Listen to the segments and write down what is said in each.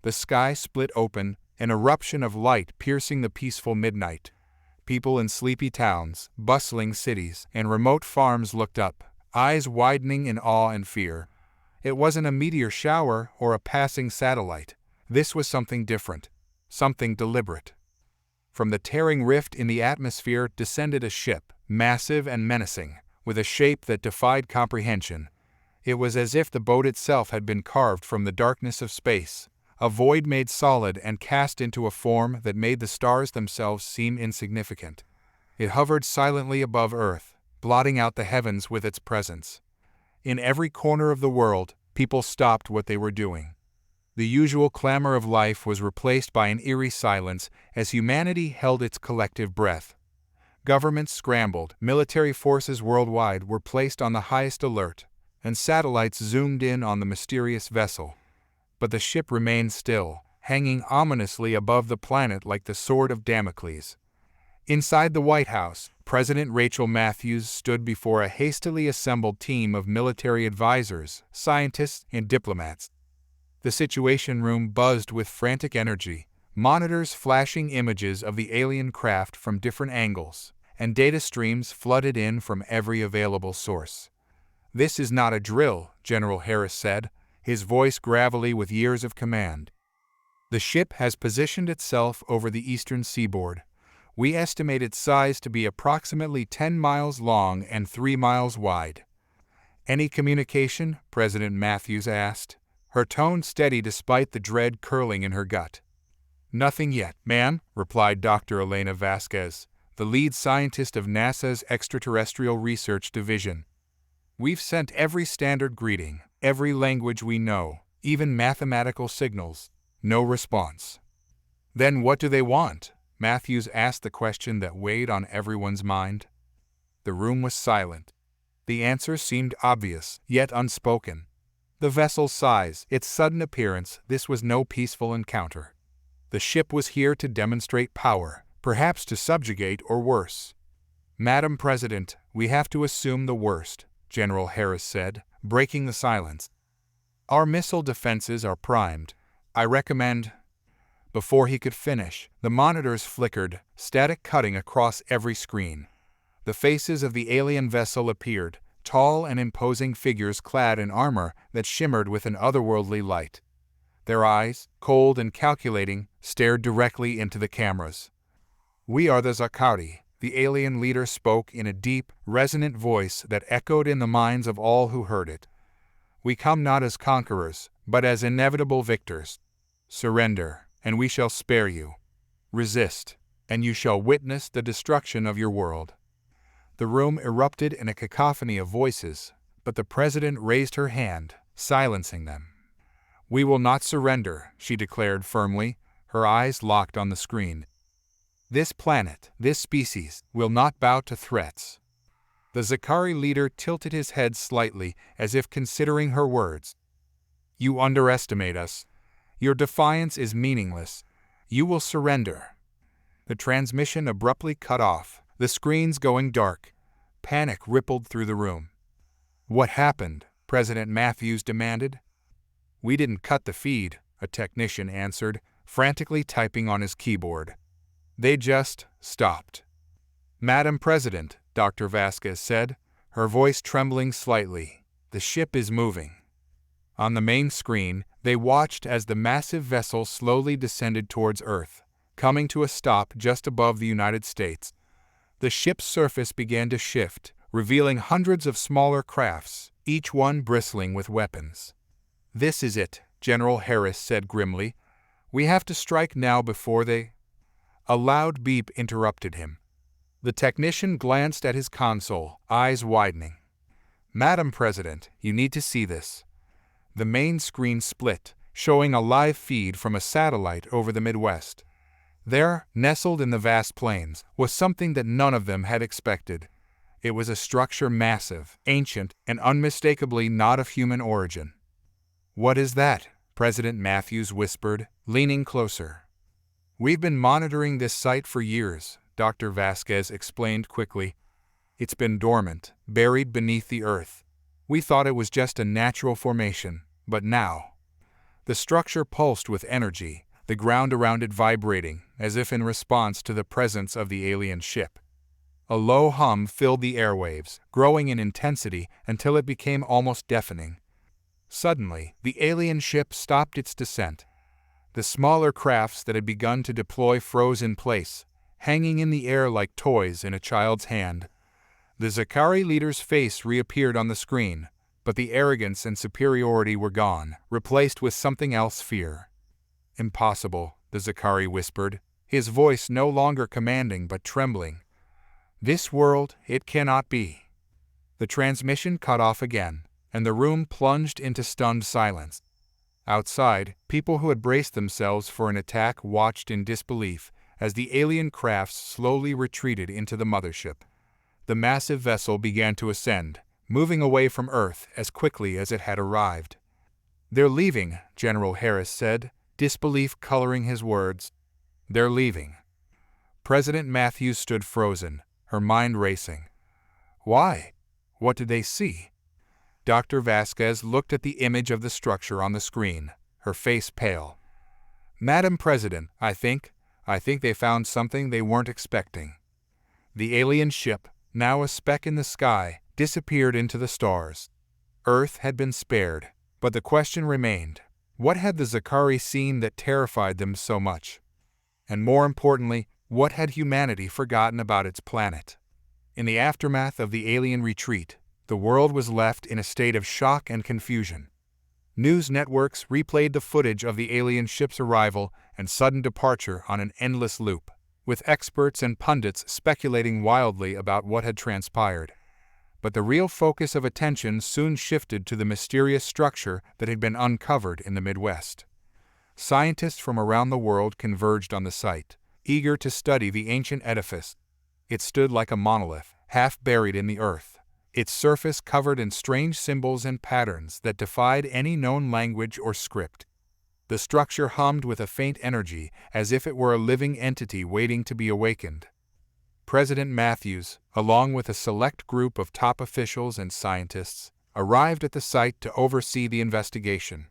The sky split open, an eruption of light piercing the peaceful midnight. People in sleepy towns, bustling cities, and remote farms looked up, eyes widening in awe and fear. It wasn't a meteor shower or a passing satellite. This was something different, something deliberate. From the tearing rift in the atmosphere descended a ship, massive and menacing, with a shape that defied comprehension. It was as if the boat itself had been carved from the darkness of space, a void made solid and cast into a form that made the stars themselves seem insignificant. It hovered silently above Earth, blotting out the heavens with its presence. In every corner of the world, people stopped what they were doing. The usual clamor of life was replaced by an eerie silence as humanity held its collective breath. Governments scrambled, military forces worldwide were placed on the highest alert, and satellites zoomed in on the mysterious vessel. But the ship remained still, hanging ominously above the planet like the sword of Damocles. Inside the White House, President Rachel Matthews stood before a hastily assembled team of military advisors, scientists, and diplomats. The Situation Room buzzed with frantic energy, monitors flashing images of the alien craft from different angles, and data streams flooded in from every available source. "This is not a drill," General Harris said, his voice gravelly with years of command. "The ship has positioned itself over the eastern seaboard. We estimate its size to be approximately 10 miles long and 3 miles wide." "Any communication?" President Matthews asked, her tone steady despite the dread curling in her gut. "Nothing yet, ma'am," replied Dr. Elena Vasquez, the lead scientist of NASA's Extraterrestrial Research Division. "We've sent every standard greeting, every language we know, even mathematical signals. No response." "Then what do they want?" Matthews asked the question that weighed on everyone's mind. The room was silent. The answer seemed obvious, yet unspoken. The vessel's size, its sudden appearance, this was no peaceful encounter. The ship was here to demonstrate power, perhaps to subjugate or worse. "Madam President, we have to assume the worst," General Harris said, breaking the silence. "Our missile defenses are primed. I recommend—" Before he could finish, the monitors flickered, static cutting across every screen. The faces of the alien vessel appeared, tall and imposing figures clad in armor that shimmered with an otherworldly light. Their eyes, cold and calculating, stared directly into the cameras. "We are the Xa'kari," the alien leader spoke in a deep, resonant voice that echoed in the minds of all who heard it. "We come not as conquerors, but as inevitable victors. Surrender, and we shall spare you. Resist, and you shall witness the destruction of your world." The room erupted in a cacophony of voices, but the president raised her hand, silencing them. "We will not surrender," she declared firmly, her eyes locked on the screen. "This planet, this species, will not bow to threats." The Xa'kari leader tilted his head slightly, as if considering her words. "You underestimate us. Your defiance is meaningless. You will surrender." The transmission abruptly cut off, the screens going dark. Panic rippled through the room. "What happened?" President Matthews demanded. "We didn't cut the feed," a technician answered, frantically typing on his keyboard. "They just stopped." "Madam President," Dr. Vasquez said, her voice trembling slightly, "the ship is moving." On the main screen, they watched as the massive vessel slowly descended towards Earth, coming to a stop just above the United States. The ship's surface began to shift, revealing hundreds of smaller crafts, each one bristling with weapons. "This is it," General Harris said grimly. "We have to strike now before they—" A loud beep interrupted him. The technician glanced at his console, eyes widening. "Madam President, you need to see this." The main screen split, showing a live feed from a satellite over the Midwest. There, nestled in the vast plains, was something that none of them had expected. It was a structure massive, ancient, and unmistakably not of human origin. "What is that?" President Matthews whispered, leaning closer. "We've been monitoring this site for years," Dr. Vasquez explained quickly. "It's been dormant, buried beneath the earth. We thought it was just a natural formation, but now—" The structure pulsed with energy, the ground around it vibrating, as if in response to the presence of the alien ship. A low hum filled the airwaves, growing in intensity until it became almost deafening. Suddenly, the alien ship stopped its descent. The smaller crafts that had begun to deploy froze in place, hanging in the air like toys in a child's hand. The Xa'kari leader's face reappeared on the screen, but the arrogance and superiority were gone, replaced with something else: fear. "Impossible," the Xa'kari whispered, his voice no longer commanding but trembling. "This world, it cannot be." The transmission cut off again, and the room plunged into stunned silence. Outside, people who had braced themselves for an attack watched in disbelief as the alien crafts slowly retreated into the mothership. The massive vessel began to ascend, moving away from Earth as quickly as it had arrived. "They're leaving," General Harris said, disbelief coloring his words. "They're leaving." President Matthews stood frozen, her mind racing. Why? What did they see? Dr. Vasquez looked at the image of the structure on the screen, her face pale. "Madam President, I think they found something they weren't expecting." The alien ship, now a speck in the sky, disappeared into the stars. Earth had been spared, but the question remained: what had the Xa'kari seen that terrified them so much? And more importantly, what had humanity forgotten about its planet? In the aftermath of the alien retreat, the world was left in a state of shock and confusion. News networks replayed the footage of the alien ship's arrival and sudden departure on an endless loop, with experts and pundits speculating wildly about what had transpired. But the real focus of attention soon shifted to the mysterious structure that had been uncovered in the Midwest. Scientists from around the world converged on the site, eager to study the ancient edifice. It stood like a monolith, half buried in the earth, its surface covered in strange symbols and patterns that defied any known language or script. The structure hummed with a faint energy, as if it were a living entity waiting to be awakened. President Matthews, along with a select group of top officials and scientists, arrived at the site to oversee the investigation.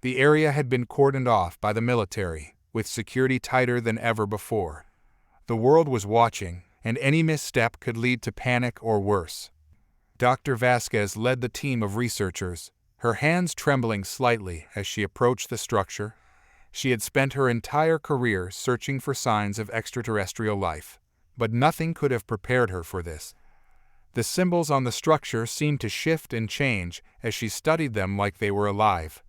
The area had been cordoned off by the military, with security tighter than ever before. The world was watching, and any misstep could lead to panic or worse. Dr. Vasquez led the team of researchers, her hands trembling slightly as she approached the structure. She had spent her entire career searching for signs of extraterrestrial life, but nothing could have prepared her for this. The symbols on the structure seemed to shift and change as she studied them like they were alive.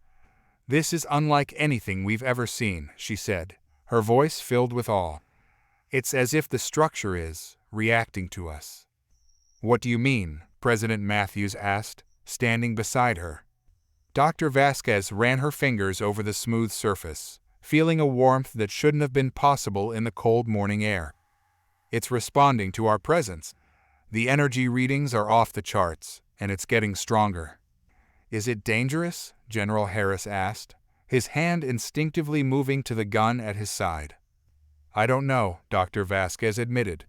"This is unlike anything we've ever seen," she said, her voice filled with awe. "It's as if the structure is reacting to us." "What do you mean?" President Matthews asked, standing beside her. Dr. Vasquez ran her fingers over the smooth surface, feeling a warmth that shouldn't have been possible in the cold morning air. "It's responding to our presence. The energy readings are off the charts, and it's getting stronger." "Is it dangerous?" General Harris asked, his hand instinctively moving to the gun at his side. "I don't know," Dr. Vasquez admitted.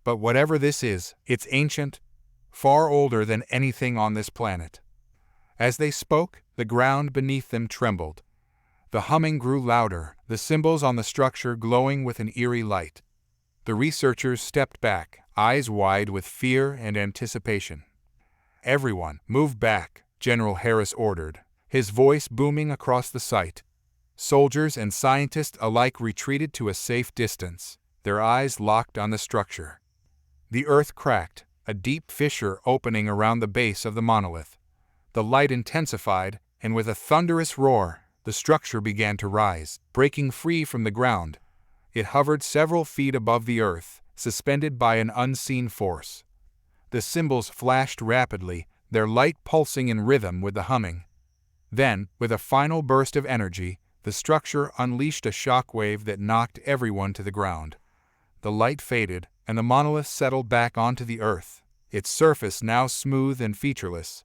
"But whatever this is, it's ancient, far older than anything on this planet." As they spoke, the ground beneath them trembled. The humming grew louder, the symbols on the structure glowing with an eerie light. The researchers stepped back, eyes wide with fear and anticipation. "Everyone, move back," General Harris ordered, his voice booming across the site. Soldiers and scientists alike retreated to a safe distance, their eyes locked on the structure. The earth cracked, a deep fissure opening around the base of the monolith. The light intensified, and with a thunderous roar, the structure began to rise, breaking free from the ground. It hovered several feet above the earth, suspended by an unseen force. The symbols flashed rapidly, their light pulsing in rhythm with the humming. Then, with a final burst of energy, the structure unleashed a shockwave that knocked everyone to the ground. The light faded, and the monolith settled back onto the earth, its surface now smooth and featureless.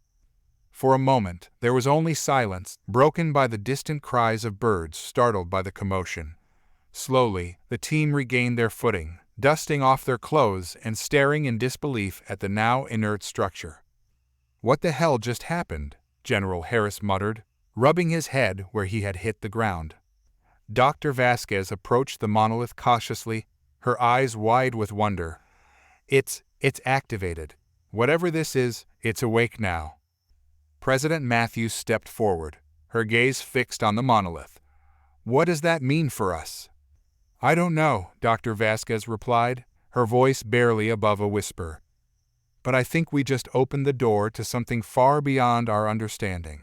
For a moment, there was only silence, broken by the distant cries of birds startled by the commotion. Slowly, the team regained their footing, dusting off their clothes and staring in disbelief at the now inert structure. "What the hell just happened?" General Harris muttered. rubbing his head where he had hit the ground. Dr. Vasquez approached the monolith cautiously, her eyes wide with wonder. It's activated. Whatever this is, it's awake now. President Matthews stepped forward, her gaze fixed on the monolith. What does that mean for us? I don't know, Dr. Vasquez replied, her voice barely above a whisper. But I think we just opened the door to something far beyond our understanding.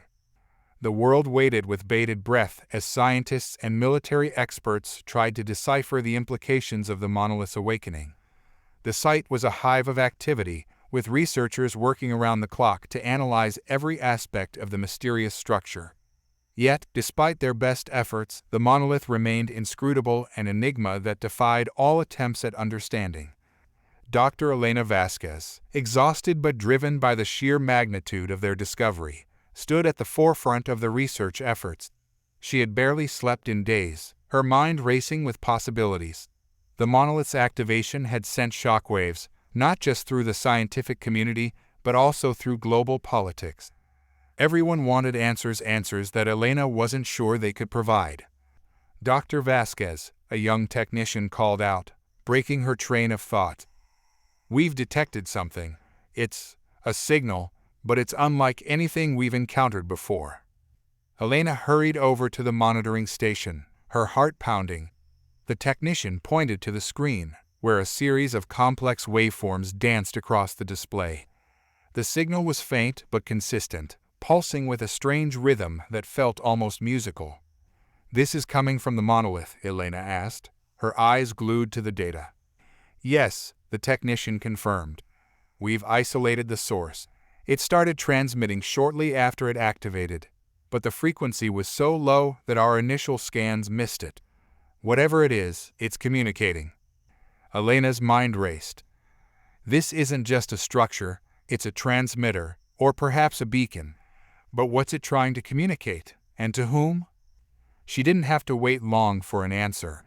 The world waited with bated breath as scientists and military experts tried to decipher the implications of the monolith's awakening. The site was a hive of activity, with researchers working around the clock to analyze every aspect of the mysterious structure. Yet, despite their best efforts, the monolith remained inscrutable, an enigma that defied all attempts at understanding. Dr. Elena Vasquez, exhausted but driven by the sheer magnitude of their discovery, stood at the forefront of the research efforts. She had barely slept in days, her mind racing with possibilities. The monolith's activation had sent shockwaves, not just through the scientific community, but also through global politics. Everyone wanted answers that Elena wasn't sure they could provide. Dr. Vasquez, a young technician, called out, breaking her train of thought. We've detected something. It's a signal, but it's unlike anything we've encountered before. Elena hurried over to the monitoring station, her heart pounding. The technician pointed to the screen, where a series of complex waveforms danced across the display. The signal was faint but consistent, pulsing with a strange rhythm that felt almost musical. This is coming from the monolith, Elena asked, her eyes glued to the data. Yes, the technician confirmed. We've isolated the source. It started transmitting shortly after it activated, but the frequency was so low that our initial scans missed it. Whatever it is, it's communicating. Elena's mind raced. This isn't just a structure, it's a transmitter, or perhaps a beacon. But what's it trying to communicate, and to whom? She didn't have to wait long for an answer.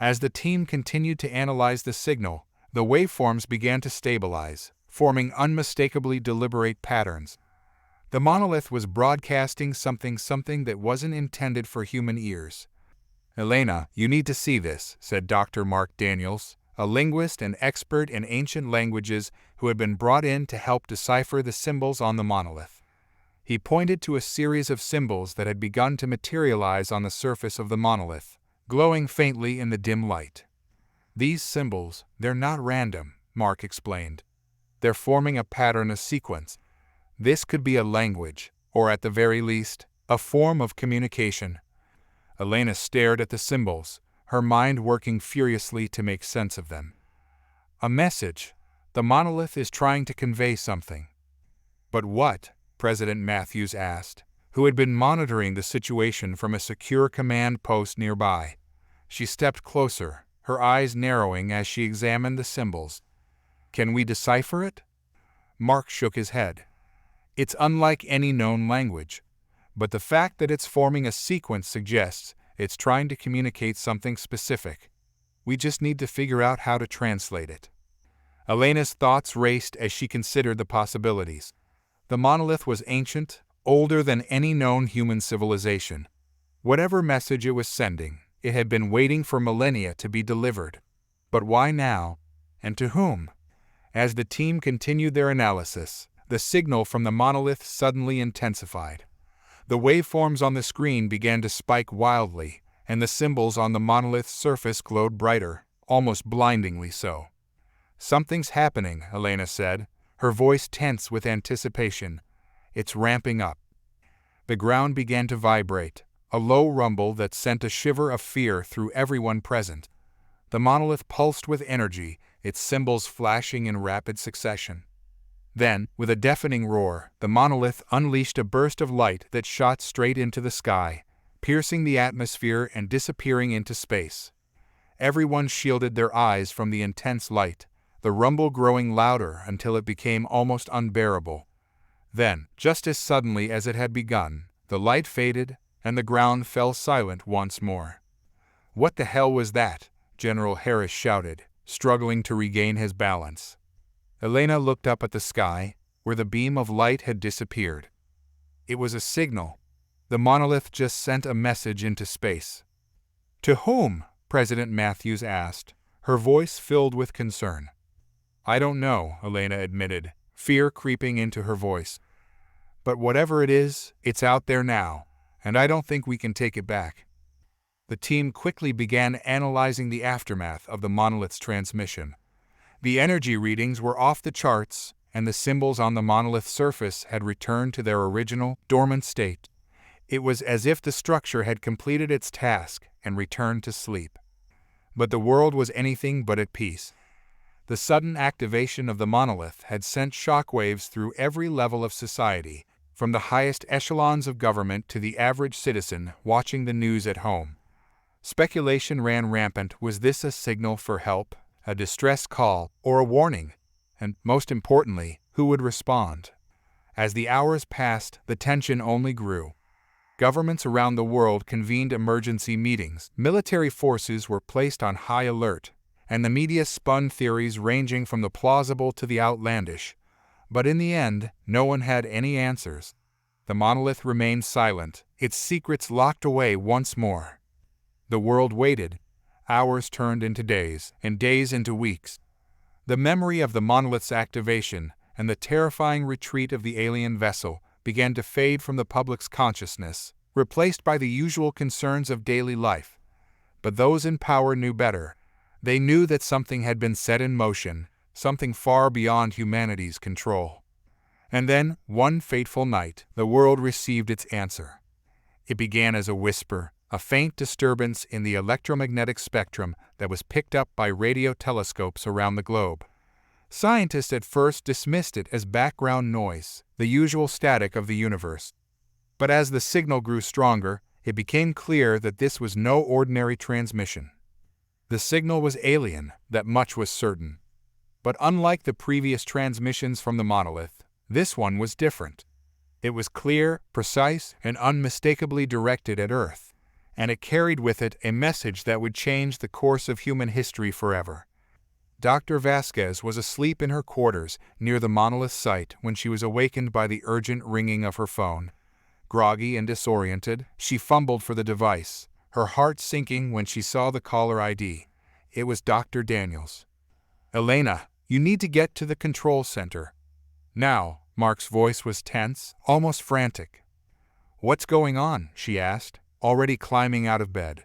As the team continued to analyze the signal, the waveforms began to stabilize, forming unmistakably deliberate patterns. The monolith was broadcasting something that wasn't intended for human ears. Elena, you need to see this, said Dr. Mark Daniels, a linguist and expert in ancient languages who had been brought in to help decipher the symbols on the monolith. He pointed to a series of symbols that had begun to materialize on the surface of the monolith, glowing faintly in the dim light. These symbols, they're not random, Mark explained. They're forming a pattern, a sequence. This could be a language, or at the very least, a form of communication. Elena stared at the symbols, her mind working furiously to make sense of them. A message. The monolith is trying to convey something. But what? President Matthews asked, who had been monitoring the situation from a secure command post nearby. She stepped closer, her eyes narrowing as she examined the symbols. Can we decipher it? Mark shook his head. It's unlike any known language, but the fact that it's forming a sequence suggests it's trying to communicate something specific. We just need to figure out how to translate it. Elena's thoughts raced as she considered the possibilities. The monolith was ancient, older than any known human civilization. Whatever message it was sending, it had been waiting for millennia to be delivered. But why now? And to whom? As the team continued their analysis, the signal from the monolith suddenly intensified. The waveforms on the screen began to spike wildly, and the symbols on the monolith's surface glowed brighter, almost blindingly so. Something's happening, Elena said, her voice tense with anticipation. It's ramping up. The ground began to vibrate, a low rumble that sent a shiver of fear through everyone present. The monolith pulsed with energy, its symbols flashing in rapid succession. Then, with a deafening roar, the monolith unleashed a burst of light that shot straight into the sky, piercing the atmosphere and disappearing into space. Everyone shielded their eyes from the intense light, the rumble growing louder until it became almost unbearable. Then, just as suddenly as it had begun, the light faded, and the ground fell silent once more. "What the hell was that?" General Harris shouted, struggling to regain his balance. Elena looked up at the sky, where the beam of light had disappeared. It was a signal. The monolith just sent a message into space. To whom? President Matthews asked, her voice filled with concern. I don't know, Elena admitted, fear creeping into her voice. But whatever it is, it's out there now, and I don't think we can take it back. The team quickly began analyzing the aftermath of the monolith's transmission. The energy readings were off the charts, and the symbols on the monolith's surface had returned to their original, dormant state. It was as if the structure had completed its task and returned to sleep. But the world was anything but at peace. The sudden activation of the monolith had sent shockwaves through every level of society, from the highest echelons of government to the average citizen watching the news at home. Speculation ran rampant. Was this a signal for help, a distress call, or a warning? And, most importantly, who would respond? As the hours passed, the tension only grew. Governments around the world convened emergency meetings, military forces were placed on high alert, and the media spun theories ranging from the plausible to the outlandish. But in the end, no one had any answers. The monolith remained silent, its secrets locked away once more. The world waited. Hours turned into days, and days into weeks. The memory of the monolith's activation and the terrifying retreat of the alien vessel began to fade from the public's consciousness, replaced by the usual concerns of daily life. But those in power knew better. They knew that something had been set in motion, something far beyond humanity's control. And then, one fateful night, the world received its answer. It began as a whisper, a faint disturbance in the electromagnetic spectrum that was picked up by radio telescopes around the globe. Scientists at first dismissed it as background noise, the usual static of the universe. But as the signal grew stronger, it became clear that this was no ordinary transmission. The signal was alien, that much was certain. But unlike the previous transmissions from the monolith, this one was different. It was clear, precise, and unmistakably directed at Earth, and it carried with it a message that would change the course of human history forever. Dr. Vasquez was asleep in her quarters near the monolith site when she was awakened by the urgent ringing of her phone. Groggy and disoriented, she fumbled for the device, her heart sinking when she saw the caller ID. It was Dr. Daniels. Elena, you need to get to the control center. Now, Mark's voice was tense, almost frantic. What's going on? She asked, already climbing out of bed.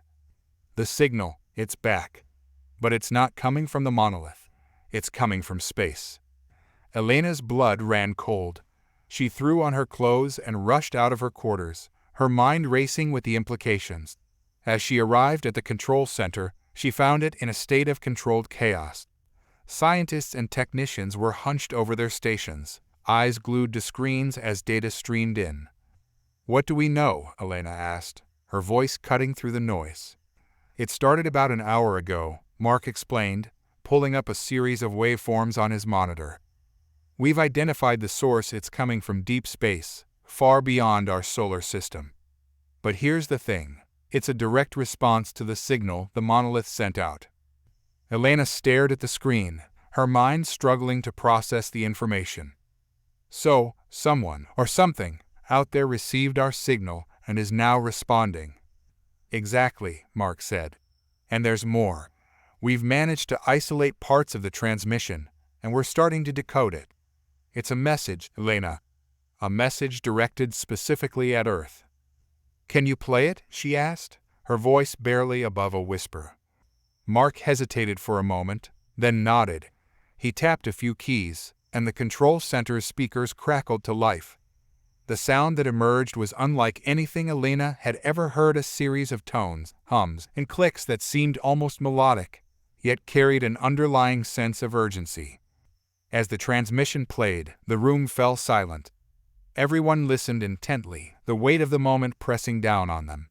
The signal, it's back. But it's not coming from the monolith. It's coming from space. Elena's blood ran cold. She threw on her clothes and rushed out of her quarters, her mind racing with the implications. As she arrived at the control center, she found it in a state of controlled chaos. Scientists and technicians were hunched over their stations, eyes glued to screens as data streamed in. What do we know? Elena asked, her voice cutting through the noise. It started about an hour ago, Mark explained, pulling up a series of waveforms on his monitor. We've identified the source. It's coming from deep space, far beyond our solar system. But here's the thing. It's a direct response to the signal the monolith sent out. Elena stared at the screen, her mind struggling to process the information. So, someone, or something, out there received our signal and is now responding. Exactly, Mark said. And there's more. We've managed to isolate parts of the transmission, and we're starting to decode it. It's a message, Elena. A message directed specifically at Earth. Can you play it? She asked, her voice barely above a whisper. Mark hesitated for a moment, then nodded. He tapped a few keys, and the control center's speakers crackled to life. The sound that emerged was unlike anything Elena had ever heard, a series of tones, hums, and clicks that seemed almost melodic, yet carried an underlying sense of urgency. As the transmission played, the room fell silent. Everyone listened intently, the weight of the moment pressing down on them.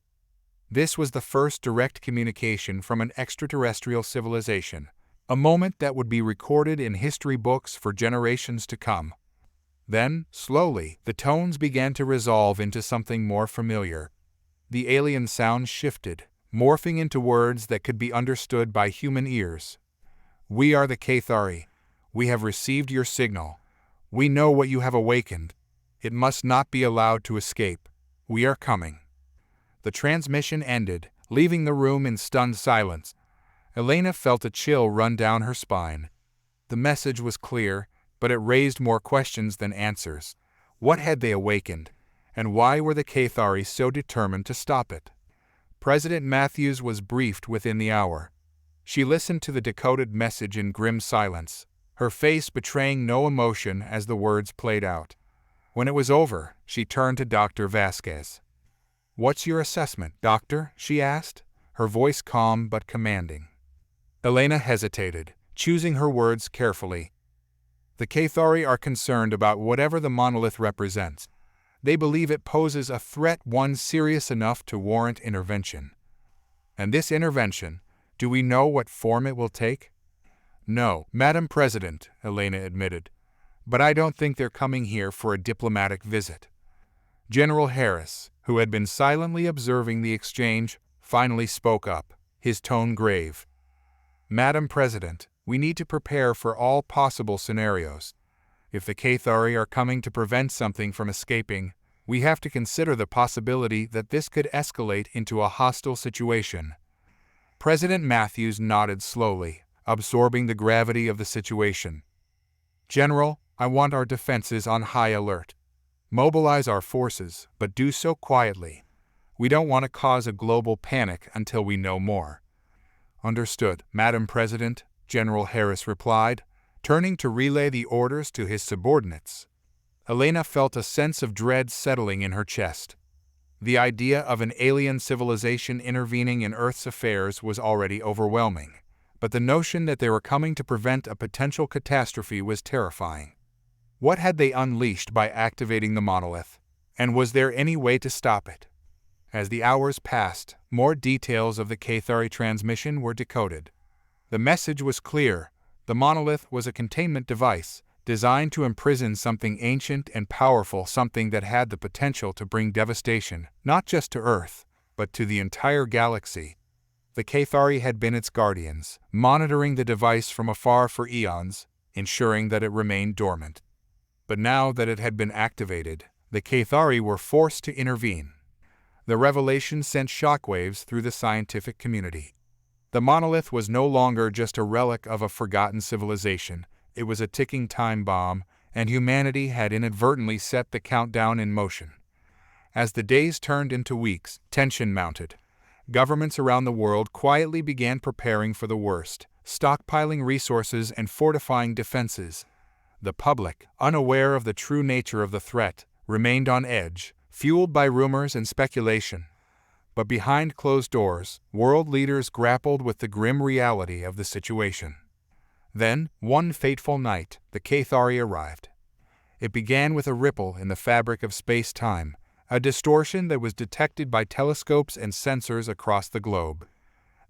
This was the first direct communication from an extraterrestrial civilization, a moment that would be recorded in history books for generations to come. Then, slowly, the tones began to resolve into something more familiar. The alien sound shifted, morphing into words that could be understood by human ears. We are the Xa'kari. We have received your signal. We know what you have awakened. It must not be allowed to escape. We are coming. The transmission ended, leaving the room in stunned silence. Elena felt a chill run down her spine. The message was clear, but it raised more questions than answers. What had they awakened, and why were the Xa'kari so determined to stop it? President Matthews was briefed within the hour. She listened to the decoded message in grim silence, her face betraying no emotion as the words played out. When it was over, she turned to Dr. Vasquez. "What's your assessment, doctor?" she asked, her voice calm but commanding. Elena hesitated, choosing her words carefully. The Xa'kari are concerned about whatever the monolith represents. They believe it poses a threat, one serious enough to warrant intervention. And this intervention, do we know what form it will take? No, Madam President, Elena admitted. But I don't think they're coming here for a diplomatic visit. General Harris, who had been silently observing the exchange, finally spoke up, his tone grave. Madam President, we need to prepare for all possible scenarios. If the Xa'kari are coming to prevent something from escaping, we have to consider the possibility that this could escalate into a hostile situation. President Matthews nodded slowly, absorbing the gravity of the situation. General, I want our defenses on high alert. Mobilize our forces, but do so quietly. We don't want to cause a global panic until we know more. Understood, Madam President, General Harris replied, turning to relay the orders to his subordinates. Elena felt a sense of dread settling in her chest. The idea of an alien civilization intervening in Earth's affairs was already overwhelming, but the notion that they were coming to prevent a potential catastrophe was terrifying. What had they unleashed by activating the monolith, and was there any way to stop it? As the hours passed, more details of the Xa'kari transmission were decoded. The message was clear. The monolith was a containment device, designed to imprison something ancient and powerful, something that had the potential to bring devastation, not just to Earth, but to the entire galaxy. The Xa'kari had been its guardians, monitoring the device from afar for eons, ensuring that it remained dormant. But now that it had been activated, the Xa'kari were forced to intervene. The revelation sent shockwaves through the scientific community. The monolith was no longer just a relic of a forgotten civilization. It was a ticking time bomb, and humanity had inadvertently set the countdown in motion. As the days turned into weeks, tension mounted. Governments around the world quietly began preparing for the worst, stockpiling resources and fortifying defenses. The public, unaware of the true nature of the threat, remained on edge, fueled by rumors and speculation. But behind closed doors, world leaders grappled with the grim reality of the situation. Then, one fateful night, the Xa'kari arrived. It began with a ripple in the fabric of space-time, a distortion that was detected by telescopes and sensors across the globe.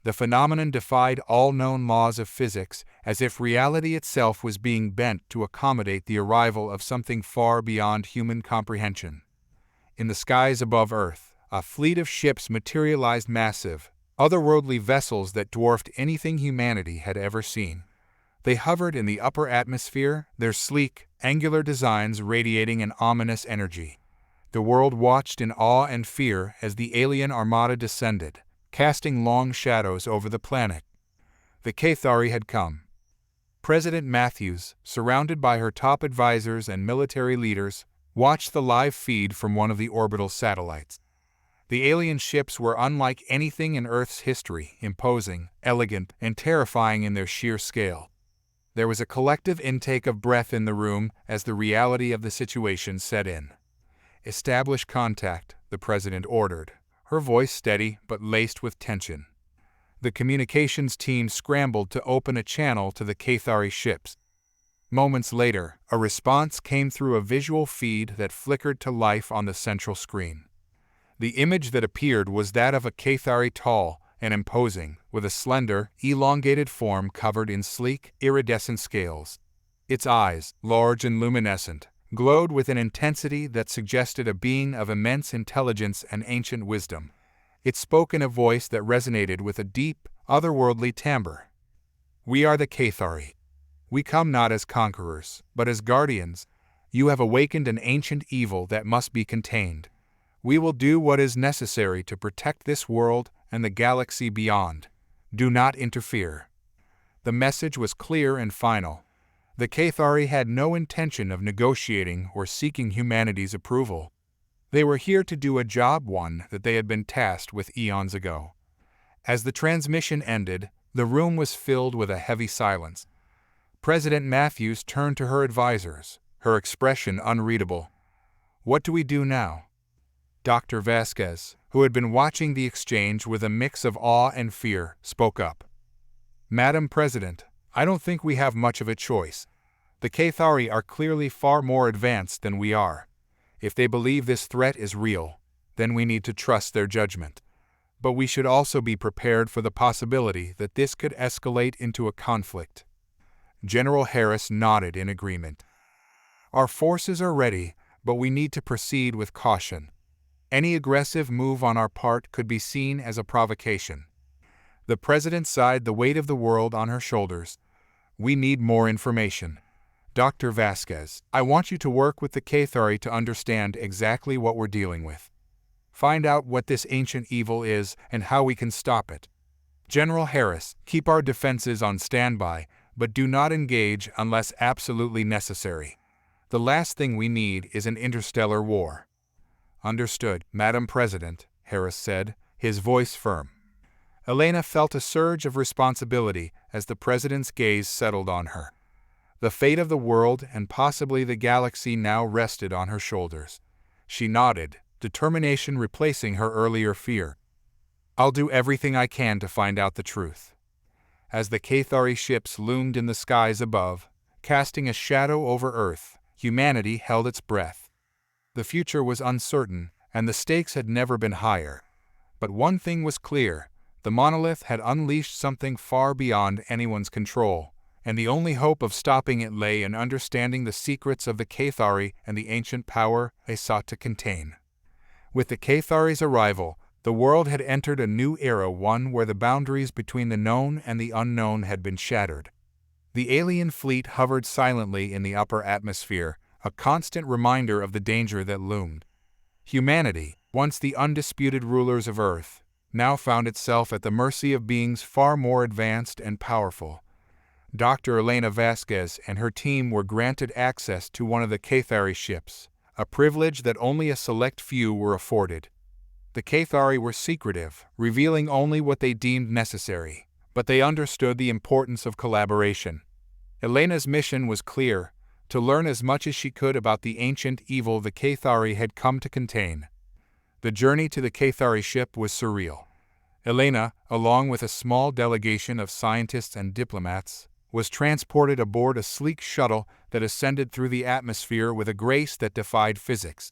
The phenomenon defied all known laws of physics, as if reality itself was being bent to accommodate the arrival of something far beyond human comprehension. In the skies above Earth, a fleet of ships materialized, massive, otherworldly vessels that dwarfed anything humanity had ever seen. They hovered in the upper atmosphere, their sleek, angular designs radiating an ominous energy. The world watched in awe and fear as the alien armada descended, casting long shadows over the planet. The Xa'kari had come. President Matthews, surrounded by her top advisors and military leaders, watched the live feed from one of the orbital satellites. The alien ships were unlike anything in Earth's history, imposing, elegant, and terrifying in their sheer scale. There was a collective intake of breath in the room as the reality of the situation set in. "Establish contact," the president ordered, her voice steady but laced with tension. The communications team scrambled to open a channel to the Xa'kari ships. Moments later, a response came through a visual feed that flickered to life on the central screen. The image that appeared was that of a Xa'kari, tall and imposing, with a slender, elongated form covered in sleek, iridescent scales. Its eyes, large and luminescent, glowed with an intensity that suggested a being of immense intelligence and ancient wisdom. It spoke in a voice that resonated with a deep, otherworldly timbre. "We are the Xa'kari. We come not as conquerors, but as guardians. You have awakened an ancient evil that must be contained. We will do what is necessary to protect this world and the galaxy beyond. Do not interfere." The message was clear and final. The Xa'kari had no intention of negotiating or seeking humanity's approval. They were here to do a job one that they had been tasked with eons ago. As the transmission ended, the room was filled with a heavy silence. President Matthews turned to her advisors, her expression unreadable. "What do we do now?" Dr. Vasquez, who had been watching the exchange with a mix of awe and fear, spoke up. "Madam President, I don't think we have much of a choice. The Xa'kari are clearly far more advanced than we are. If they believe this threat is real, then we need to trust their judgment. But we should also be prepared for the possibility that this could escalate into a conflict." General Harris nodded in agreement. "Our forces are ready, but we need to proceed with caution. Any aggressive move on our part could be seen as a provocation." The president sighed, the weight of the world on her shoulders. "We need more information. Dr. Vasquez, I want you to work with the Xa'kari to understand exactly what we're dealing with. Find out what this ancient evil is and how we can stop it. General Harris, keep our defenses on standby, but do not engage unless absolutely necessary. The last thing we need is an interstellar war." "Understood, Madam President," Harris said, his voice firm. Elena felt a surge of responsibility as the president's gaze settled on her. The fate of the world and possibly the galaxy now rested on her shoulders. She nodded, determination replacing her earlier fear. "I'll do everything I can to find out the truth." As the Xa'kari ships loomed in the skies above, casting a shadow over Earth, humanity held its breath. The future was uncertain, and the stakes had never been higher. But one thing was clear: the monolith had unleashed something far beyond anyone's control, and the only hope of stopping it lay in understanding the secrets of the Xa'kari and the ancient power they sought to contain. With the Xa'kari's arrival, the world had entered a new era, one where the boundaries between the known and the unknown had been shattered. The alien fleet hovered silently in the upper atmosphere, a constant reminder of the danger that loomed. Humanity, once the undisputed rulers of Earth, now found itself at the mercy of beings far more advanced and powerful. Dr. Elena Vasquez and her team were granted access to one of the Xa'kari ships, a privilege that only a select few were afforded. The Xa'kari were secretive, revealing only what they deemed necessary, but they understood the importance of collaboration. Elena's mission was clear: to learn as much as she could about the ancient evil the Xa'kari had come to contain. The journey to the Xa'kari ship was surreal. Elena, along with a small delegation of scientists and diplomats, was transported aboard a sleek shuttle that ascended through the atmosphere with a grace that defied physics.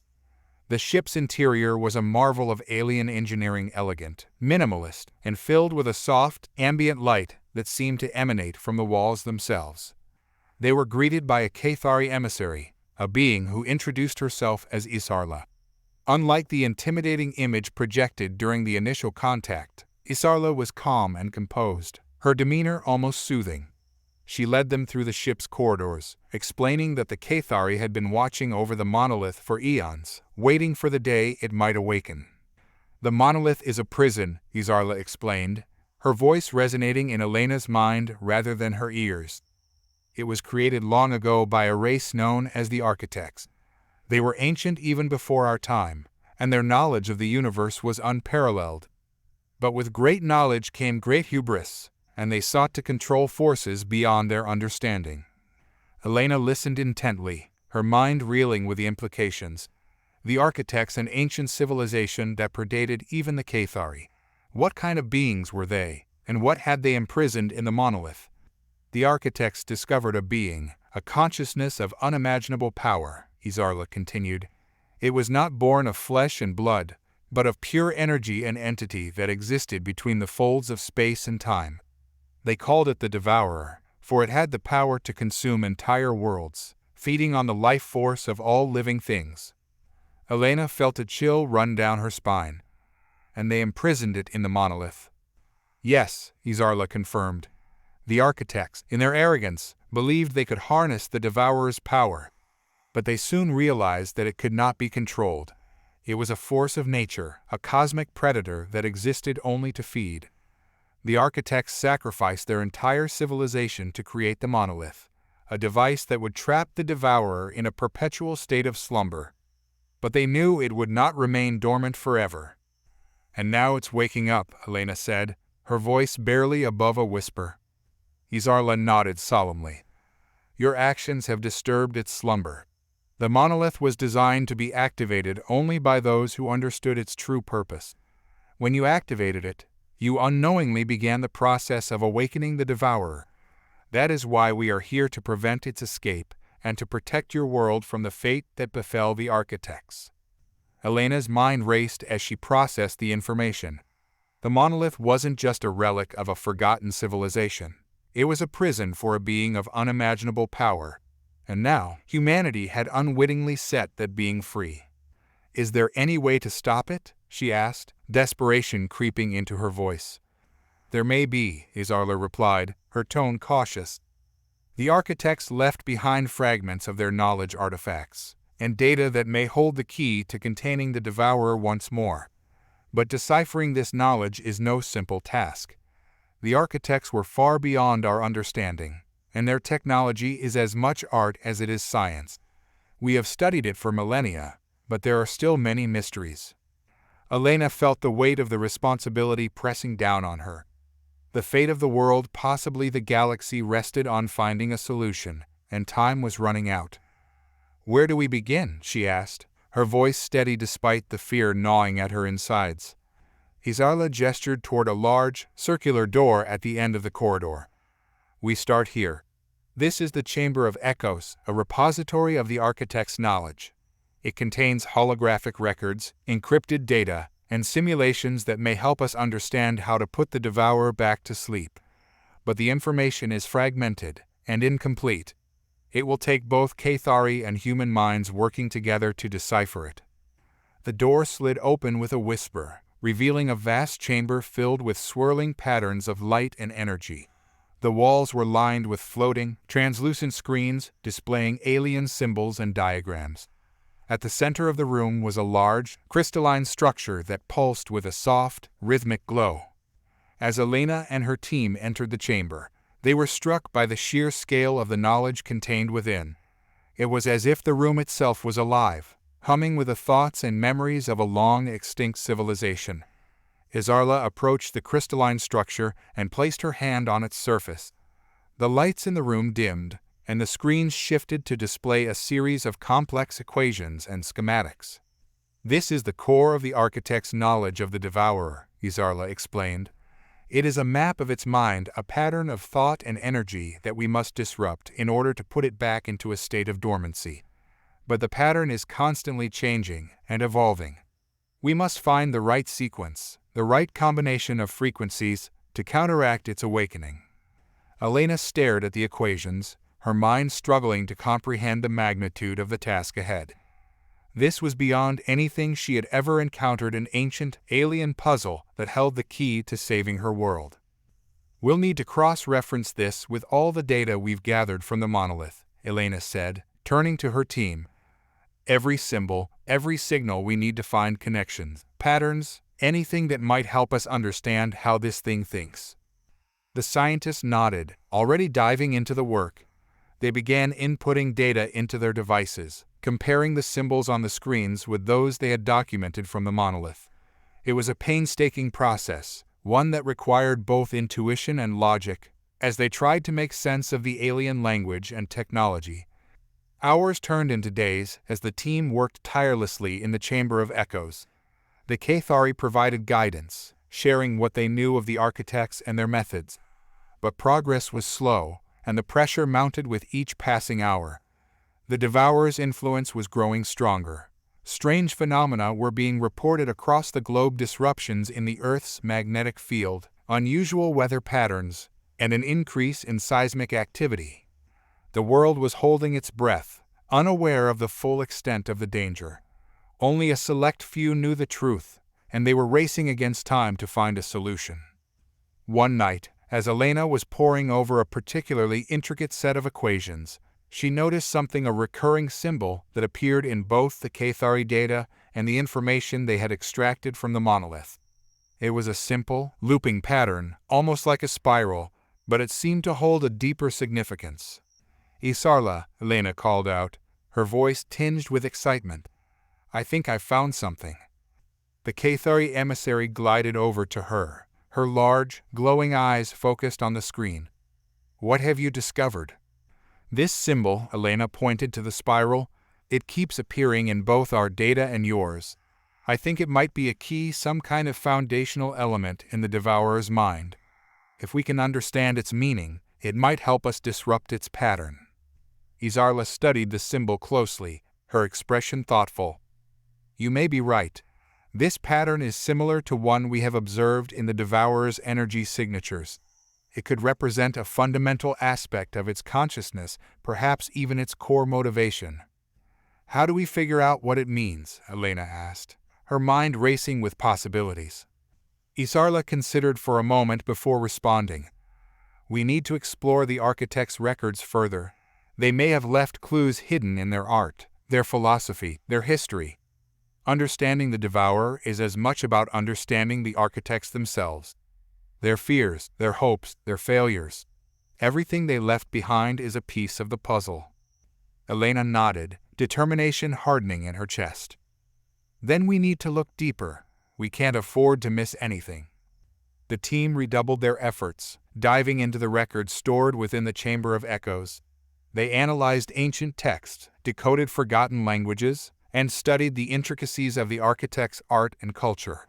The ship's interior was a marvel of alien engineering, elegant, minimalist, and filled with a soft, ambient light that seemed to emanate from the walls themselves. They were greeted by a Xa'kari emissary, a being who introduced herself as Isarla. Unlike the intimidating image projected during the initial contact, Isarla was calm and composed, her demeanor almost soothing. She led them through the ship's corridors, explaining that the Xa'kari had been watching over the monolith for eons, waiting for the day it might awaken. "The monolith is a prison," Isarla explained, her voice resonating in Elena's mind rather than her ears. "It was created long ago by a race known as the Architects. They were ancient even before our time, and their knowledge of the universe was unparalleled. But with great knowledge came great hubris, and they sought to control forces beyond their understanding." Elena listened intently, her mind reeling with the implications. The Architects, an ancient civilization that predated even the Xa'kari. What kind of beings were they, and what had they imprisoned in the monolith? "The Architects discovered a being, a consciousness of unimaginable power," Isarla continued. "It was not born of flesh and blood, but of pure energy and entity that existed between the folds of space and time. They called it the Devourer, for it had the power to consume entire worlds, feeding on the life force of all living things." Elena felt a chill run down her spine. "And they imprisoned it in the monolith?" "Yes," Isarla confirmed. "The Architects, in their arrogance, believed they could harness the Devourer's power. But they soon realized that it could not be controlled. It was a force of nature, a cosmic predator that existed only to feed. The architects sacrificed their entire civilization to create the monolith, a device that would trap the Devourer in a perpetual state of slumber. But they knew it would not remain dormant forever. "And now it's waking up," Elena said, her voice barely above a whisper. Xa'kari nodded solemnly. "Your actions have disturbed its slumber. The monolith was designed to be activated only by those who understood its true purpose. When you activated it, you unknowingly began the process of awakening the Devourer. That is why we are here to prevent its escape and to protect your world from the fate that befell the architects." Elena's mind raced as she processed the information. The monolith wasn't just a relic of a forgotten civilization. It was a prison for a being of unimaginable power. And now, humanity had unwittingly set that being free. "Is there any way to stop it?" she asked, desperation creeping into her voice. "There may be," Xa'kari replied, her tone cautious. "The architects left behind fragments of their knowledge artifacts, and data that may hold the key to containing the Devourer once more. But deciphering this knowledge is no simple task. The architects were far beyond our understanding, and their technology is as much art as it is science. We have studied it for millennia, but there are still many mysteries." Elena felt the weight of the responsibility pressing down on her. The fate of the world, possibly the galaxy, rested on finding a solution, and time was running out. "Where do we begin?" she asked, her voice steady despite the fear gnawing at her insides. Xa'kari gestured toward a large, circular door at the end of the corridor. "We start here. This is the Chamber of Echoes, a repository of the architect's knowledge. It contains holographic records, encrypted data, and simulations that may help us understand how to put the Devourer back to sleep. But the information is fragmented and incomplete. It will take both Xa'kari and human minds working together to decipher it." The door slid open with a whisper, revealing a vast chamber filled with swirling patterns of light and energy. The walls were lined with floating, translucent screens displaying alien symbols and diagrams. At the center of the room was a large, crystalline structure that pulsed with a soft, rhythmic glow. As Elena and her team entered the chamber, they were struck by the sheer scale of the knowledge contained within. It was as if the room itself was alive, humming with the thoughts and memories of a long-extinct civilization. Xa'kari approached the crystalline structure and placed her hand on its surface. The lights in the room dimmed, and the screens shifted to display a series of complex equations and schematics. "This is the core of the architect's knowledge of the Devourer," Xa'kari explained. "It is a map of its mind, a pattern of thought and energy that we must disrupt in order to put it back into a state of dormancy. But the pattern is constantly changing and evolving. We must find the right sequence, the right combination of frequencies to counteract its awakening." Elena stared at the equations, her mind struggling to comprehend the magnitude of the task ahead. This was beyond anything she had ever encountered, an ancient, alien puzzle that held the key to saving her world. "We'll need to cross-reference this with all the data we've gathered from the monolith," Elena said, turning to her team. "Every symbol, every signal, we need to find connections, patterns, anything that might help us understand how this thing thinks." The scientists nodded, already diving into the work. They began inputting data into their devices, comparing the symbols on the screens with those they had documented from the monolith. It was a painstaking process, one that required both intuition and logic, as they tried to make sense of the alien language and technology. Hours turned into days as the team worked tirelessly in the Chamber of Echoes. The Xa'kari provided guidance, sharing what they knew of the architects and their methods. But progress was slow, and the pressure mounted with each passing hour. The Devourer's influence was growing stronger. Strange phenomena were being reported across the globe: disruptions in the Earth's magnetic field, unusual weather patterns, and an increase in seismic activity. The world was holding its breath, unaware of the full extent of the danger. Only a select few knew the truth, and they were racing against time to find a solution. One night, as Elena was poring over a particularly intricate set of equations, she noticed something: a recurring symbol that appeared in both the Xa'kari data and the information they had extracted from the monolith. It was a simple, looping pattern, almost like a spiral, but it seemed to hold a deeper significance. "Isarla," Elena called out, her voice tinged with excitement. "I think I've found something." The Xa'kari emissary glided over to her, her large, glowing eyes focused on the screen. "What have you discovered?" "This symbol," Elena pointed to the spiral, "it keeps appearing in both our data and yours. I think it might be a key, some kind of foundational element in the Devourer's mind. If we can understand its meaning, it might help us disrupt its pattern." Isarla studied the symbol closely, her expression thoughtful. "You may be right. This pattern is similar to one we have observed in the Devourer's energy signatures. It could represent a fundamental aspect of its consciousness, perhaps even its core motivation." "How do we figure out what it means?" Elena asked, her mind racing with possibilities. Isarla considered for a moment before responding. "We need to explore the architect's records further. They may have left clues hidden in their art, their philosophy, their history. Understanding the Devourer is as much about understanding the architects themselves. Their fears, their hopes, their failures. Everything they left behind is a piece of the puzzle." Elena nodded, determination hardening in her chest. "Then we need to look deeper. We can't afford to miss anything." The team redoubled their efforts, diving into the records stored within the Chamber of Echoes. They analyzed ancient texts, decoded forgotten languages, and studied the intricacies of the architect's art and culture.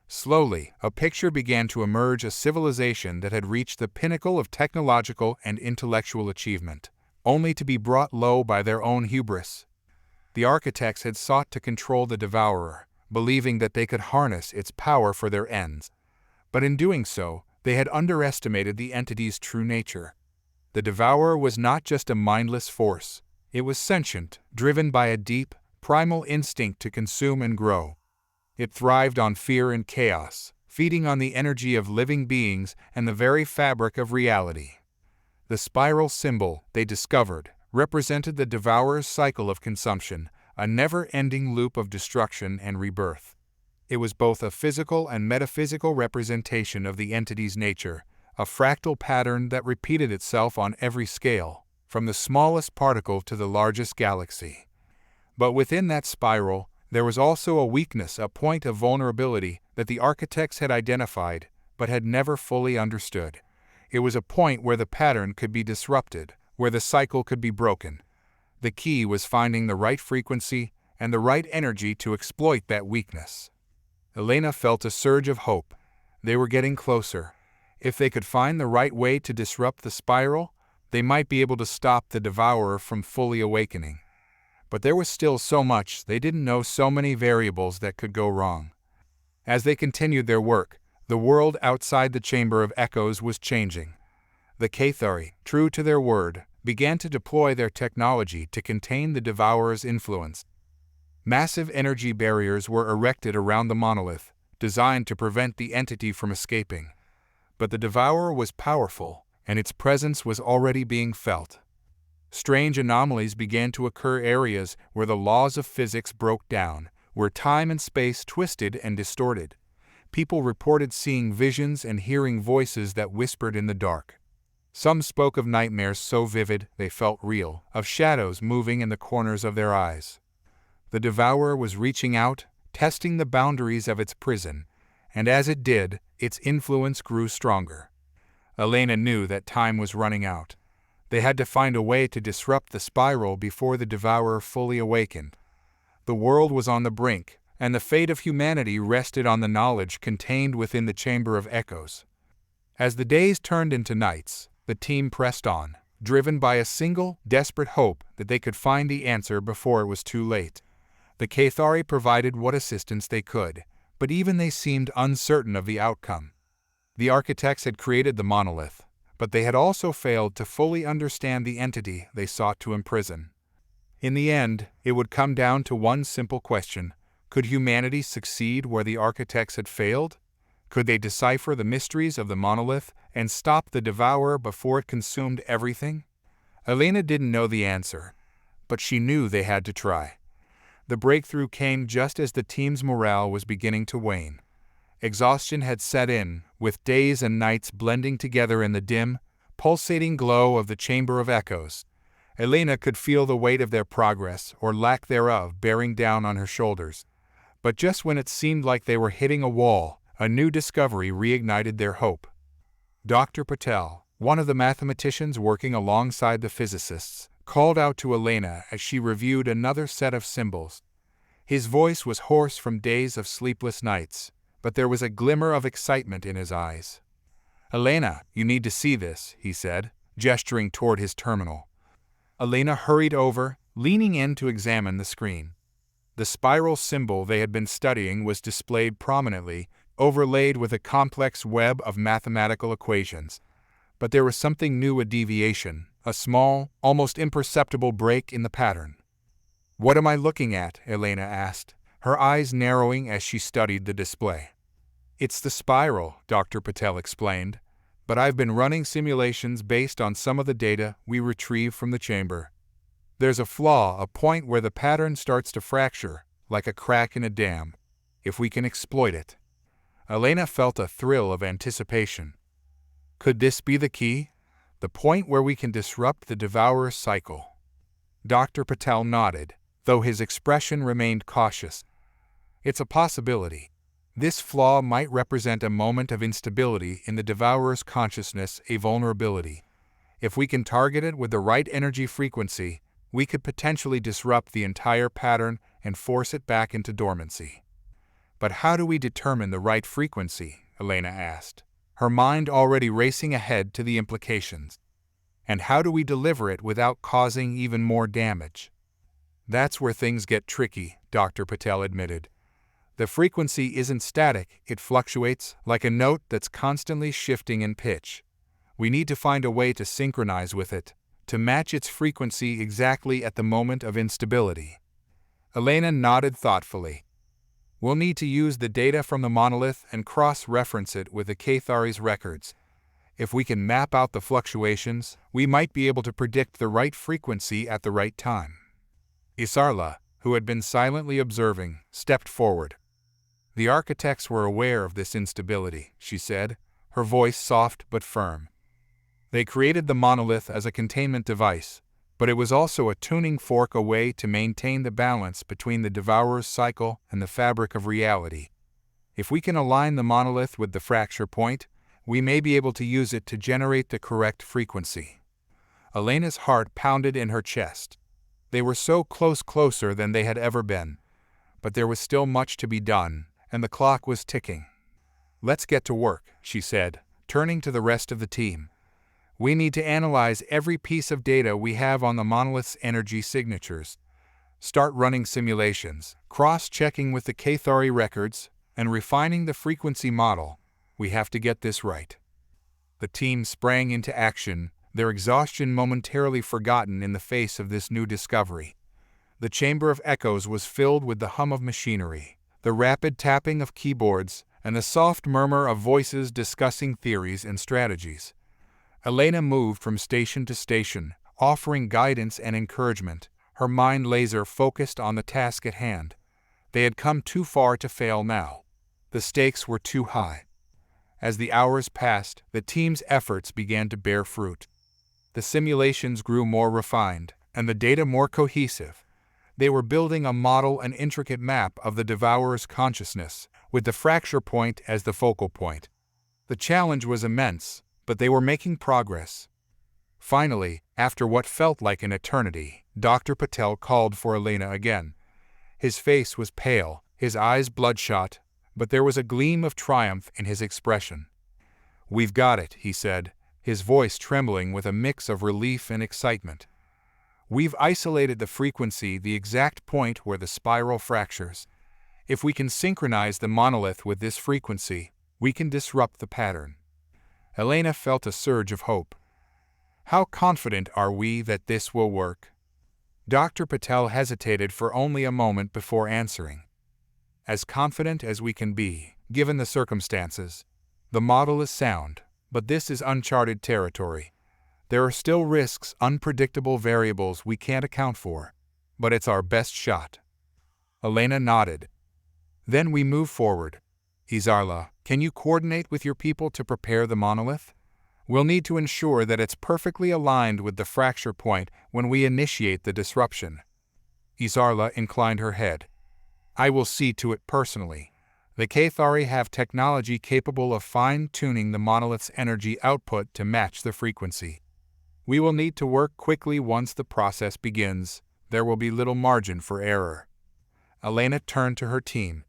Slowly, a picture began to emerge, a civilization that had reached the pinnacle of technological and intellectual achievement, only to be brought low by their own hubris. The architects had sought to control the Devourer, believing that they could harness its power for their ends. But in doing so, they had underestimated the entity's true nature. The Devourer was not just a mindless force. It was sentient, driven by a deep, primal instinct to consume and grow. It thrived on fear and chaos, feeding on the energy of living beings and the very fabric of reality. The spiral symbol, they discovered, represented the Devourer's cycle of consumption, a never-ending loop of destruction and rebirth. It was both a physical and metaphysical representation of the entity's nature, a fractal pattern that repeated itself on every scale, from the smallest particle to the largest galaxy. But within that spiral, there was also a weakness, a point of vulnerability that the architects had identified but had never fully understood. It was a point where the pattern could be disrupted, where the cycle could be broken. The key was finding the right frequency and the right energy to exploit that weakness. Elena felt a surge of hope. They were getting closer. If they could find the right way to disrupt the spiral, they might be able to stop the Devourer from fully awakening. But there was still so much they didn't know, so many variables that could go wrong. As they continued their work, the world outside the Chamber of Echoes was changing. The Xa'kari, true to their word, began to deploy their technology to contain the Devourer's influence. Massive energy barriers were erected around the monolith, designed to prevent the entity from escaping. But the Devourer was powerful, and its presence was already being felt. Strange anomalies began to occur, areas where the laws of physics broke down, where time and space twisted and distorted. People reported seeing visions and hearing voices that whispered in the dark. Some spoke of nightmares so vivid they felt real, of shadows moving in the corners of their eyes. The Devourer was reaching out, testing the boundaries of its prison, and as it did, its influence grew stronger. Elena knew that time was running out. They had to find a way to disrupt the spiral before the Devourer fully awakened. The world was on the brink, and the fate of humanity rested on the knowledge contained within the Chamber of Echoes. As the days turned into nights, the team pressed on, driven by a single, desperate hope that they could find the answer before it was too late. The Xa'kari provided what assistance they could, but even they seemed uncertain of the outcome. The architects had created the monolith, but they had also failed to fully understand the entity they sought to imprison. In the end, it would come down to one simple question: could humanity succeed where the architects had failed? Could they decipher the mysteries of the monolith and stop the Devourer before it consumed everything? Elena didn't know the answer, but she knew they had to try. The breakthrough came just as the team's morale was beginning to wane. Exhaustion had set in, with days and nights blending together in the dim, pulsating glow of the Chamber of Echoes. Elena could feel the weight of their progress, or lack thereof, bearing down on her shoulders. But just when it seemed like they were hitting a wall, a new discovery reignited their hope. Dr. Patel, one of the mathematicians working alongside the physicists, called out to Elena as she reviewed another set of symbols. His voice was hoarse from days of sleepless nights, but there was a glimmer of excitement in his eyes. "Elena, you need to see this," he said, gesturing toward his terminal. Elena hurried over, leaning in to examine the screen. The spiral symbol they had been studying was displayed prominently, overlaid with a complex web of mathematical equations. But there was something new, a deviation, a small, almost imperceptible break in the pattern. "What am I looking at?" Elena asked, her eyes narrowing as she studied the display. "It's the spiral," Dr. Patel explained, "but I've been running simulations based on some of the data we retrieved from the chamber. There's a flaw, a point where the pattern starts to fracture, like a crack in a dam. If we can exploit it." Elena felt a thrill of anticipation. Could this be the key? The point where we can disrupt the Devourer cycle? Dr. Patel nodded, though his expression remained cautious. "It's a possibility. This flaw might represent a moment of instability in the Devourer's consciousness, a vulnerability. If we can target it with the right energy frequency, we could potentially disrupt the entire pattern and force it back into dormancy." "But how do we determine the right frequency?" Elena asked, her mind already racing ahead to the implications. "And how do we deliver it without causing even more damage?" "That's where things get tricky," Dr. Patel admitted. "The frequency isn't static, it fluctuates, like a note that's constantly shifting in pitch. We need to find a way to synchronize with it, to match its frequency exactly at the moment of instability." Elena nodded thoughtfully. "We'll need to use the data from the monolith and cross-reference it with the Xa'kari's records. If we can map out the fluctuations, we might be able to predict the right frequency at the right time." Isarla, who had been silently observing, stepped forward. "The architects were aware of this instability," she said, her voice soft but firm. "They created the monolith as a containment device, but it was also a tuning fork, a way to maintain the balance between the Devourer's cycle and the fabric of reality. If we can align the monolith with the fracture point, we may be able to use it to generate the correct frequency." Elena's heart pounded in her chest. They were so closer than they had ever been. But there was still much to be done, and the clock was ticking. "Let's get to work," she said, turning to the rest of the team. "We need to analyze every piece of data we have on the monolith's energy signatures. Start running simulations, cross-checking with the Xa'kari records, and refining the frequency model. We have to get this right." The team sprang into action, their exhaustion momentarily forgotten in the face of this new discovery. The Chamber of Echoes was filled with the hum of machinery, the rapid tapping of keyboards, and the soft murmur of voices discussing theories and strategies. Elena moved from station to station, offering guidance and encouragement, her mind laser-focused on the task at hand. They had come too far to fail now. The stakes were too high. As the hours passed, the team's efforts began to bear fruit. The simulations grew more refined, and the data more cohesive. They were building a model, an intricate map of the Devourer's consciousness, with the fracture point as the focal point. The challenge was immense, but they were making progress. Finally, after what felt like an eternity, Dr. Patel called for Elena again. His face was pale, his eyes bloodshot, but there was a gleam of triumph in his expression. "We've got it," he said, his voice trembling with a mix of relief and excitement. "We've isolated the frequency, the exact point where the spiral fractures. If we can synchronize the monolith with this frequency, we can disrupt the pattern." Elena felt a surge of hope. "How confident are we that this will work?" Dr. Patel hesitated for only a moment before answering. "As confident as we can be, given the circumstances. The model is sound, but this is uncharted territory. There are still risks, unpredictable variables we can't account for, but it's our best shot." Elena nodded. Then we move forward. Izarla, can you coordinate with your people to prepare the monolith? We'll need to ensure that it's perfectly aligned with the fracture point when we initiate the disruption. Izarla inclined her head. I will see to it personally. The Xa'kari have technology capable of fine-tuning the monolith's energy output to match the frequency. We will need to work quickly once the process begins. There will be little margin for error. Elena turned to her team.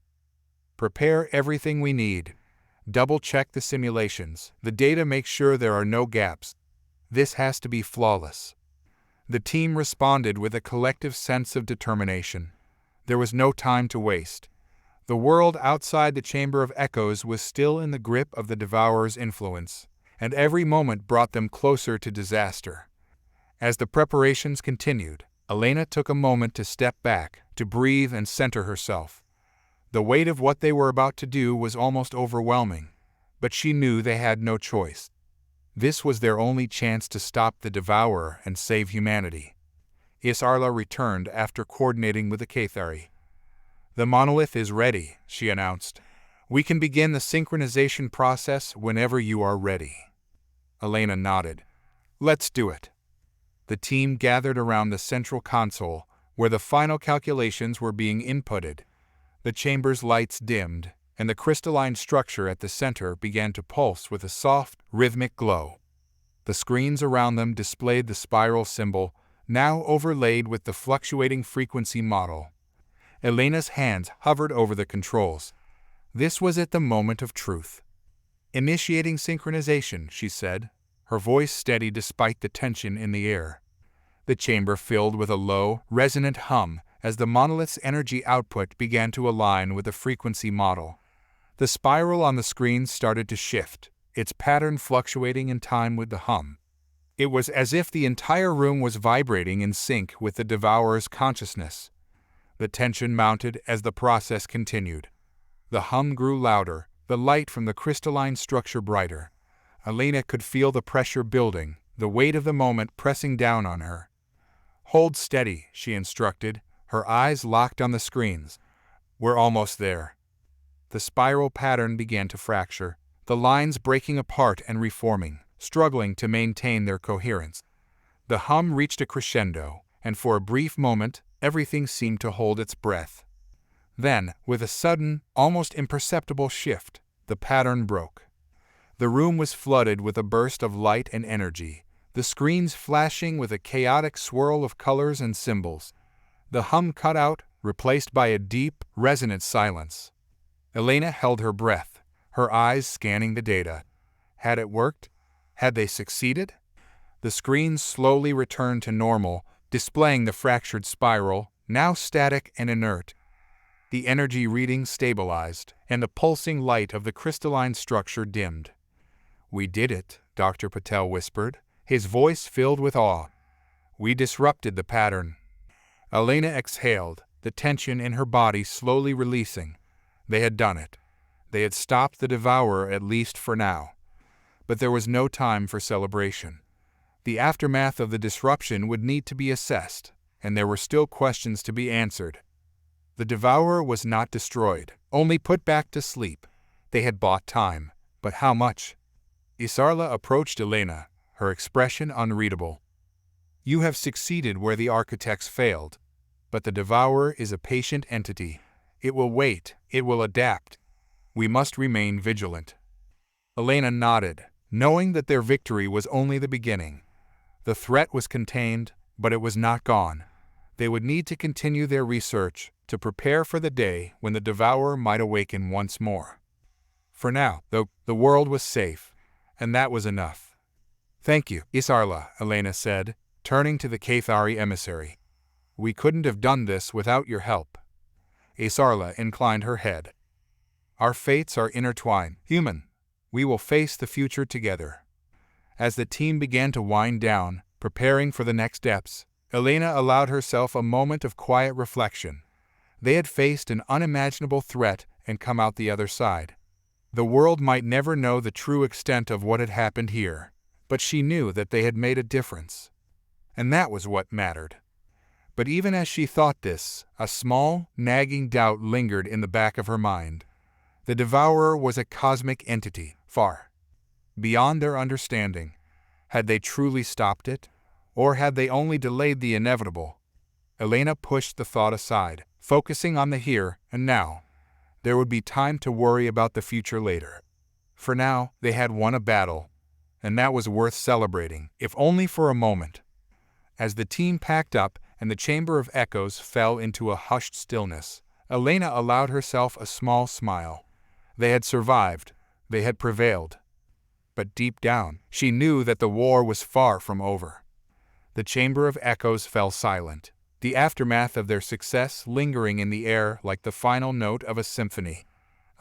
Prepare everything we need. Double-check the simulations. The data makes sure there are no gaps. This has to be flawless. The team responded with a collective sense of determination. There was no time to waste. The world outside the Chamber of Echoes was still in the grip of the Devourer's influence, and every moment brought them closer to disaster. As the preparations continued, Elena took a moment to step back, to breathe and center herself. The weight of what they were about to do was almost overwhelming, but she knew they had no choice. This was their only chance to stop the Devourer and save humanity. Izarla returned after coordinating with the Xa'kari. The monolith is ready, she announced. We can begin the synchronization process whenever you are ready. Elena nodded. Let's do it. The team gathered around the central console, where the final calculations were being inputted. The chamber's lights dimmed, and the crystalline structure at the center began to pulse with a soft, rhythmic glow. The screens around them displayed the spiral symbol, now overlaid with the fluctuating frequency model. Elena's hands hovered over the controls. This was at the moment of truth. Initiating synchronization, she said, her voice steady despite the tension in the air. The chamber filled with a low, resonant hum as the monolith's energy output began to align with the frequency model. The spiral on the screen started to shift, its pattern fluctuating in time with the hum. It was as if the entire room was vibrating in sync with the Devourer's consciousness. The tension mounted as the process continued. The hum grew louder, the light from the crystalline structure brighter. Elena could feel the pressure building, the weight of the moment pressing down on her. Hold steady, she instructed, her eyes locked on the screens. We're almost there. The spiral pattern began to fracture, the lines breaking apart and reforming, struggling to maintain their coherence. The hum reached a crescendo, and for a brief moment, everything seemed to hold its breath. Then, with a sudden, almost imperceptible shift, the pattern broke. The room was flooded with a burst of light and energy, the screens flashing with a chaotic swirl of colors and symbols. The hum cut out, replaced by a deep, resonant silence. Elena held her breath, her eyes scanning the data. Had it worked? Had they succeeded? The screens slowly returned to normal, displaying the fractured spiral, now static and inert. The energy reading stabilized, and the pulsing light of the crystalline structure dimmed. We did it, Dr. Patel whispered, his voice filled with awe. We disrupted the pattern. Elena exhaled, the tension in her body slowly releasing. They had done it. They had stopped the Devourer, at least for now. But there was no time for celebration. The aftermath of the disruption would need to be assessed, and there were still questions to be answered. The Devourer was not destroyed, only put back to sleep. They had bought time, but how much? Izarla approached Elena, her expression unreadable. You have succeeded where the architects failed, but the Devourer is a patient entity. It will wait, it will adapt. We must remain vigilant. Elena nodded, knowing that their victory was only the beginning. The threat was contained, but it was not gone. They would need to continue their research to prepare for the day when the Devourer might awaken once more. For now, though, the world was safe, and that was enough. Thank you, Izarla, Elena said, turning to the Xa'kari emissary. We couldn't have done this without your help. Izarla inclined her head. Our fates are intertwined, human. We will face the future together. As the team began to wind down, preparing for the next steps, Elena allowed herself a moment of quiet reflection. They had faced an unimaginable threat and come out the other side. The world might never know the true extent of what had happened here, but she knew that they had made a difference. And that was what mattered. But even as she thought this, a small, nagging doubt lingered in the back of her mind. The Devourer was a cosmic entity, far beyond their understanding. Had they truly stopped it? Or had they only delayed the inevitable? Elena pushed the thought aside, focusing on the here and now. There would be time to worry about the future later. For now, they had won a battle, and that was worth celebrating, if only for a moment. As the team packed up and the Chamber of Echoes fell into a hushed stillness, Elena allowed herself a small smile. They had survived. They had prevailed. But deep down, she knew that the war was far from over. The Chamber of Echoes fell silent, the aftermath of their success lingering in the air like the final note of a symphony.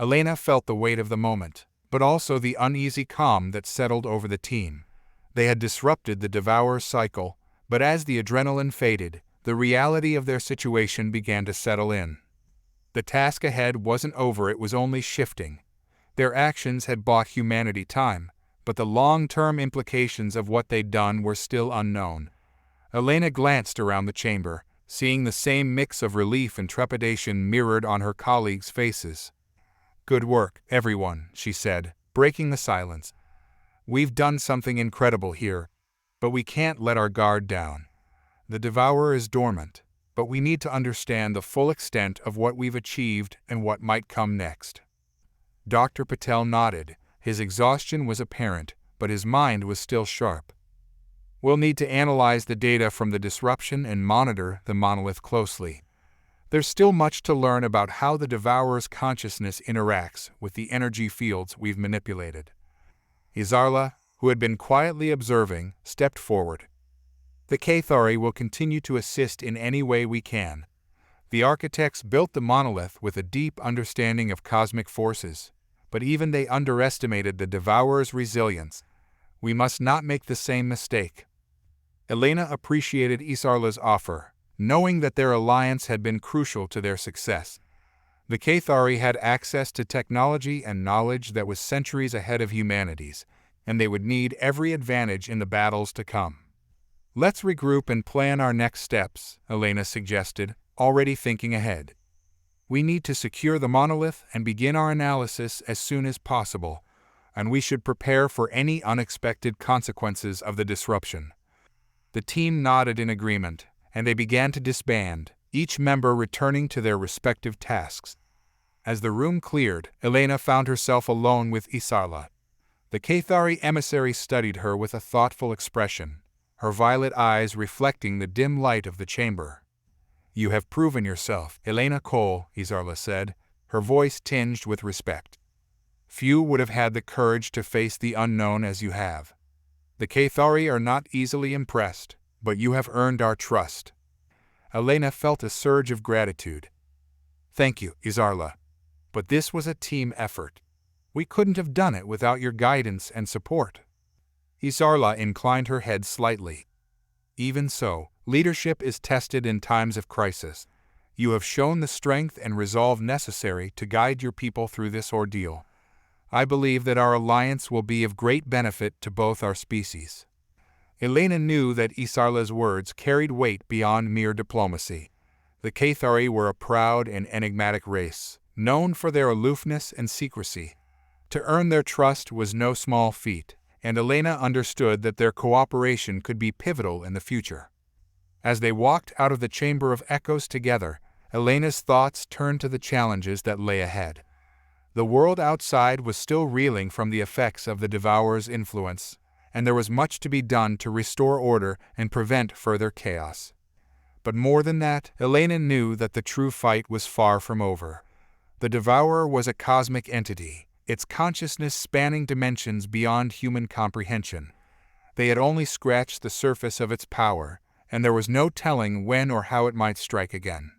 Elena felt the weight of the moment, but also the uneasy calm that settled over the team. They had disrupted the Devourer cycle, but as the adrenaline faded, the reality of their situation began to settle in. The task ahead wasn't over, it was only shifting. Their actions had bought humanity time, but the long-term implications of what they'd done were still unknown. Elena glanced around the chamber, seeing the same mix of relief and trepidation mirrored on her colleagues' faces. "Good work, everyone," she said, breaking the silence. "We've done something incredible here, but we can't let our guard down. The Devourer is dormant, but we need to understand the full extent of what we've achieved and what might come next." Dr. Patel nodded. His exhaustion was apparent, but his mind was still sharp. "We'll need to analyze the data from the disruption and monitor the monolith closely. There's still much to learn about how the Devourer's consciousness interacts with the energy fields we've manipulated." Xa'kari, who had been quietly observing, stepped forward. "The Xa'kari will continue to assist in any way we can. The architects built the monolith with a deep understanding of cosmic forces, but even they underestimated the Devourer's resilience. We must not make the same mistake." Elena appreciated Xa'kari's offer, knowing that their alliance had been crucial to their success. The Xa'kari had access to technology and knowledge that was centuries ahead of humanity's, and they would need every advantage in the battles to come. "Let's regroup and plan our next steps," Elena suggested, already thinking ahead. "We need to secure the monolith and begin our analysis as soon as possible, and we should prepare for any unexpected consequences of the disruption." The team nodded in agreement, and they began to disband, each member returning to their respective tasks. As the room cleared, Elena found herself alone with Xa'kari. The Xa'kari emissary studied her with a thoughtful expression, her violet eyes reflecting the dim light of the chamber. "You have proven yourself, Elena Cole," Xa'kari said, her voice tinged with respect. "Few would have had the courage to face the unknown as you have. The Xa'kari are not easily impressed, but you have earned our trust." Elena felt a surge of gratitude. "Thank you, Xa'kari. But this was a team effort. We couldn't have done it without your guidance and support." Xa'kari inclined her head slightly. "Even so, leadership is tested in times of crisis. You have shown the strength and resolve necessary to guide your people through this ordeal. I believe that our alliance will be of great benefit to both our species." Elena knew that Xa'kari's words carried weight beyond mere diplomacy. The Xa'kari were a proud and enigmatic race, known for their aloofness and secrecy. To earn their trust was no small feat, and Elena understood that their cooperation could be pivotal in the future. As they walked out of the Chamber of Echoes together, Elena's thoughts turned to the challenges that lay ahead. The world outside was still reeling from the effects of the Devourer's influence, and there was much to be done to restore order and prevent further chaos. But more than that, Elena knew that the true fight was far from over. The Devourer was a cosmic entity, its consciousness spanning dimensions beyond human comprehension. They had only scratched the surface of its power, and there was no telling when or how it might strike again.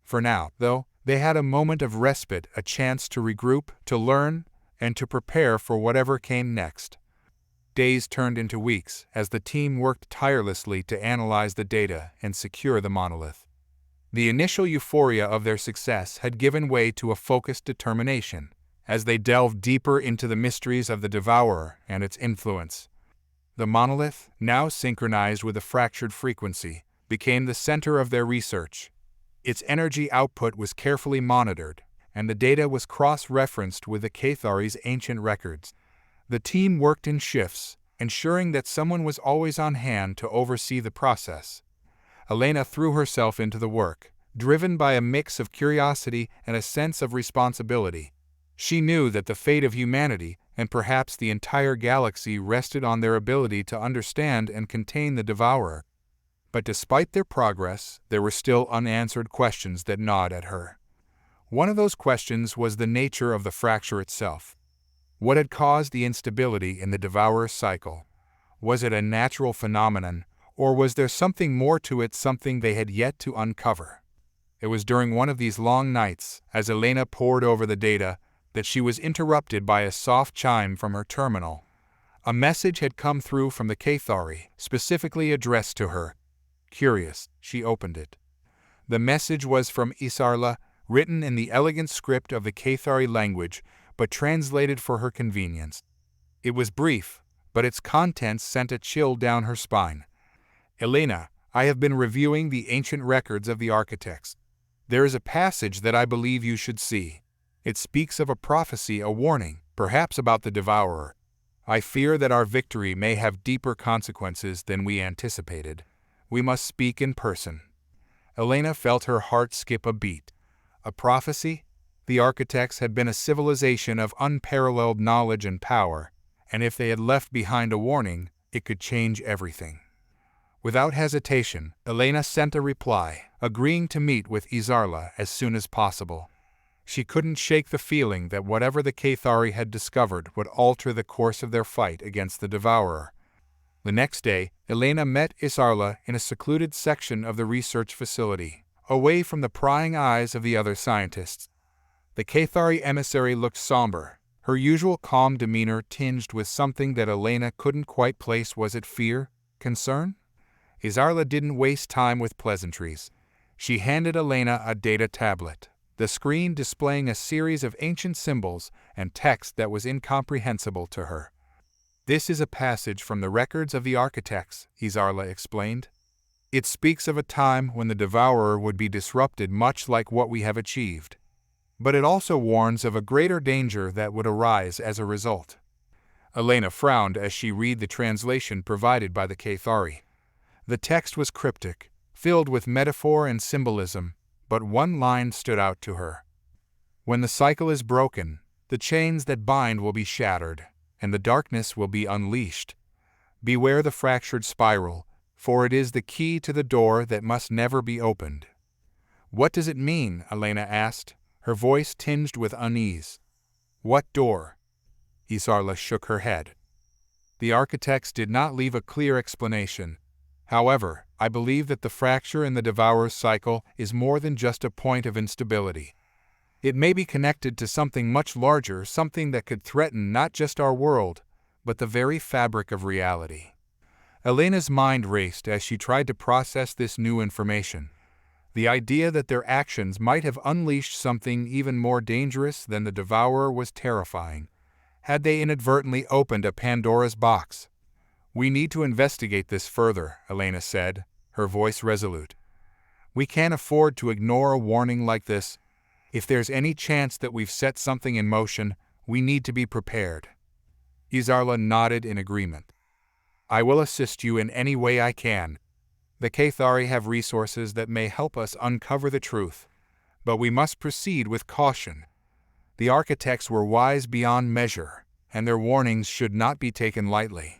For now, though, they had a moment of respite, a chance to regroup, to learn, and to prepare for whatever came next. Days turned into weeks as the team worked tirelessly to analyze the data and secure the monolith. The initial euphoria of their success had given way to a focused determination as they delved deeper into the mysteries of the Devourer and its influence. The monolith, now synchronized with a fractured frequency, became the center of their research. Its energy output was carefully monitored, and the data was cross-referenced with the Xa'kari's ancient records. The team worked in shifts, ensuring that someone was always on hand to oversee the process. Elena threw herself into the work, driven by a mix of curiosity and a sense of responsibility. She knew that the fate of humanity, and perhaps the entire galaxy, rested on their ability to understand and contain the Devourer. But despite their progress, there were still unanswered questions that gnawed at her. One of those questions was the nature of the fracture itself. What had caused the instability in the Devourer's cycle? Was it a natural phenomenon, or was there something more to it, something they had yet to uncover? It was during one of these long nights, as Elena pored over the data, that she was interrupted by a soft chime from her terminal. A message had come through from the Xa'kari, specifically addressed to her. Curious, she opened it. The message was from Xa'kari, written in the elegant script of the Xa'kari language, but translated for her convenience. It was brief, but its contents sent a chill down her spine. Elena, I have been reviewing the ancient records of the architects. There is a passage that I believe you should see. It speaks of a prophecy, a warning, perhaps about the Devourer. I fear that our victory may have deeper consequences than we anticipated. We must speak in person. Elena felt her heart skip a beat. A prophecy? The architects had been a civilization of unparalleled knowledge and power, and if they had left behind a warning, it could change everything. Without hesitation, Elena sent a reply, agreeing to meet with Xa'kari as soon as possible. She couldn't shake the feeling that whatever the Xa'kari had discovered would alter the course of their fight against the Devourer. The next day, Elena met Xa'kari in a secluded section of the research facility, away from the prying eyes of the other scientists. The Xa'kari emissary looked somber, her usual calm demeanor tinged with something that Elena couldn't quite place. Was it fear? Concern? Xa'kari didn't waste time with pleasantries. She handed Elena a data tablet, the screen displaying a series of ancient symbols and text that was incomprehensible to her. This is a passage from the records of the architects, Xa'kari explained. It speaks of a time when the Devourer would be disrupted, much like what we have achieved. But it also warns of a greater danger that would arise as a result. Elena frowned as she read the translation provided by the Xa'kari. The text was cryptic, filled with metaphor and symbolism, but one line stood out to her. When the cycle is broken, the chains that bind will be shattered, and the darkness will be unleashed. Beware the fractured spiral, for it is the key to the door that must never be opened. What does it mean? Elena asked, her voice tinged with unease. What door? Xa'kari shook her head. The architects did not leave a clear explanation. However, I believe that the fracture in the Devourer's cycle is more than just a point of instability. It may be connected to something much larger, something that could threaten not just our world, but the very fabric of reality. Elena's mind raced as she tried to process this new information. The idea that their actions might have unleashed something even more dangerous than the Devourer was terrifying. Had they inadvertently opened a Pandora's box? We need to investigate this further, Elena said, her voice resolute. We can't afford to ignore a warning like this. If there's any chance that we've set something in motion, we need to be prepared. Xa'kari nodded in agreement. I will assist you in any way I can. The Xa'kari have resources that may help us uncover the truth, but we must proceed with caution. The architects were wise beyond measure, and their warnings should not be taken lightly.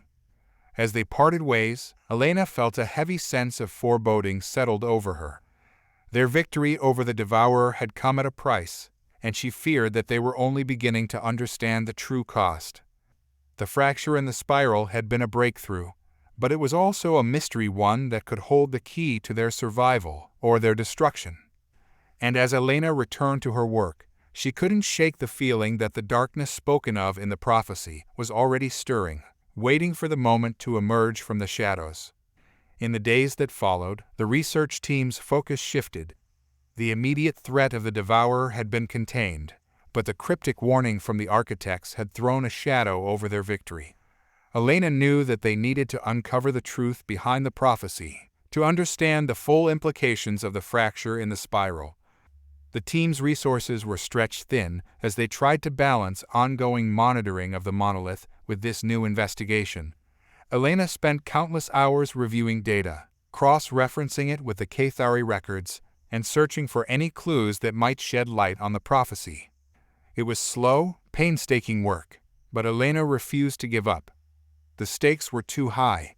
As they parted ways, Elena felt a heavy sense of foreboding settled over her. Their victory over the Devourer had come at a price, and she feared that they were only beginning to understand the true cost. The fracture in the spiral had been a breakthrough, but it was also a mystery, one that could hold the key to their survival or their destruction. And as Elena returned to her work, she couldn't shake the feeling that the darkness spoken of in the prophecy was already stirring, waiting for the moment to emerge from the shadows. In the days that followed, the research team's focus shifted. The immediate threat of the Devourer had been contained, but the cryptic warning from the architects had thrown a shadow over their victory. Elena knew that they needed to uncover the truth behind the prophecy, to understand the full implications of the fracture in the spiral. The team's resources were stretched thin as they tried to balance ongoing monitoring of the monolith with this new investigation. Elena spent countless hours reviewing data, cross-referencing it with the Xa'kari records, and searching for any clues that might shed light on the prophecy. It was slow, painstaking work, but Elena refused to give up. The stakes were too high.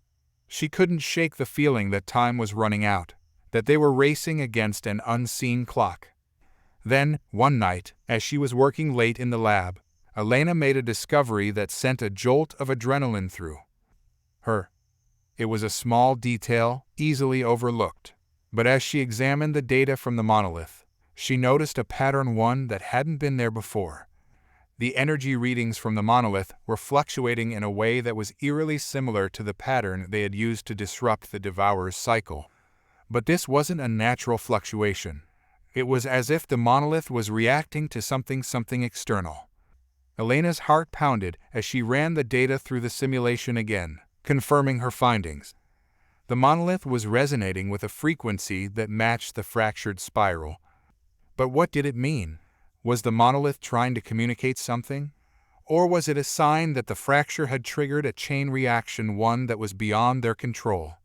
She couldn't shake the feeling that time was running out, that they were racing against an unseen clock. Then, one night, as she was working late in the lab, Elena made a discovery that sent a jolt of adrenaline through her. It was a small detail, easily overlooked, but as she examined the data from the monolith, she noticed a pattern, one that hadn't been there before. The energy readings from the monolith were fluctuating in a way that was eerily similar to the pattern they had used to disrupt the Devourer's cycle. But this wasn't a natural fluctuation. It was as if the monolith was reacting to something external. Elena's heart pounded as she ran the data through the simulation again, confirming her findings. The monolith was resonating with a frequency that matched the fractured spiral. But what did it mean? Was the monolith trying to communicate something? Or was it a sign that the fracture had triggered a chain reaction, one that was beyond their control?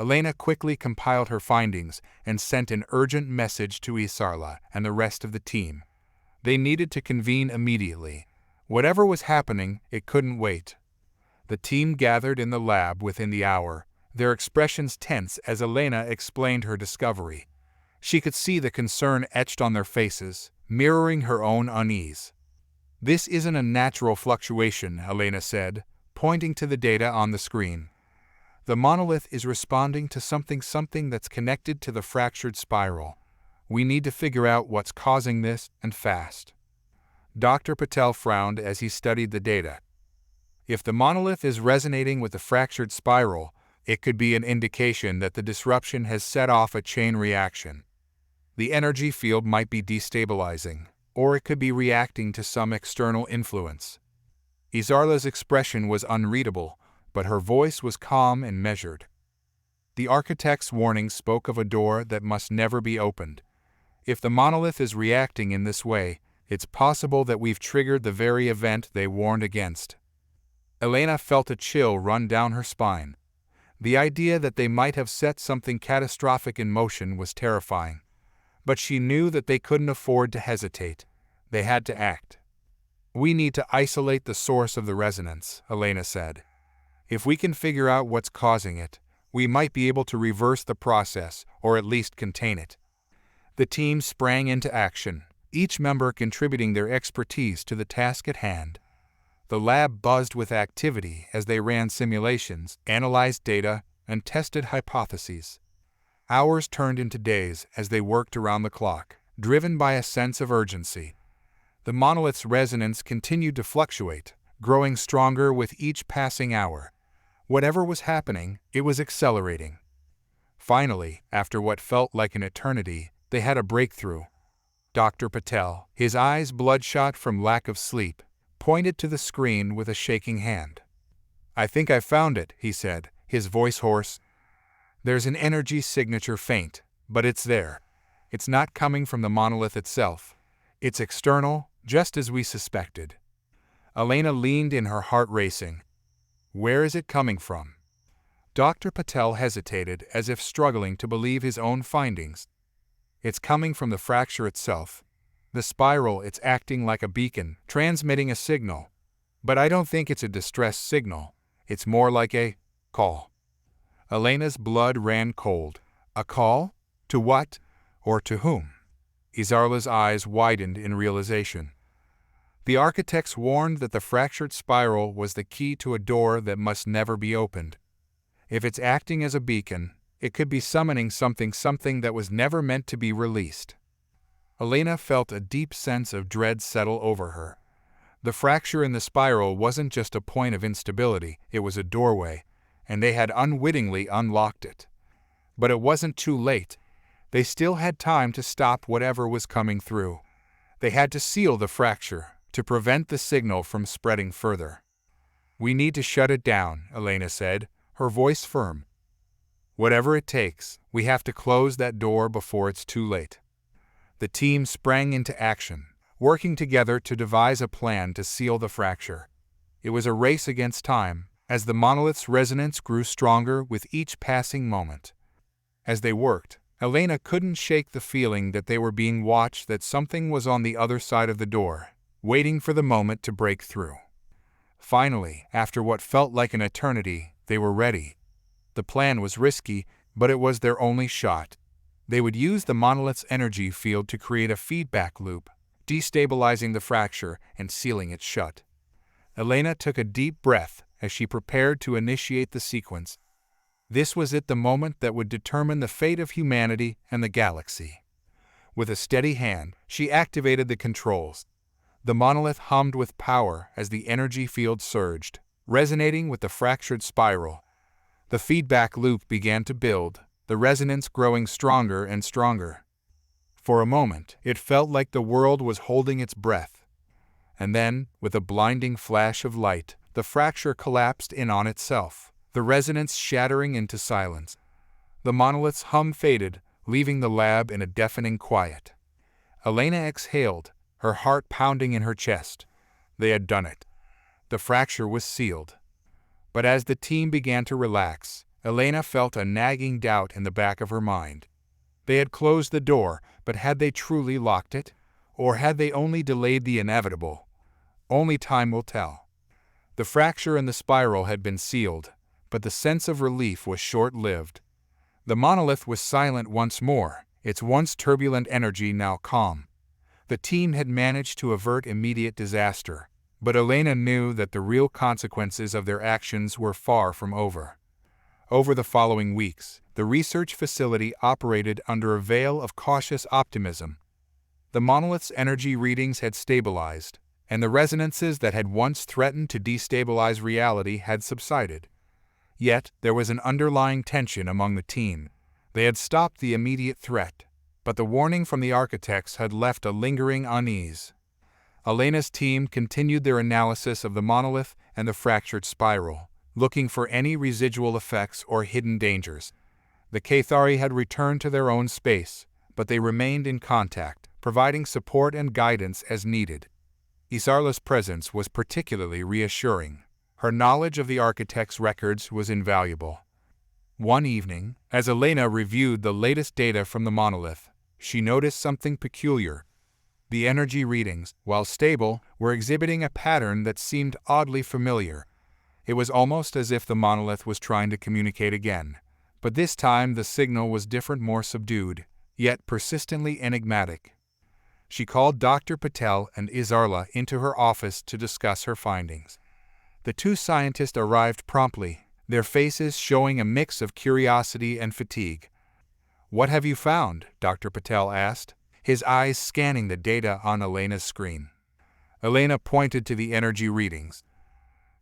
Elena quickly compiled her findings and sent an urgent message to Xa'kari and the rest of the team. They needed to convene immediately. Whatever was happening, it couldn't wait. The team gathered in the lab within the hour, their expressions tense as Elena explained her discovery. She could see the concern etched on their faces, mirroring her own unease. "This isn't a natural fluctuation," Elena said, pointing to the data on the screen. "The monolith is responding to something that's connected to the fractured spiral. We need to figure out what's causing this, and fast." Dr. Patel frowned as he studied the data. If the monolith is resonating with the fractured spiral, it could be an indication that the disruption has set off a chain reaction. The energy field might be destabilizing, or it could be reacting to some external influence. Xa'kari's expression was unreadable, but her voice was calm and measured. The architect's warning spoke of a door that must never be opened. If the monolith is reacting in this way, it's possible that we've triggered the very event they warned against. Elena felt a chill run down her spine. The idea that they might have set something catastrophic in motion was terrifying. But she knew that they couldn't afford to hesitate. They had to act. "We need to isolate the source of the resonance," Elena said. "If we can figure out what's causing it, we might be able to reverse the process or at least contain it." The team sprang into action, each member contributing their expertise to the task at hand. The lab buzzed with activity as they ran simulations, analyzed data, and tested hypotheses. Hours turned into days as they worked around the clock, driven by a sense of urgency. The monolith's resonance continued to fluctuate, growing stronger with each passing hour. Whatever was happening, it was accelerating. Finally, after what felt like an eternity, they had a breakthrough. Dr. Patel, his eyes bloodshot from lack of sleep, pointed to the screen with a shaking hand. "I think I found it," he said, his voice hoarse. "There's an energy signature faint, but it's there. It's not coming from the monolith itself. It's external, just as we suspected." Elena leaned in, her heart racing. "Where is it coming from?" Dr. Patel hesitated, as if struggling to believe his own findings. "It's coming from the fracture itself. The spiral, it's acting like a beacon, transmitting a signal. But I don't think it's a distress signal. It's more like a call." Elena's blood ran cold. A call? To what? Or to whom? Xa'kari's eyes widened in realization. The architects warned that the fractured spiral was the key to a door that must never be opened. If it's acting as a beacon, it could be summoning something that was never meant to be released. Elena felt a deep sense of dread settle over her. The fracture in the spiral wasn't just a point of instability, it was a doorway, and they had unwittingly unlocked it. But it wasn't too late. They still had time to stop whatever was coming through. They had to seal the fracture, to prevent the signal from spreading further. "We need to shut it down," Elena said, her voice firm. Whatever it takes, we have to close that door before it's too late. The team sprang into action, working together to devise a plan to seal the fracture. It was a race against time, as the monolith's resonance grew stronger with each passing moment. As they worked, Elena couldn't shake the feeling that they were being watched, that something was on the other side of the door, waiting for the moment to break through. Finally, after what felt like an eternity, they were ready. The plan was risky, but it was their only shot. They would use the monolith's energy field to create a feedback loop, destabilizing the fracture and sealing it shut. Elena took a deep breath as she prepared to initiate the sequence. This was the moment that would determine the fate of humanity and the galaxy. With a steady hand, she activated the controls. The monolith hummed with power as the energy field surged, resonating with the fractured spiral. The feedback loop began to build, the resonance growing stronger and stronger. For a moment, it felt like the world was holding its breath. And then, with a blinding flash of light, the fracture collapsed in on itself, the resonance shattering into silence. The monolith's hum faded, leaving the lab in a deafening quiet. Elena exhaled, her heart pounding in her chest. They had done it. The fracture was sealed. But as the team began to relax, Elena felt a nagging doubt in the back of her mind. They had closed the door, but had they truly locked it? Or had they only delayed the inevitable? Only time will tell. The fracture and the spiral had been sealed, but the sense of relief was short-lived. The monolith was silent once more, its once turbulent energy now calm. The team had managed to avert immediate disaster, but Elena knew that the real consequences of their actions were far from over. Over the following weeks, the research facility operated under a veil of cautious optimism. The monolith's energy readings had stabilized, and the resonances that had once threatened to destabilize reality had subsided. Yet, there was an underlying tension among the team. They had stopped the immediate threat, but the warning from the architects had left a lingering unease. Elena's team continued their analysis of the monolith and the fractured spiral, looking for any residual effects or hidden dangers. The Xa'kari had returned to their own space, but they remained in contact, providing support and guidance as needed. Izarla's presence was particularly reassuring. Her knowledge of the architect's records was invaluable. One evening, as Elena reviewed the latest data from the monolith, she noticed something peculiar. The energy readings, while stable, were exhibiting a pattern that seemed oddly familiar. It was almost as if the monolith was trying to communicate again, but this time the signal was different, more subdued, yet persistently enigmatic. She called Dr. Patel and Izarla into her office to discuss her findings. The two scientists arrived promptly, their faces showing a mix of curiosity and fatigue. "What have you found?" Dr. Patel asked, his eyes scanning the data on Elena's screen. Elena pointed to the energy readings.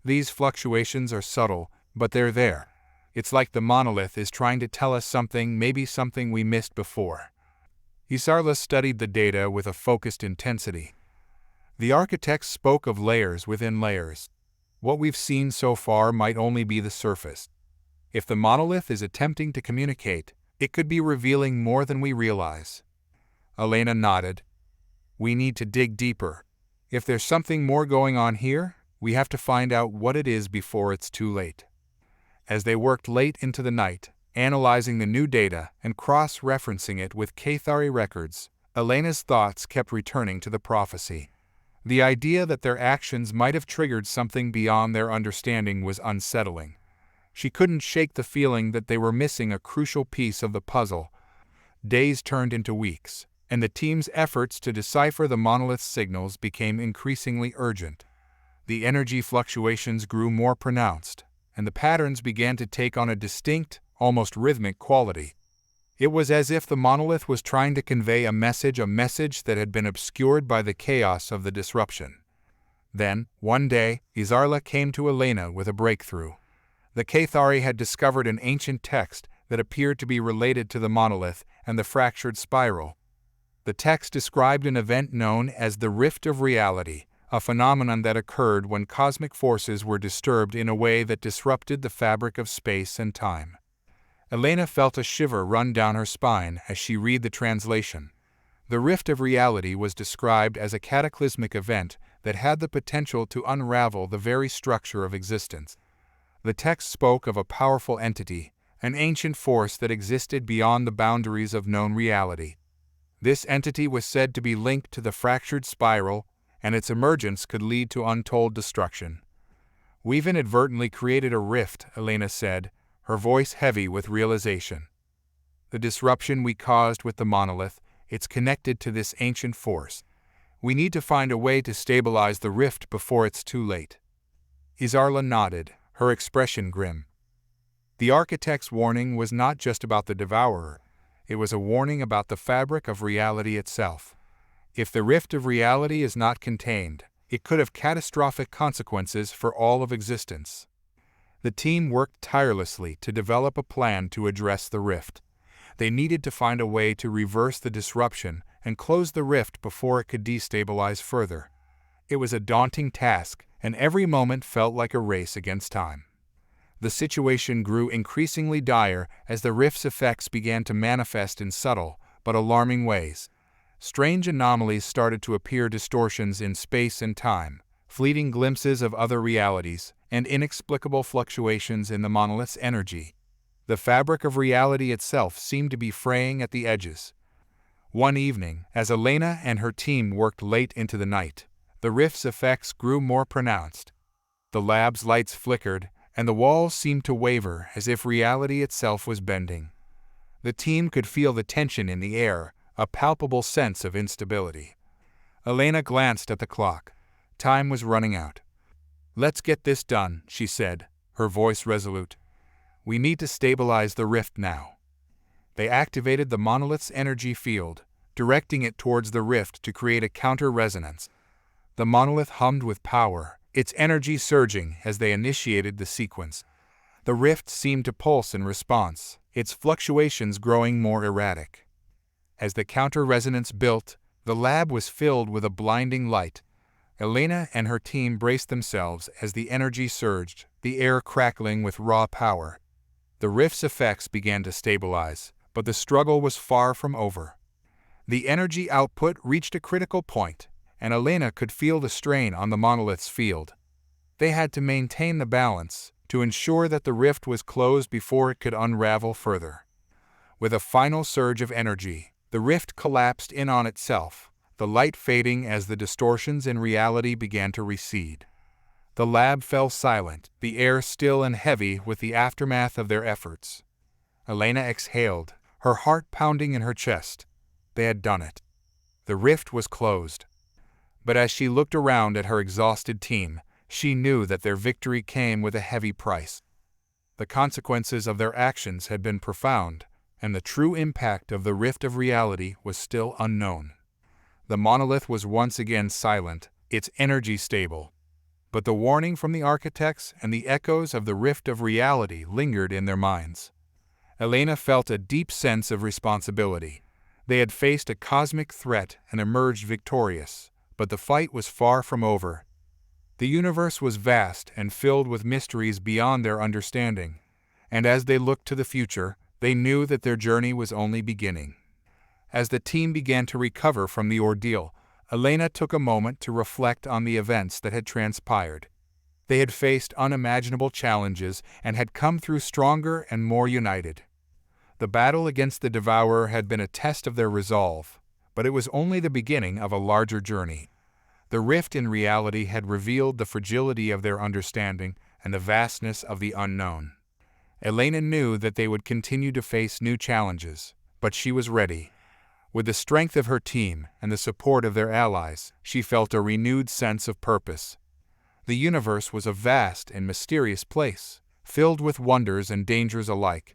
"These fluctuations are subtle, but they're there. It's like the monolith is trying to tell us something, maybe something we missed before." Izarla studied the data with a focused intensity. The architects spoke of layers within layers. What we've seen so far might only be the surface. If the monolith is attempting to communicate, it could be revealing more than we realize. Elena nodded. "We need to dig deeper. If there's something more going on here, we have to find out what it is before it's too late." As they worked late into the night, analyzing the new data and cross-referencing it with Xa'kari records, Elena's thoughts kept returning to the prophecy. The idea that their actions might have triggered something beyond their understanding was unsettling. She couldn't shake the feeling that they were missing a crucial piece of the puzzle. Days turned into weeks, and the team's efforts to decipher the monolith's signals became increasingly urgent. The energy fluctuations grew more pronounced, and the patterns began to take on a distinct, almost rhythmic quality. It was as if the monolith was trying to convey a message that had been obscured by the chaos of the disruption. Then, one day, Izarla came to Elena with a breakthrough. The Xa'kari had discovered an ancient text that appeared to be related to the monolith and the fractured spiral. The text described an event known as the Rift of Reality, a phenomenon that occurred when cosmic forces were disturbed in a way that disrupted the fabric of space and time. Elena felt a shiver run down her spine as she read the translation. The rift of reality was described as a cataclysmic event that had the potential to unravel the very structure of existence. The text spoke of a powerful entity, an ancient force that existed beyond the boundaries of known reality. This entity was said to be linked to the fractured spiral, and its emergence could lead to untold destruction. "We've inadvertently created a rift," Elena said, her voice heavy with realization. "The disruption we caused with the monolith, it's connected to this ancient force. We need to find a way to stabilize the rift before it's too late." Izarla nodded, her expression grim. The architect's warning was not just about the Devourer. It was a warning about the fabric of reality itself. If the rift of reality is not contained, it could have catastrophic consequences for all of existence. The team worked tirelessly to develop a plan to address the rift. They needed to find a way to reverse the disruption and close the rift before it could destabilize further. It was a daunting task, and every moment felt like a race against time. The situation grew increasingly dire as the rift's effects began to manifest in subtle but alarming ways. Strange anomalies started to appear, distortions in space and time, fleeting glimpses of other realities, and inexplicable fluctuations in the monolith's energy. The fabric of reality itself seemed to be fraying at the edges. One evening, as Elena and her team worked late into the night, the rift's effects grew more pronounced. The lab's lights flickered, and the walls seemed to waver as if reality itself was bending. The team could feel the tension in the air, a palpable sense of instability. Elena glanced at the clock. Time was running out. "Let's get this done," she said, her voice resolute. "We need to stabilize the rift now." They activated the monolith's energy field, directing it towards the rift to create a counter-resonance. The monolith hummed with power, its energy surging as they initiated the sequence. The rift seemed to pulse in response, its fluctuations growing more erratic. As the counter-resonance built, the lab was filled with a blinding light. Elena and her team braced themselves as the energy surged, the air crackling with raw power. The rift's effects began to stabilize, but the struggle was far from over. The energy output reached a critical point, and Elena could feel the strain on the monolith's field. They had to maintain the balance to ensure that the rift was closed before it could unravel further. With a final surge of energy, the rift collapsed in on itself, the light fading as the distortions in reality began to recede. The lab fell silent, the air still and heavy with the aftermath of their efforts. Elena exhaled, her heart pounding in her chest. They had done it. The rift was closed. But as she looked around at her exhausted team, she knew that their victory came with a heavy price. The consequences of their actions had been profound, and the true impact of the rift of reality was still unknown. The monolith was once again silent, its energy stable. But the warning from the architects and the echoes of the rift of reality lingered in their minds. Elena felt a deep sense of responsibility. They had faced a cosmic threat and emerged victorious, but the fight was far from over. The universe was vast and filled with mysteries beyond their understanding, and as they looked to the future, they knew that their journey was only beginning. As the team began to recover from the ordeal, Elena took a moment to reflect on the events that had transpired. They had faced unimaginable challenges and had come through stronger and more united. The battle against the Devourer had been a test of their resolve, but it was only the beginning of a larger journey. The rift in reality had revealed the fragility of their understanding and the vastness of the unknown. Elena knew that they would continue to face new challenges, but she was ready. With the strength of her team and the support of their allies, she felt a renewed sense of purpose. The universe was a vast and mysterious place, filled with wonders and dangers alike.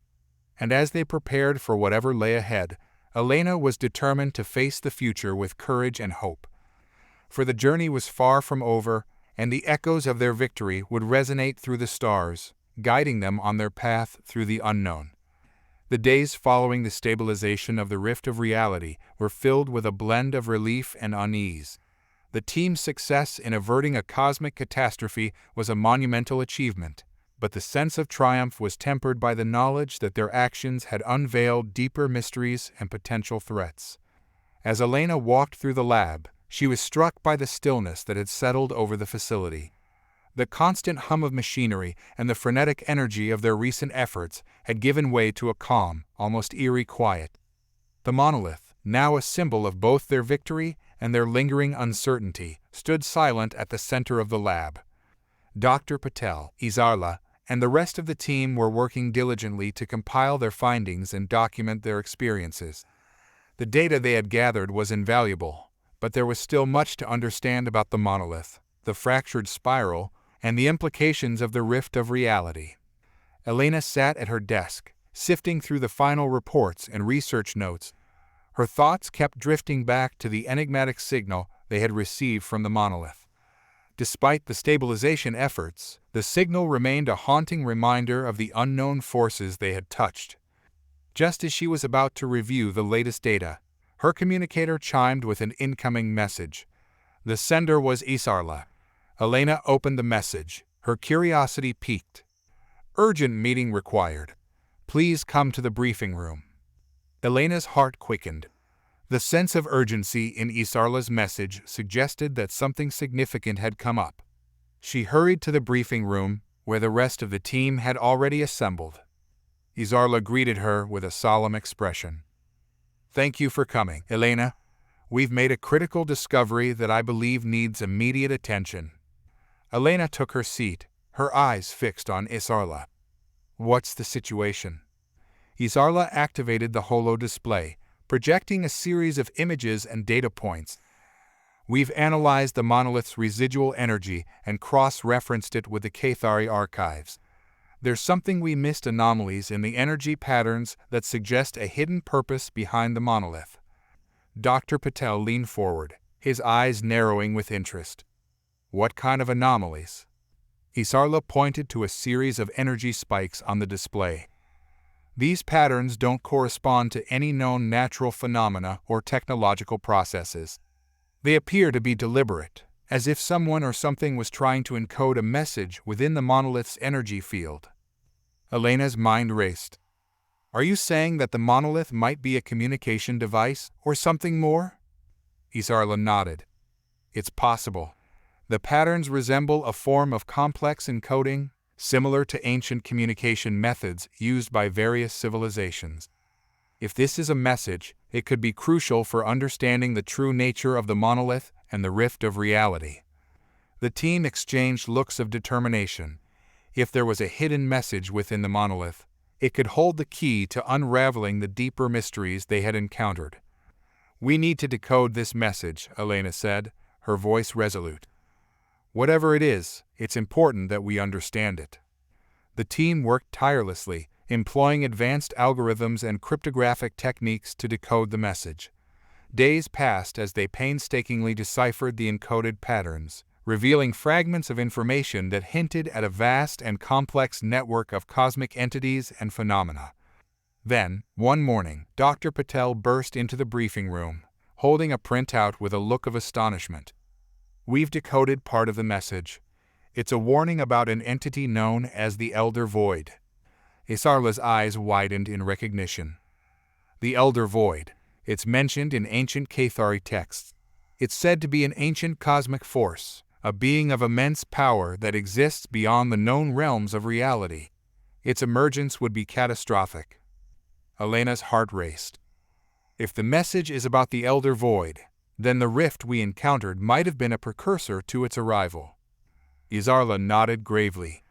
And as they prepared for whatever lay ahead, Elena was determined to face the future with courage and hope. For the journey was far from over, and the echoes of their victory would resonate through the stars, guiding them on their path through the unknown. The days following the stabilization of the rift of reality were filled with a blend of relief and unease. The team's success in averting a cosmic catastrophe was a monumental achievement, but the sense of triumph was tempered by the knowledge that their actions had unveiled deeper mysteries and potential threats. As Elena walked through the lab, she was struck by the stillness that had settled over the facility. The constant hum of machinery and the frenetic energy of their recent efforts had given way to a calm, almost eerie quiet. The monolith, now a symbol of both their victory and their lingering uncertainty, stood silent at the center of the lab. Dr. Patel, Xa'kari, and the rest of the team were working diligently to compile their findings and document their experiences. The data they had gathered was invaluable, but there was still much to understand about the monolith, the fractured spiral, and the implications of the rift of reality. Elena sat at her desk, sifting through the final reports and research notes. Her thoughts kept drifting back to the enigmatic signal they had received from the monolith. Despite the stabilization efforts, the signal remained a haunting reminder of the unknown forces they had touched. Just as she was about to review the latest data, her communicator chimed with an incoming message. The sender was Xa'kari. Elena opened the message, her curiosity piqued. Urgent meeting required. Please come to the briefing room. Elena's heart quickened. The sense of urgency in Xa'kari's message suggested that something significant had come up. She hurried to the briefing room, where the rest of the team had already assembled. Xa'kari greeted her with a solemn expression. Thank you for coming, Elena. We've made a critical discovery that I believe needs immediate attention. Elena took her seat, her eyes fixed on Xa'kari. What's the situation? Xa'kari activated the holo display, projecting a series of images and data points. We've analyzed the monolith's residual energy and cross-referenced it with the Xa'kari archives. There's something we missed: anomalies in the energy patterns that suggest a hidden purpose behind the monolith. Dr. Patel leaned forward, his eyes narrowing with interest. What kind of anomalies? Xa'kari pointed to a series of energy spikes on the display. These patterns don't correspond to any known natural phenomena or technological processes. They appear to be deliberate, as if someone or something was trying to encode a message within the monolith's energy field. Elena's mind raced. Are you saying that the monolith might be a communication device or something more? Xa'kari nodded. It's possible. The patterns resemble a form of complex encoding, similar to ancient communication methods used by various civilizations. If this is a message, it could be crucial for understanding the true nature of the monolith and the rift of reality. The team exchanged looks of determination. If there was a hidden message within the monolith, it could hold the key to unraveling the deeper mysteries they had encountered. We need to decode this message, Elena said, her voice resolute. Whatever it is, it's important that we understand it. The team worked tirelessly, employing advanced algorithms and cryptographic techniques to decode the message. Days passed as they painstakingly deciphered the encoded patterns, revealing fragments of information that hinted at a vast and complex network of cosmic entities and phenomena. Then, one morning, Dr. Patel burst into the briefing room, holding a printout with a look of astonishment. We've decoded part of the message. It's a warning about an entity known as the Elder Void. Xa'kari's eyes widened in recognition. The Elder Void. It's mentioned in ancient Xa'kari texts. It's said to be an ancient cosmic force, a being of immense power that exists beyond the known realms of reality. Its emergence would be catastrophic. Elena's heart raced. If the message is about the Elder Void, then the rift we encountered might have been a precursor to its arrival. Xa'kari nodded gravely.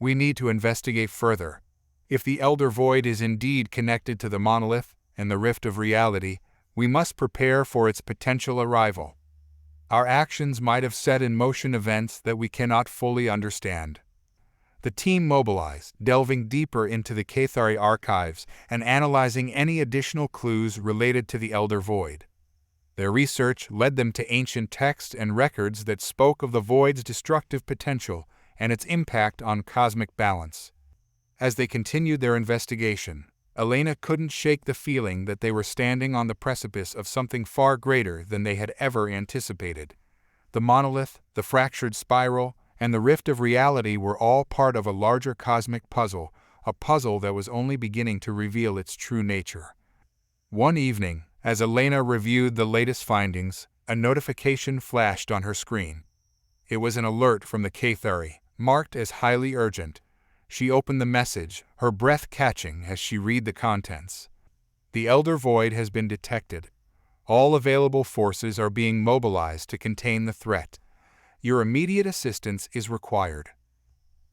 We need to investigate further. If the Elder Void is indeed connected to the monolith and the rift of reality, we must prepare for its potential arrival. Our actions might have set in motion events that we cannot fully understand. The team mobilized, delving deeper into the Xa'kari archives and analyzing any additional clues related to the Elder Void. Their research led them to ancient texts and records that spoke of the Void's destructive potential and its impact on cosmic balance. As they continued their investigation, Elena couldn't shake the feeling that they were standing on the precipice of something far greater than they had ever anticipated. The monolith, the fractured spiral, and the rift of reality were all part of a larger cosmic puzzle, a puzzle that was only beginning to reveal its true nature. One evening, as Elena reviewed the latest findings, a notification flashed on her screen. It was an alert from the Xa'kari, marked as highly urgent. She opened the message, her breath catching as she read the contents. The Elder Void has been detected. All available forces are being mobilized to contain the threat. Your immediate assistance is required.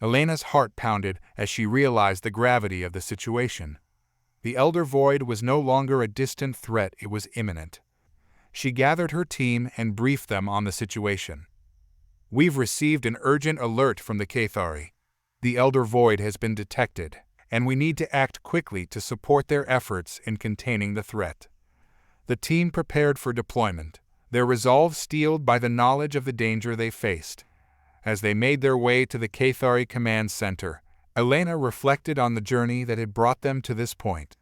Elena's heart pounded as she realized the gravity of the situation. The Elder Void was no longer a distant threat, it was imminent. She gathered her team and briefed them on the situation. We've received an urgent alert from the Xa'kari. The Elder Void has been detected, and we need to act quickly to support their efforts in containing the threat. The team prepared for deployment, their resolve steeled by the knowledge of the danger they faced. As they made their way to the Xa'kari command center, Elena reflected on the journey that had brought them to this point.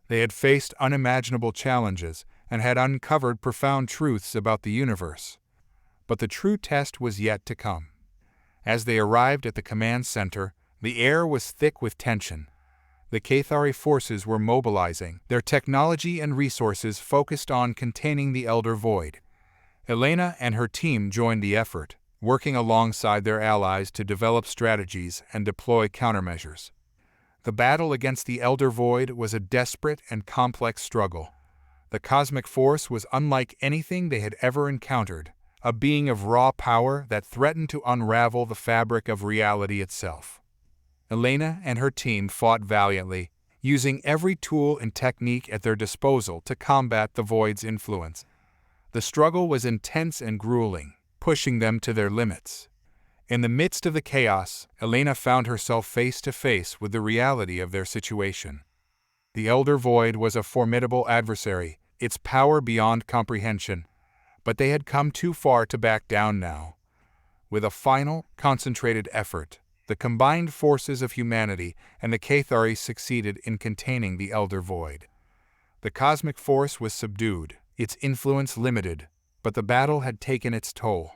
They had faced unimaginable challenges and had uncovered profound truths about the universe. But the true test was yet to come. As they arrived at the command center, the air was thick with tension. The Xa'kari forces were mobilizing, their technology and resources focused on containing the Elder Void. Elena and her team joined the effort, working alongside their allies to develop strategies and deploy countermeasures. The battle against the Elder Void was a desperate and complex struggle. The cosmic force was unlike anything they had ever encountered, a being of raw power that threatened to unravel the fabric of reality itself. Elena and her team fought valiantly, using every tool and technique at their disposal to combat the Void's influence. The struggle was intense and grueling, pushing them to their limits. In the midst of the chaos, Elena found herself face to face with the reality of their situation. The Elder Void was a formidable adversary, its power beyond comprehension. But they had come too far to back down now. With a final, concentrated effort, the combined forces of humanity and the Xa'kari succeeded in containing the Elder Void. The cosmic force was subdued, its influence limited, but the battle had taken its toll.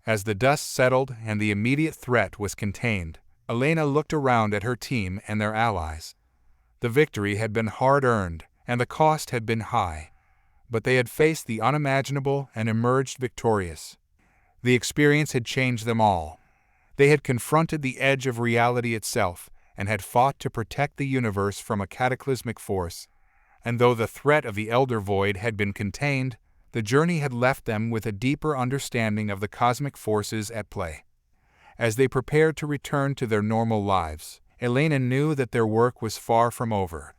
As the dust settled and the immediate threat was contained, Elena looked around at her team and their allies. The victory had been hard-earned, and the cost had been high. But they had faced the unimaginable and emerged victorious. The experience had changed them all. They had confronted the edge of reality itself and had fought to protect the universe from a cataclysmic force. And though the threat of the Elder Void had been contained, the journey had left them with a deeper understanding of the cosmic forces at play. As they prepared to return to their normal lives, Elena knew that their work was far from over.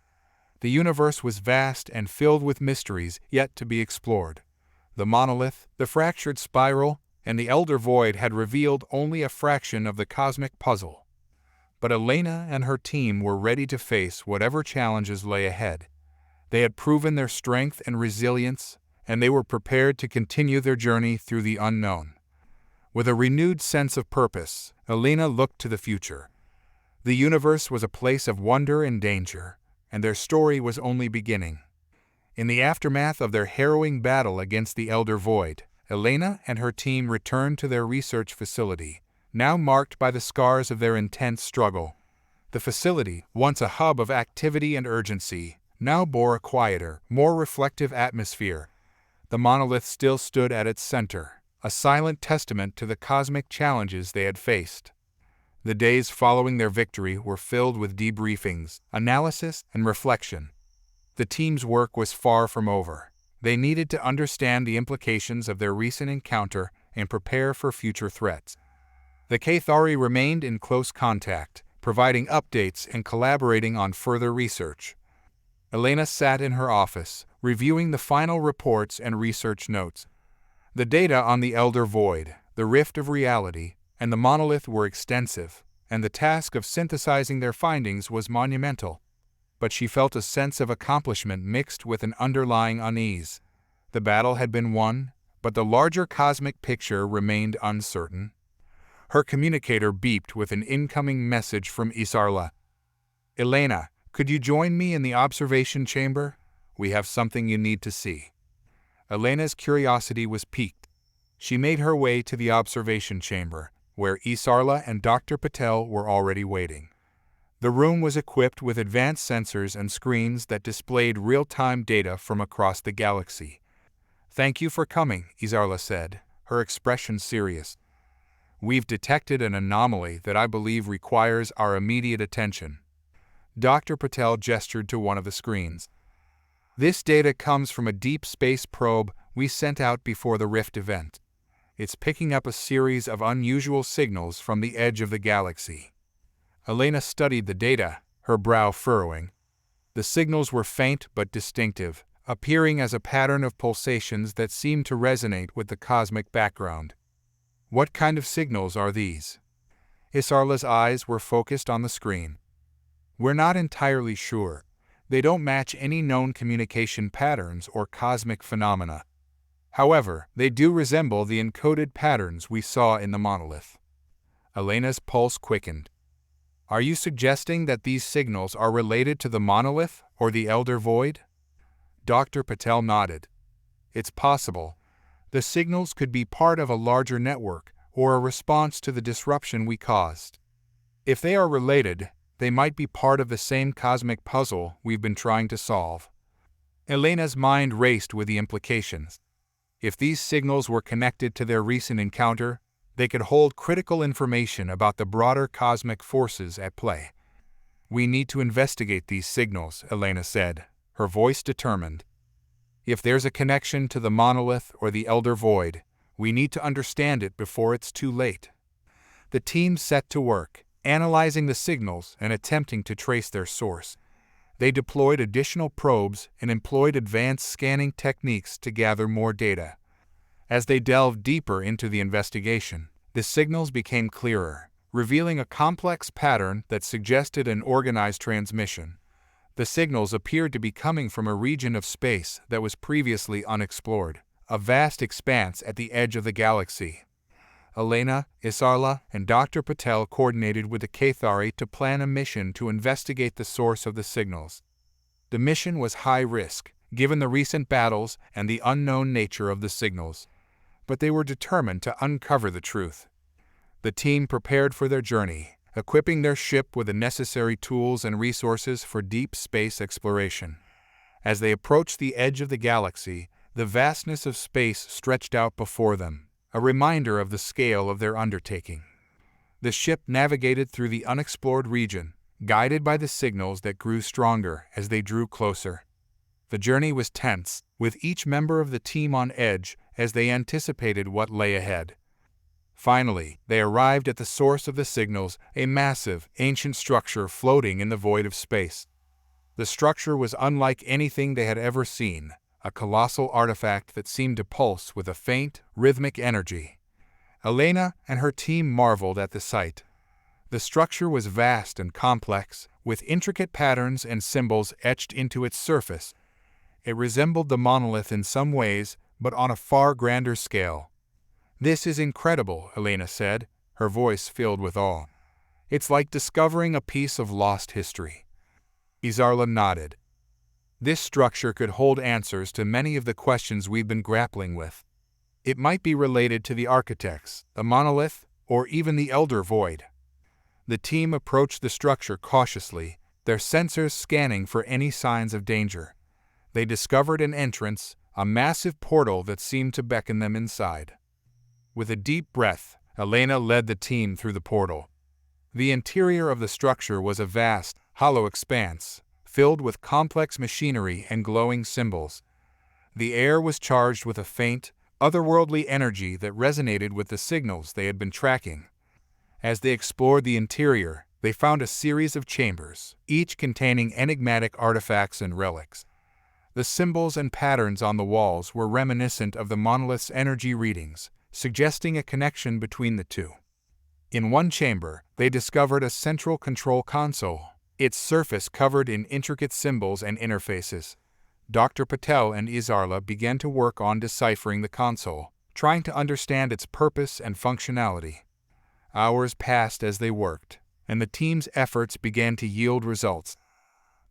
The universe was vast and filled with mysteries yet to be explored. The monolith, the fractured spiral, and the Elder Void had revealed only a fraction of the cosmic puzzle. But Elena and her team were ready to face whatever challenges lay ahead. They had proven their strength and resilience, and they were prepared to continue their journey through the unknown. With a renewed sense of purpose, Elena looked to the future. The universe was a place of wonder and danger, and their story was only beginning. In the aftermath of their harrowing battle against the Elder Void, Elena and her team returned to their research facility, now marked by the scars of their intense struggle. The facility, once a hub of activity and urgency, now bore a quieter, more reflective atmosphere. The monolith still stood at its center, a silent testament to the cosmic challenges they had faced. The days following their victory were filled with debriefings, analysis, and reflection. The team's work was far from over. They needed to understand the implications of their recent encounter and prepare for future threats. The Xa'kari remained in close contact, providing updates and collaborating on further research. Elena sat in her office, reviewing the final reports and research notes. The data on the Elder Void, the rift of reality, and the monolith were extensive, and the task of synthesizing their findings was monumental. But she felt a sense of accomplishment mixed with an underlying unease. The battle had been won, but the larger cosmic picture remained uncertain. Her communicator beeped with an incoming message from Isarla. "Elena, could you join me in the observation chamber? We have something you need to see." Elena's curiosity was piqued. She made her way to the observation chamber, where Isarla and Dr. Patel were already waiting. The room was equipped with advanced sensors and screens that displayed real-time data from across the galaxy. "Thank you for coming," Isarla said, her expression serious. "We've detected an anomaly that I believe requires our immediate attention." Dr. Patel gestured to one of the screens. "This data comes from a deep space probe we sent out before the Rift event. It's picking up a series of unusual signals from the edge of the galaxy." Elena studied the data, her brow furrowing. The signals were faint but distinctive, appearing as a pattern of pulsations that seemed to resonate with the cosmic background. "What kind of signals are these?" Isarla's eyes were focused on the screen. "We're not entirely sure. They don't match any known communication patterns or cosmic phenomena. However, they do resemble the encoded patterns we saw in the monolith." Elena's pulse quickened. "Are you suggesting that these signals are related to the monolith or the Elder Void?" Dr. Patel nodded. "It's possible. The signals could be part of a larger network or a response to the disruption we caused. If they are related, they might be part of the same cosmic puzzle we've been trying to solve." Elena's mind raced with the implications. If these signals were connected to their recent encounter, they could hold critical information about the broader cosmic forces at play. "We need to investigate these signals," Elena said, her voice determined. "If there's a connection to the monolith or the Elder Void, we need to understand it before it's too late." The team set to work, analyzing the signals and attempting to trace their source. They deployed additional probes and employed advanced scanning techniques to gather more data. As they delved deeper into the investigation, the signals became clearer, revealing a complex pattern that suggested an organized transmission. The signals appeared to be coming from a region of space that was previously unexplored, a vast expanse at the edge of the galaxy. Elena, Isarla, and Dr. Patel coordinated with the Xa'kari to plan a mission to investigate the source of the signals. The mission was high risk, given the recent battles and the unknown nature of the signals, but they were determined to uncover the truth. The team prepared for their journey, equipping their ship with the necessary tools and resources for deep space exploration. As they approached the edge of the galaxy, the vastness of space stretched out before them, a reminder of the scale of their undertaking. The ship navigated through the unexplored region, guided by the signals that grew stronger as they drew closer. The journey was tense, with each member of the team on edge as they anticipated what lay ahead. Finally, they arrived at the source of the signals, a massive, ancient structure floating in the void of space. The structure was unlike anything they had ever seen, a colossal artifact that seemed to pulse with a faint, rhythmic energy. Elena and her team marveled at the sight. The structure was vast and complex, with intricate patterns and symbols etched into its surface. It resembled the monolith in some ways, but on a far grander scale. "This is incredible," Elena said, her voice filled with awe. "It's like discovering a piece of lost history." Isarla nodded. "This structure could hold answers to many of the questions we've been grappling with. It might be related to the architects, the monolith, or even the Elder Void." The team approached the structure cautiously, their sensors scanning for any signs of danger. They discovered an entrance, a massive portal that seemed to beckon them inside. With a deep breath, Elena led the team through the portal. The interior of the structure was a vast, hollow expanse, filled with complex machinery and glowing symbols. The air was charged with a faint, otherworldly energy that resonated with the signals they had been tracking. As they explored the interior, they found a series of chambers, each containing enigmatic artifacts and relics. The symbols and patterns on the walls were reminiscent of the monolith's energy readings, suggesting a connection between the two. In one chamber, they discovered a central control console, its surface covered in intricate symbols and interfaces. Dr. Patel and Isarla began to work on deciphering the console, trying to understand its purpose and functionality. Hours passed as they worked, and the team's efforts began to yield results.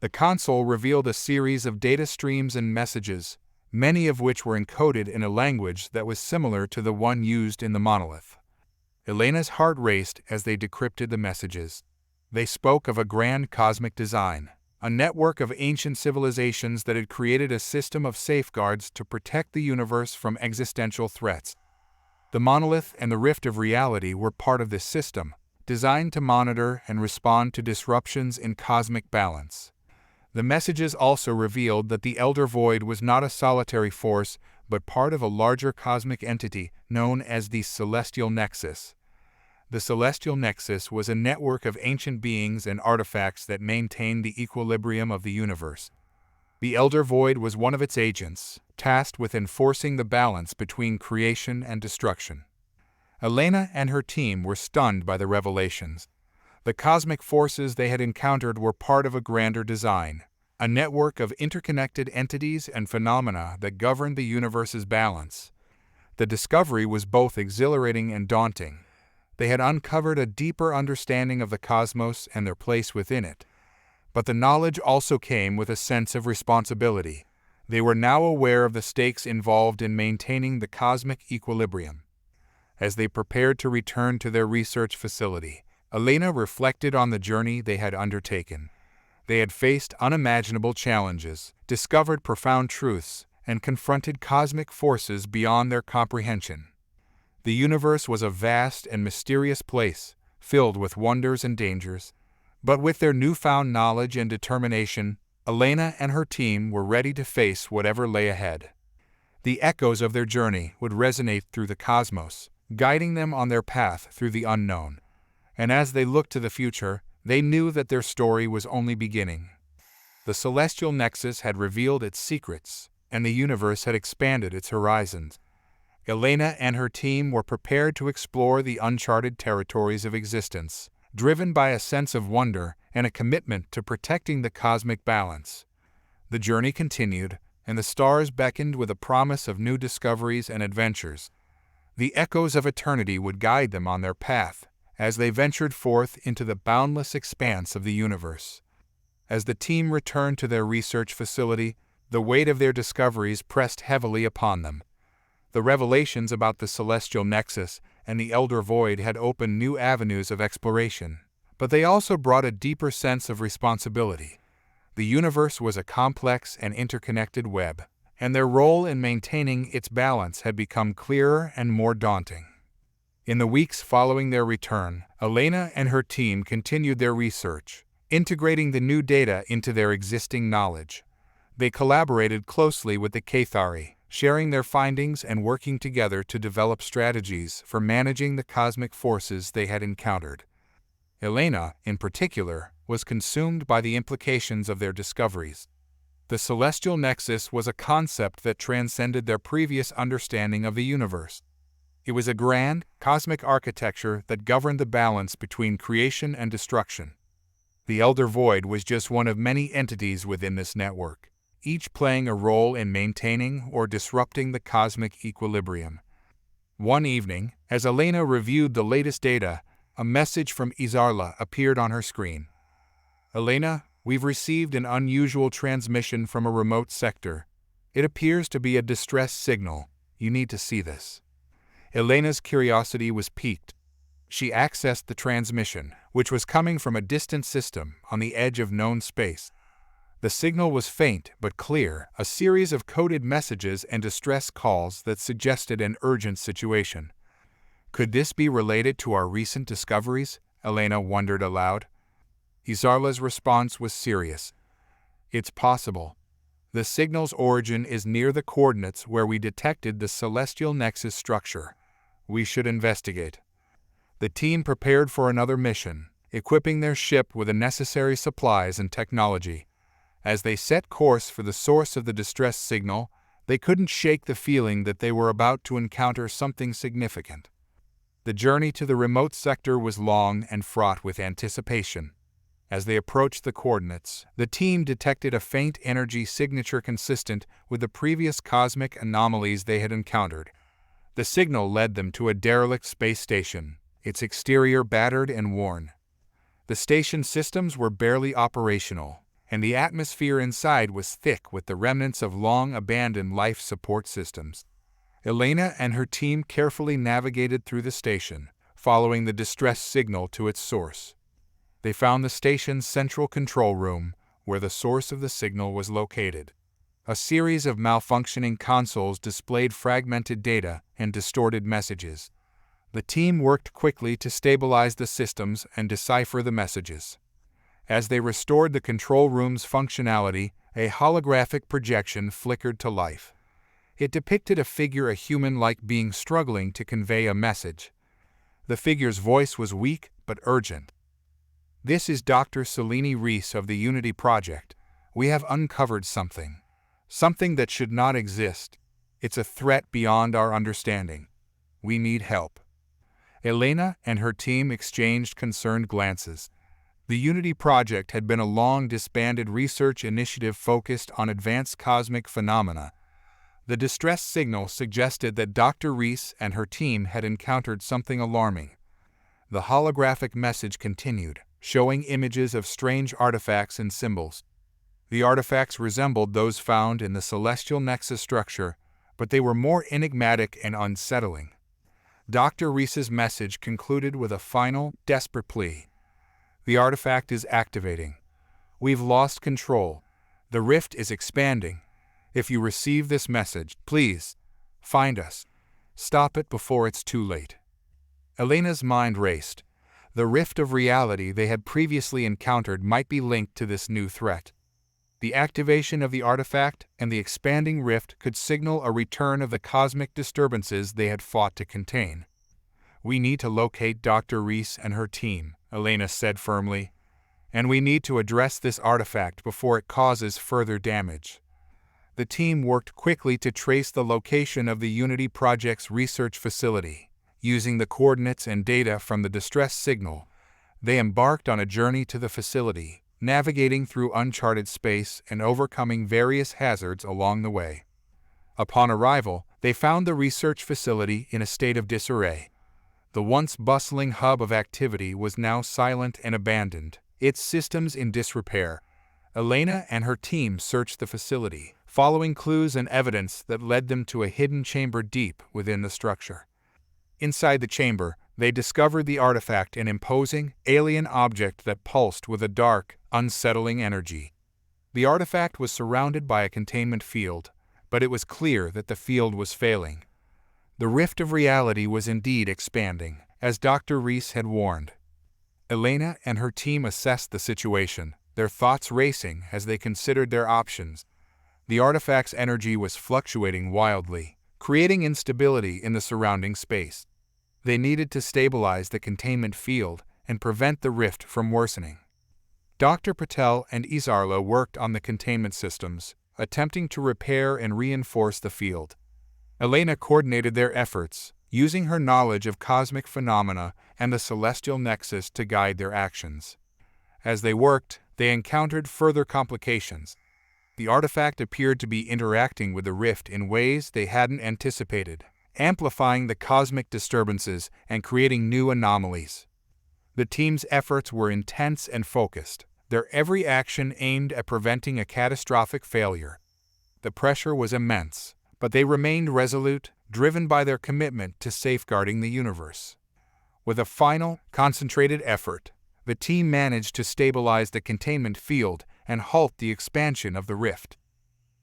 The console revealed a series of data streams and messages, many of which were encoded in a language that was similar to the one used in the monolith. Elena's heart raced as they decrypted the messages. They spoke of a grand cosmic design, a network of ancient civilizations that had created a system of safeguards to protect the universe from existential threats. The monolith and the rift of reality were part of this system, designed to monitor and respond to disruptions in cosmic balance. The messages also revealed that the Elder Void was not a solitary force, but part of a larger cosmic entity known as the Celestial Nexus. The Celestial Nexus was a network of ancient beings and artifacts that maintained the equilibrium of the universe. The Elder Void was one of its agents, tasked with enforcing the balance between creation and destruction. Elena and her team were stunned by the revelations. The cosmic forces they had encountered were part of a grander design, a network of interconnected entities and phenomena that governed the universe's balance. The discovery was both exhilarating and daunting. They had uncovered a deeper understanding of the cosmos and their place within it. But the knowledge also came with a sense of responsibility. They were now aware of the stakes involved in maintaining the cosmic equilibrium. As they prepared to return to their research facility, Elena reflected on the journey they had undertaken. They had faced unimaginable challenges, discovered profound truths, and confronted cosmic forces beyond their comprehension. The universe was a vast and mysterious place, filled with wonders and dangers. But with their newfound knowledge and determination, Elena and her team were ready to face whatever lay ahead. The echoes of their journey would resonate through the cosmos, guiding them on their path through the unknown. And as they looked to the future, they knew that their story was only beginning. The Celestial Nexus had revealed its secrets, and the universe had expanded its horizons. Elena and her team were prepared to explore the uncharted territories of existence, driven by a sense of wonder and a commitment to protecting the cosmic balance. The journey continued, and the stars beckoned with a promise of new discoveries and adventures. The echoes of eternity would guide them on their path, as they ventured forth into the boundless expanse of the universe. As the team returned to their research facility, the weight of their discoveries pressed heavily upon them. The revelations about the Celestial Nexus and the Elder Void had opened new avenues of exploration, but they also brought a deeper sense of responsibility. The universe was a complex and interconnected web, and their role in maintaining its balance had become clearer and more daunting. In the weeks following their return, Elena and her team continued their research, integrating the new data into their existing knowledge. They collaborated closely with the Xa'kari, sharing their findings and working together to develop strategies for managing the cosmic forces they had encountered. Elena, in particular, was consumed by the implications of their discoveries. The Celestial Nexus was a concept that transcended their previous understanding of the universe. It was a grand, cosmic architecture that governed the balance between creation and destruction. The Elder Void was just one of many entities within this network, each playing a role in maintaining or disrupting the cosmic equilibrium. One evening, as Elena reviewed the latest data, a message from Xa'kari appeared on her screen. "Elena, we've received an unusual transmission from a remote sector. It appears to be a distress signal. You need to see this." Elena's curiosity was piqued. She accessed the transmission, which was coming from a distant system on the edge of known space. The signal was faint but clear, a series of coded messages and distress calls that suggested an urgent situation. Could this be related to our recent discoveries? Elena wondered aloud. Xa'kari's response was serious. "It's possible. The signal's origin is near the coordinates where we detected the Celestial Nexus structure. We should investigate." The team prepared for another mission, equipping their ship with the necessary supplies and technology. As they set course for the source of the distress signal, they couldn't shake the feeling that they were about to encounter something significant. The journey to the remote sector was long and fraught with anticipation. As they approached the coordinates, the team detected a faint energy signature consistent with the previous cosmic anomalies they had encountered. The signal led them to a derelict space station, its exterior battered and worn. The station's systems were barely operational, and the atmosphere inside was thick with the remnants of long-abandoned life support systems. Elena and her team carefully navigated through the station, following the distress signal to its source. They found the station's central control room, where the source of the signal was located. A series of malfunctioning consoles displayed fragmented data and distorted messages. The team worked quickly to stabilize the systems and decipher the messages. As they restored the control room's functionality, a holographic projection flickered to life. It depicted a figure, a human-like being struggling to convey a message. The figure's voice was weak but urgent. "This is Dr. Selene Reese of the Unity Project. We have uncovered something. Something that should not exist. It's a threat beyond our understanding. We need help." Elena and her team exchanged concerned glances. The Unity Project had been a long-disbanded research initiative focused on advanced cosmic phenomena. The distress signal suggested that Dr. Reese and her team had encountered something alarming. The holographic message continued, showing images of strange artifacts and symbols. The artifacts resembled those found in the celestial nexus structure, but they were more enigmatic and unsettling. Dr. Reese's message concluded with a final, desperate plea. "The artifact is activating. We've lost control. The rift is expanding. If you receive this message, please, find us. Stop it before it's too late." Elena's mind raced. The rift of reality they had previously encountered might be linked to this new threat. The activation of the artifact and the expanding rift could signal a return of the cosmic disturbances they had fought to contain. "We need to locate Dr. Reese and her team," Elena said firmly, "and we need to address this artifact before it causes further damage." The team worked quickly to trace the location of the Unity Project's research facility. Using the coordinates and data from the distress signal, they embarked on a journey to the facility, navigating through uncharted space and overcoming various hazards along the way. Upon arrival, they found the research facility in a state of disarray. The once bustling hub of activity was now silent and abandoned, its systems in disrepair. Elena and her team searched the facility, following clues and evidence that led them to a hidden chamber deep within the structure. Inside the chamber, they discovered the artifact, an imposing, alien object that pulsed with a dark, unsettling energy. The artifact was surrounded by a containment field, but it was clear that the field was failing. The rift of reality was indeed expanding, as Dr. Reese had warned. Elena and her team assessed the situation, their thoughts racing as they considered their options. The artifact's energy was fluctuating wildly, creating instability in the surrounding space. They needed to stabilize the containment field and prevent the rift from worsening. Dr. Patel and Izarlo worked on the containment systems, attempting to repair and reinforce the field. Elena coordinated their efforts, using her knowledge of cosmic phenomena and the celestial nexus to guide their actions. As they worked, they encountered further complications. The artifact appeared to be interacting with the rift in ways they hadn't anticipated, amplifying the cosmic disturbances and creating new anomalies. The team's efforts were intense and focused, their every action aimed at preventing a catastrophic failure. The pressure was immense, but they remained resolute, driven by their commitment to safeguarding the universe. With a final, concentrated effort, the team managed to stabilize the containment field and halt the expansion of the rift.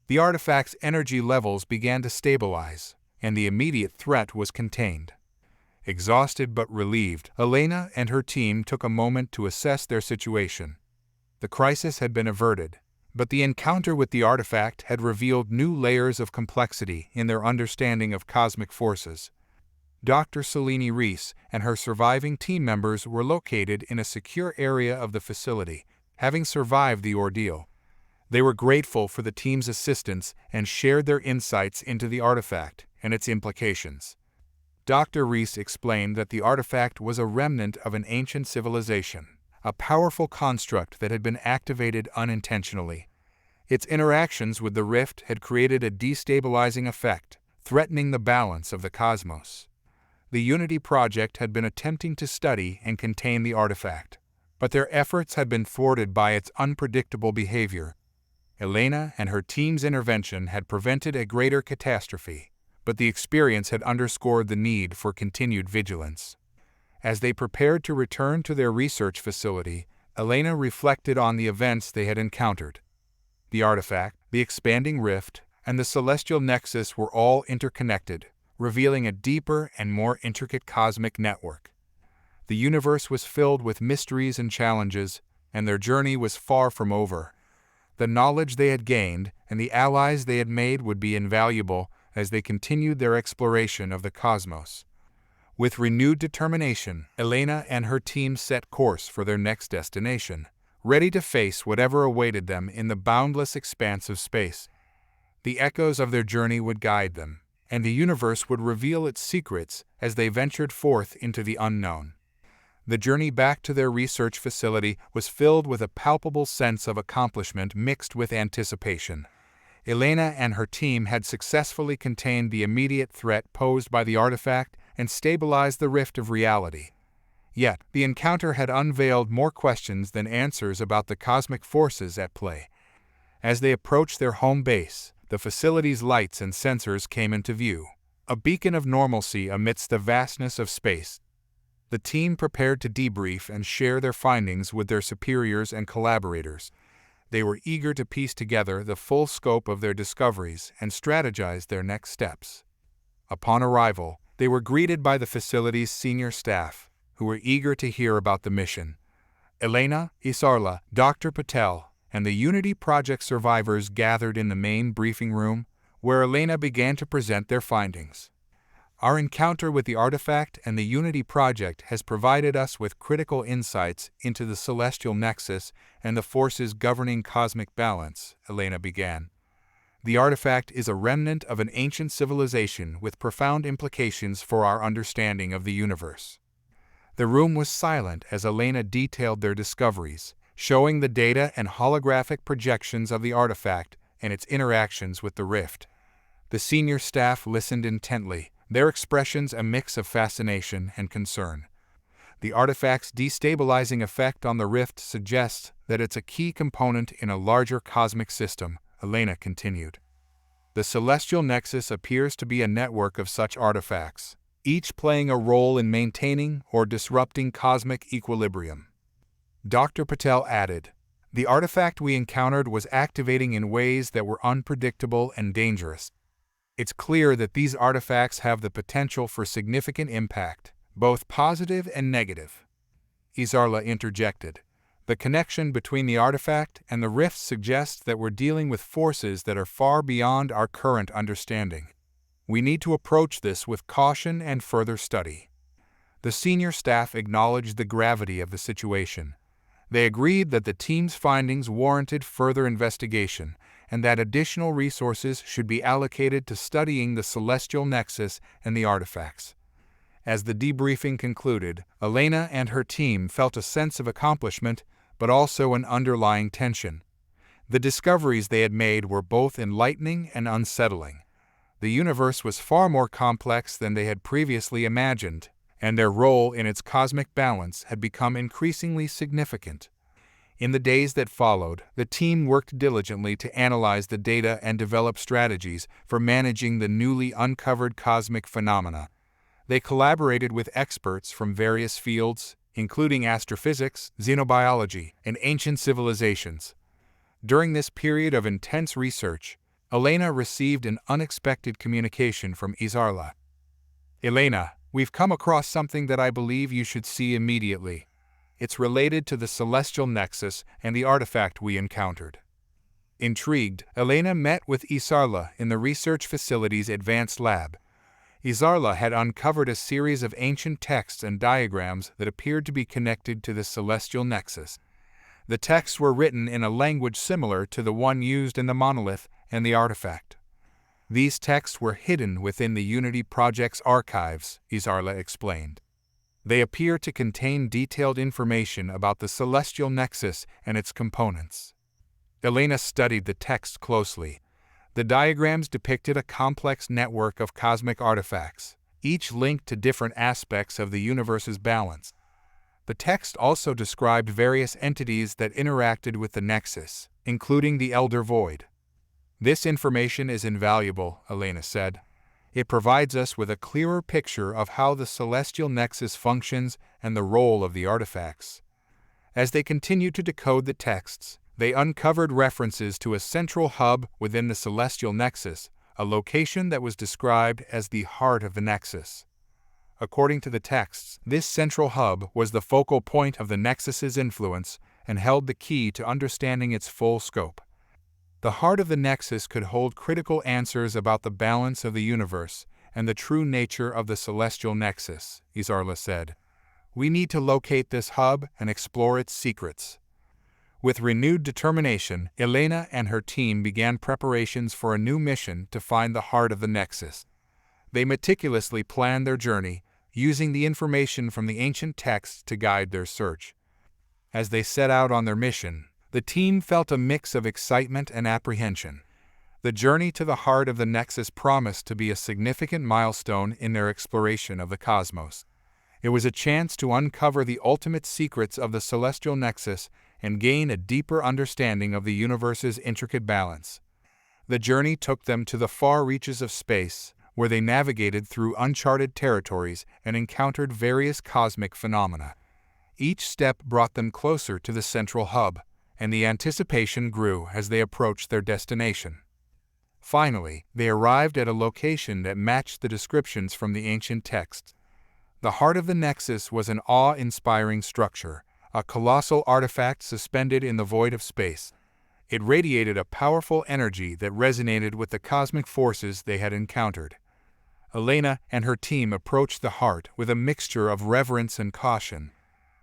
The artifact's energy levels began to stabilize, and the immediate threat was contained. Exhausted but relieved, Elena and her team took a moment to assess their situation. The crisis had been averted, but the encounter with the artifact had revealed new layers of complexity in their understanding of cosmic forces. Dr. Selene Reese and her surviving team members were located in a secure area of the facility, having survived the ordeal. They were grateful for the team's assistance and shared their insights into the artifact and its implications. Dr. Reese explained that the artifact was a remnant of an ancient civilization, a powerful construct that had been activated unintentionally. Its interactions with the rift had created a destabilizing effect, threatening the balance of the cosmos. The Unity Project had been attempting to study and contain the artifact, but their efforts had been thwarted by its unpredictable behavior. Elena and her team's intervention had prevented a greater catastrophe, but the experience had underscored the need for continued vigilance. As they prepared to return to their research facility, Elena reflected on the events they had encountered. The artifact, the expanding rift, and the celestial nexus were all interconnected, revealing a deeper and more intricate cosmic network. The universe was filled with mysteries and challenges, and their journey was far from over. The knowledge they had gained and the allies they had made would be invaluable as they continued their exploration of the cosmos. With renewed determination, Elena and her team set course for their next destination, ready to face whatever awaited them in the boundless expanse of space. The echoes of their journey would guide them, and the universe would reveal its secrets as they ventured forth into the unknown. The journey back to their research facility was filled with a palpable sense of accomplishment mixed with anticipation. Elena and her team had successfully contained the immediate threat posed by the artifact and stabilized the rift of reality. Yet, the encounter had unveiled more questions than answers about the cosmic forces at play. As they approached their home base, the facility's lights and sensors came into view, a beacon of normalcy amidst the vastness of space. The team prepared to debrief and share their findings with their superiors and collaborators. They were eager to piece together the full scope of their discoveries and strategize their next steps. Upon arrival, they were greeted by the facility's senior staff, who were eager to hear about the mission. Elena, Xa'kari, Dr. Patel, and the Unity Project survivors gathered in the main briefing room, where Elena began to present their findings. Our encounter with the artifact and the Unity Project has provided us with critical insights into the celestial nexus and the forces governing cosmic balance, Elena began. The artifact is a remnant of an ancient civilization with profound implications for our understanding of the universe. The room was silent as Elena detailed their discoveries, showing the data and holographic projections of the artifact and its interactions with the rift. The senior staff listened intently, their expressions a mix of fascination and concern. The artifact's destabilizing effect on the rift suggests that it's a key component in a larger cosmic system, Elena continued. The celestial nexus appears to be a network of such artifacts, each playing a role in maintaining or disrupting cosmic equilibrium. Dr. Patel added, "The artifact we encountered was activating in ways that were unpredictable and dangerous. It's clear that these artifacts have the potential for significant impact, both positive and negative." Xa'kari interjected, "The connection between the artifact and the rift suggests that we're dealing with forces that are far beyond our current understanding. We need to approach this with caution and further study." The senior staff acknowledged the gravity of the situation. They agreed that the team's findings warranted further investigation, and that additional resources should be allocated to studying the celestial nexus and the artifacts. As the debriefing concluded, Elena and her team felt a sense of accomplishment, but also an underlying tension. The discoveries they had made were both enlightening and unsettling. The universe was far more complex than they had previously imagined, and their role in its cosmic balance had become increasingly significant. In the days that followed, the team worked diligently to analyze the data and develop strategies for managing the newly uncovered cosmic phenomena. They collaborated with experts from various fields, including astrophysics, xenobiology, and ancient civilizations. During this period of intense research, Elena received an unexpected communication from Xa'kari. "Elena, we've come across something that I believe you should see immediately. It's related to the celestial nexus and the artifact we encountered." Intrigued, Elena met with Xa'kari in the research facility's advanced lab. Xa'kari had uncovered a series of ancient texts and diagrams that appeared to be connected to the celestial nexus. The texts were written in a language similar to the one used in the monolith and the artifact. These texts were hidden within the Unity Project's archives, Xa'kari explained. They appear to contain detailed information about the celestial nexus and its components. Elena studied the text closely. The diagrams depicted a complex network of cosmic artifacts, each linked to different aspects of the universe's balance. The text also described various entities that interacted with the nexus, including the Elder Void. "This information is invaluable," Elena said. It provides us with a clearer picture of how the celestial nexus functions and the role of the artifacts. As they continued to decode the texts, they uncovered references to a central hub within the celestial nexus, a location that was described as the heart of the nexus. According to the texts, this central hub was the focal point of the nexus's influence and held the key to understanding its full scope. The heart of the nexus could hold critical answers about the balance of the universe and the true nature of the celestial nexus, Xa'kari said. We need to locate this hub and explore its secrets. With renewed determination, Elena and her team began preparations for a new mission to find the heart of the nexus. They meticulously planned their journey, using the information from the ancient texts to guide their search. As they set out on their mission, the team felt a mix of excitement and apprehension. The journey to the heart of the nexus promised to be a significant milestone in their exploration of the cosmos. It was a chance to uncover the ultimate secrets of the celestial nexus and gain a deeper understanding of the universe's intricate balance. The journey took them to the far reaches of space, where they navigated through uncharted territories and encountered various cosmic phenomena. Each step brought them closer to the central hub, and the anticipation grew as they approached their destination. Finally, they arrived at a location that matched the descriptions from the ancient texts. The heart of the nexus was an awe-inspiring structure, a colossal artifact suspended in the void of space. It radiated a powerful energy that resonated with the cosmic forces they had encountered. Elena and her team approached the heart with a mixture of reverence and caution.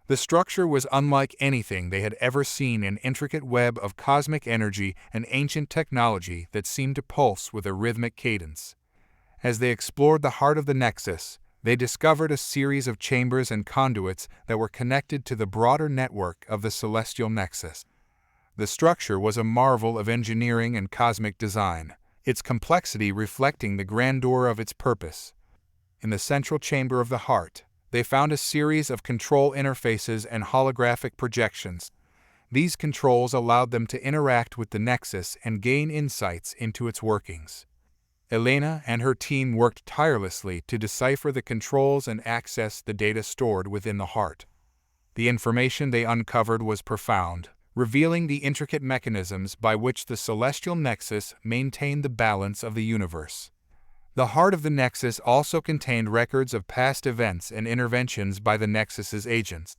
The structure was unlike anything they had ever seen, an intricate web of cosmic energy and ancient technology that seemed to pulse with a rhythmic cadence. As they explored the heart of the nexus, they discovered a series of chambers and conduits that were connected to the broader network of the celestial nexus. The structure was a marvel of engineering and cosmic design, its complexity reflecting the grandeur of its purpose. In the central chamber of the heart, they found a series of control interfaces and holographic projections. These controls allowed them to interact with the nexus and gain insights into its workings. Elena and her team worked tirelessly to decipher the controls and access the data stored within the heart. The information they uncovered was profound, revealing the intricate mechanisms by which the celestial nexus maintained the balance of the universe. The heart of the nexus also contained records of past events and interventions by the nexus's agents.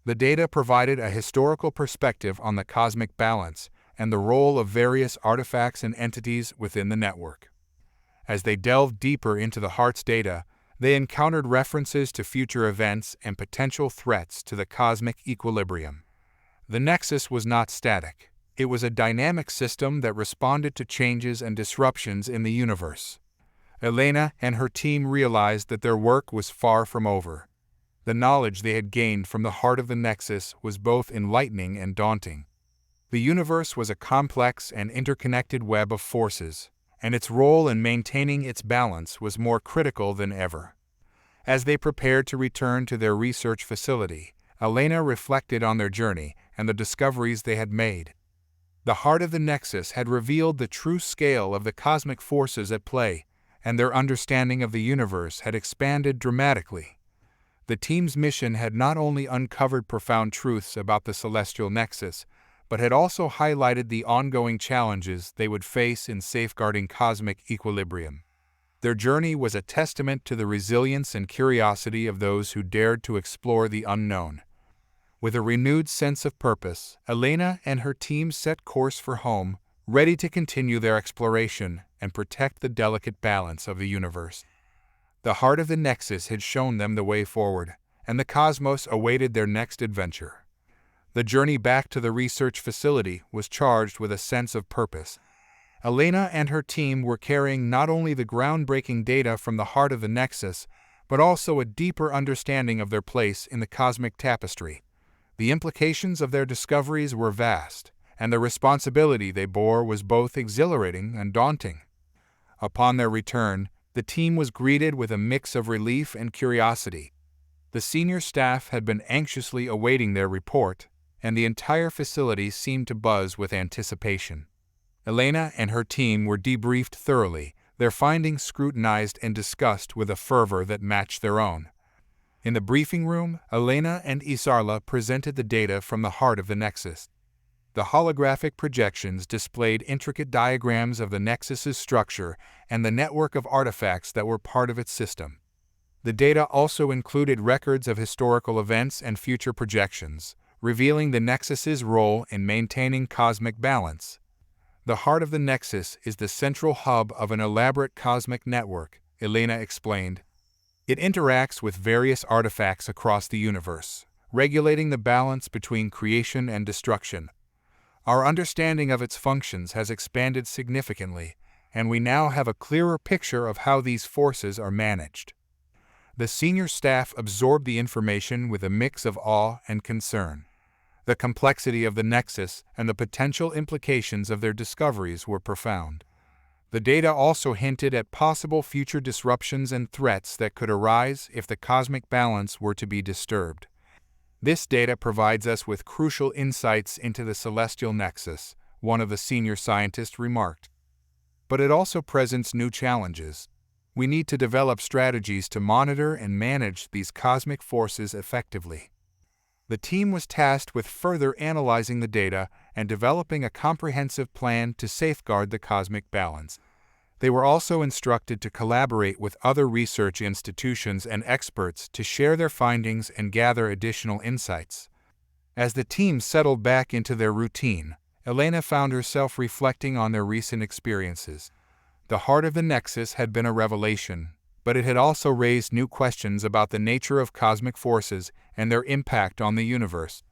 The data provided a historical perspective on the cosmic balance and the role of various artifacts and entities within the network. As they delved deeper into the heart's data, they encountered references to future events and potential threats to the cosmic equilibrium. The nexus was not static. It was a dynamic system that responded to changes and disruptions in the universe. Elena and her team realized that their work was far from over. The knowledge they had gained from the heart of the nexus was both enlightening and daunting. The universe was a complex and interconnected web of forces, and its role in maintaining its balance was more critical than ever. As they prepared to return to their research facility, Elena reflected on their journey and the discoveries they had made. The heart of the nexus had revealed the true scale of the cosmic forces at play, and their understanding of the universe had expanded dramatically. The team's mission had not only uncovered profound truths about the celestial nexus, but had also highlighted the ongoing challenges they would face in safeguarding cosmic equilibrium. Their journey was a testament to the resilience and curiosity of those who dared to explore the unknown. With a renewed sense of purpose, Elena and her team set course for home, ready to continue their exploration and protect the delicate balance of the universe. The heart of the nexus had shown them the way forward, and the cosmos awaited their next adventure. The journey back to the research facility was charged with a sense of purpose. Elena and her team were carrying not only the groundbreaking data from the heart of the nexus, but also a deeper understanding of their place in the cosmic tapestry. The implications of their discoveries were vast, and the responsibility they bore was both exhilarating and daunting. Upon their return, the team was greeted with a mix of relief and curiosity. The senior staff had been anxiously awaiting their report, and the entire facility seemed to buzz with anticipation. Elena and her team were debriefed thoroughly, their findings scrutinized and discussed with a fervor that matched their own. In the briefing room, Elena and Isarla presented the data from the heart of the Nexus. The holographic projections displayed intricate diagrams of the Nexus's structure and the network of artifacts that were part of its system. The data also included records of historical events and future projections, revealing the Nexus's role in maintaining cosmic balance. The heart of the Nexus is the central hub of an elaborate cosmic network, Elena explained. It interacts with various artifacts across the universe, regulating the balance between creation and destruction. Our understanding of its functions has expanded significantly, and we now have a clearer picture of how these forces are managed. The senior staff absorbed the information with a mix of awe and concern. The complexity of the Nexus and the potential implications of their discoveries were profound. The data also hinted at possible future disruptions and threats that could arise if the cosmic balance were to be disturbed. This data provides us with crucial insights into the celestial nexus, one of the senior scientists remarked. But it also presents new challenges. We need to develop strategies to monitor and manage these cosmic forces effectively. The team was tasked with further analyzing the data and developing a comprehensive plan to safeguard the cosmic balance. They were also instructed to collaborate with other research institutions and experts to share their findings and gather additional insights. As the team settled back into their routine, Elena found herself reflecting on their recent experiences. The heart of the Nexus had been a revelation, but it had also raised new questions about the nature of cosmic forces and their impact on the universe.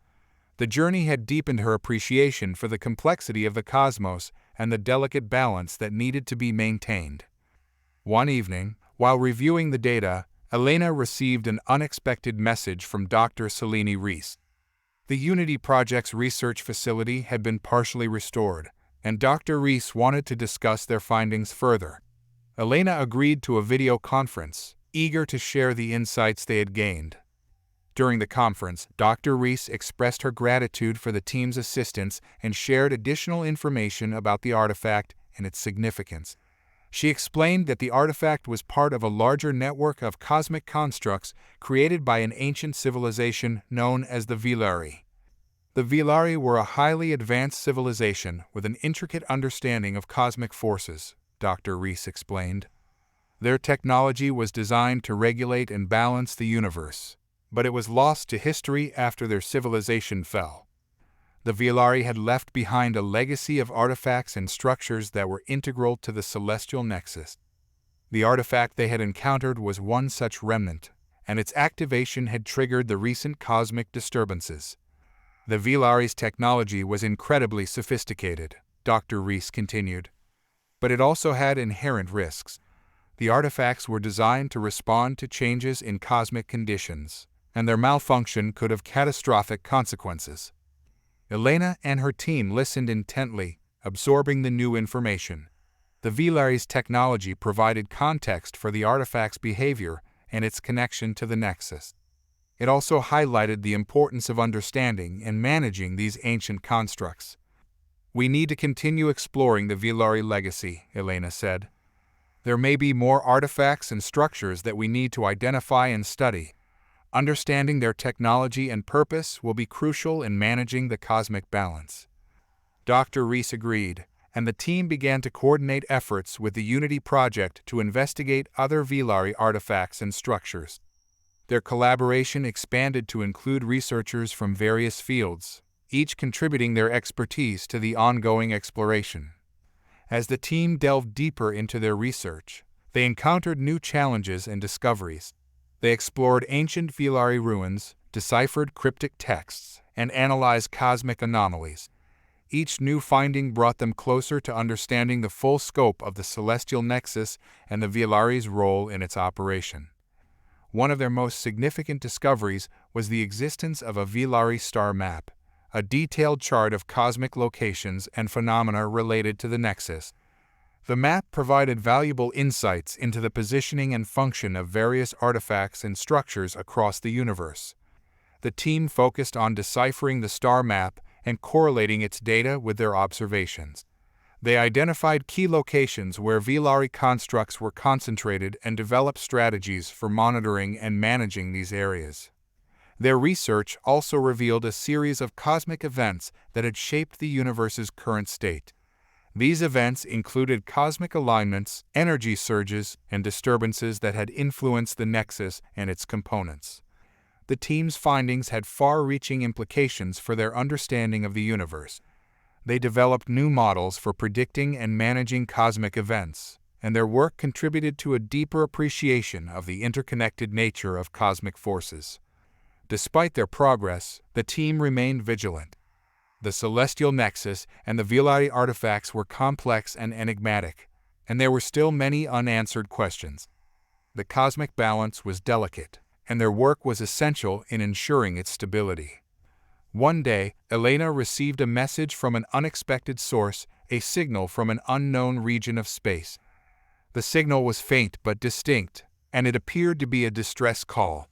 The journey had deepened her appreciation for the complexity of the cosmos and the delicate balance that needed to be maintained. One evening, while reviewing the data, Elena received an unexpected message from Dr. Selene Reese. The Unity Project's research facility had been partially restored, and Dr. Reese wanted to discuss their findings further. Elena agreed to a video conference, eager to share the insights they had gained. During the conference, Dr. Reese expressed her gratitude for the team's assistance and shared additional information about the artifact and its significance. She explained that the artifact was part of a larger network of cosmic constructs created by an ancient civilization known as the Devourer. The Devourer were a highly advanced civilization with an intricate understanding of cosmic forces, Dr. Reese explained. Their technology was designed to regulate and balance the universe, but it was lost to history after their civilization fell. The Devourer had left behind a legacy of artifacts and structures that were integral to the celestial nexus. The artifact they had encountered was one such remnant, and its activation had triggered the recent cosmic disturbances. The Devourer's technology was incredibly sophisticated, Dr. Reese continued, but it also had inherent risks. The artifacts were designed to respond to changes in cosmic conditions, and their malfunction could have catastrophic consequences. Elena and her team listened intently, absorbing the new information. The Devourer's technology provided context for the artifact's behavior and its connection to the Nexus. It also highlighted the importance of understanding and managing these ancient constructs. We need to continue exploring the Devourer legacy, Elena said. There may be more artifacts and structures that we need to identify and study. Understanding their technology and purpose will be crucial in managing the cosmic balance. Dr. Reese agreed, and the team began to coordinate efforts with the Unity Project to investigate other Devourer artifacts and structures. Their collaboration expanded to include researchers from various fields, each contributing their expertise to the ongoing exploration. As the team delved deeper into their research, they encountered new challenges and discoveries. They explored ancient Devourer ruins, deciphered cryptic texts, and analyzed cosmic anomalies. Each new finding brought them closer to understanding the full scope of the celestial nexus and the Devourer's role in its operation. One of their most significant discoveries was the existence of a Devourer star map, a detailed chart of cosmic locations and phenomena related to the nexus. The map provided valuable insights into the positioning and function of various artifacts and structures across the universe. The team focused on deciphering the star map and correlating its data with their observations. They identified key locations where Velari constructs were concentrated and developed strategies for monitoring and managing these areas. Their research also revealed a series of cosmic events that had shaped the universe's current state. These events included cosmic alignments, energy surges, and disturbances that had influenced the Nexus and its components. The team's findings had far-reaching implications for their understanding of the universe. They developed new models for predicting and managing cosmic events, and their work contributed to a deeper appreciation of the interconnected nature of cosmic forces. Despite their progress, the team remained vigilant. The Celestial Nexus and the Velari artifacts were complex and enigmatic, and there were still many unanswered questions. The cosmic balance was delicate, and their work was essential in ensuring its stability. One day, Elena received a message from an unexpected source, a signal from an unknown region of space. The signal was faint but distinct, and it appeared to be a distress call.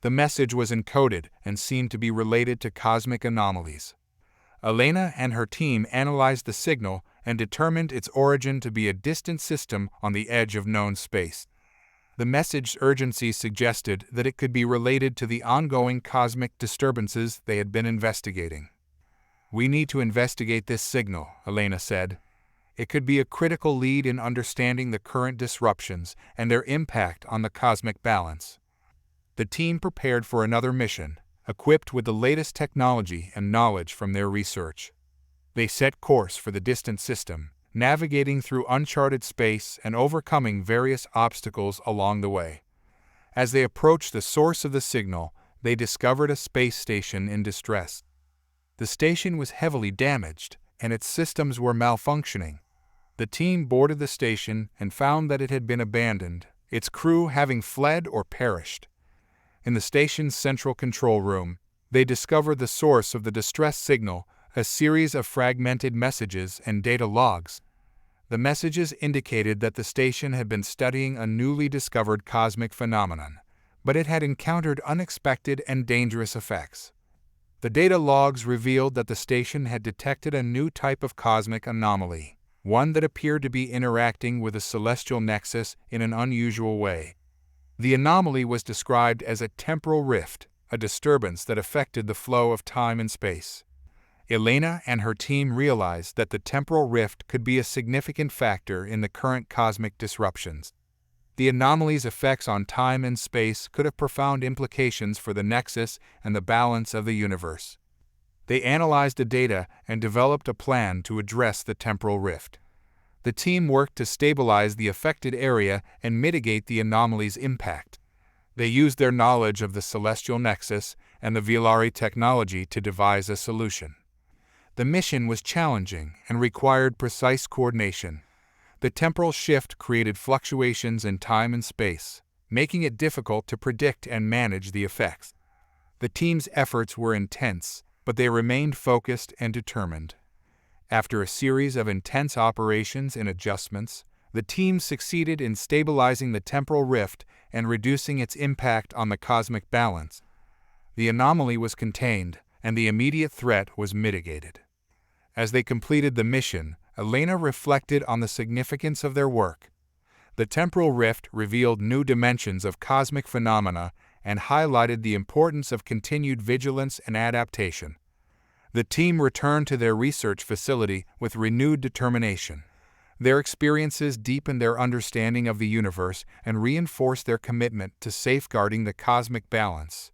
The message was encoded and seemed to be related to cosmic anomalies. Elena and her team analyzed the signal and determined its origin to be a distant system on the edge of known space. The message's urgency suggested that it could be related to the ongoing cosmic disturbances they had been investigating. "We need to investigate this signal," Elena said. "It could be a critical lead in understanding the current disruptions and their impact on the cosmic balance." The team prepared for another mission, equipped with the latest technology and knowledge from their research. They set course for the distant system, navigating through uncharted space and overcoming various obstacles along the way. As they approached the source of the signal, they discovered a space station in distress. The station was heavily damaged, and its systems were malfunctioning. The team boarded the station and found that it had been abandoned, its crew having fled or perished. In the station's central control room, they discovered the source of the distress signal, a series of fragmented messages and data logs. The messages indicated that the station had been studying a newly discovered cosmic phenomenon, but it had encountered unexpected and dangerous effects. The data logs revealed that the station had detected a new type of cosmic anomaly, one that appeared to be interacting with the celestial nexus in an unusual way. The anomaly was described as a temporal rift, a disturbance that affected the flow of time and space. Elena and her team realized that the temporal rift could be a significant factor in the current cosmic disruptions. The anomaly's effects on time and space could have profound implications for the nexus and the balance of the universe. They analyzed the data and developed a plan to address the temporal rift. The team worked to stabilize the affected area and mitigate the anomaly's impact. They used their knowledge of the celestial nexus and the Velari technology to devise a solution. The mission was challenging and required precise coordination. The temporal shift created fluctuations in time and space, making it difficult to predict and manage the effects. The team's efforts were intense, but they remained focused and determined. After a series of intense operations and adjustments, the team succeeded in stabilizing the temporal rift and reducing its impact on the cosmic balance. The anomaly was contained, and the immediate threat was mitigated. As they completed the mission, Elena reflected on the significance of their work. The temporal rift revealed new dimensions of cosmic phenomena and highlighted the importance of continued vigilance and adaptation. The team returned to their research facility with renewed determination. Their experiences deepened their understanding of the universe and reinforced their commitment to safeguarding the cosmic balance.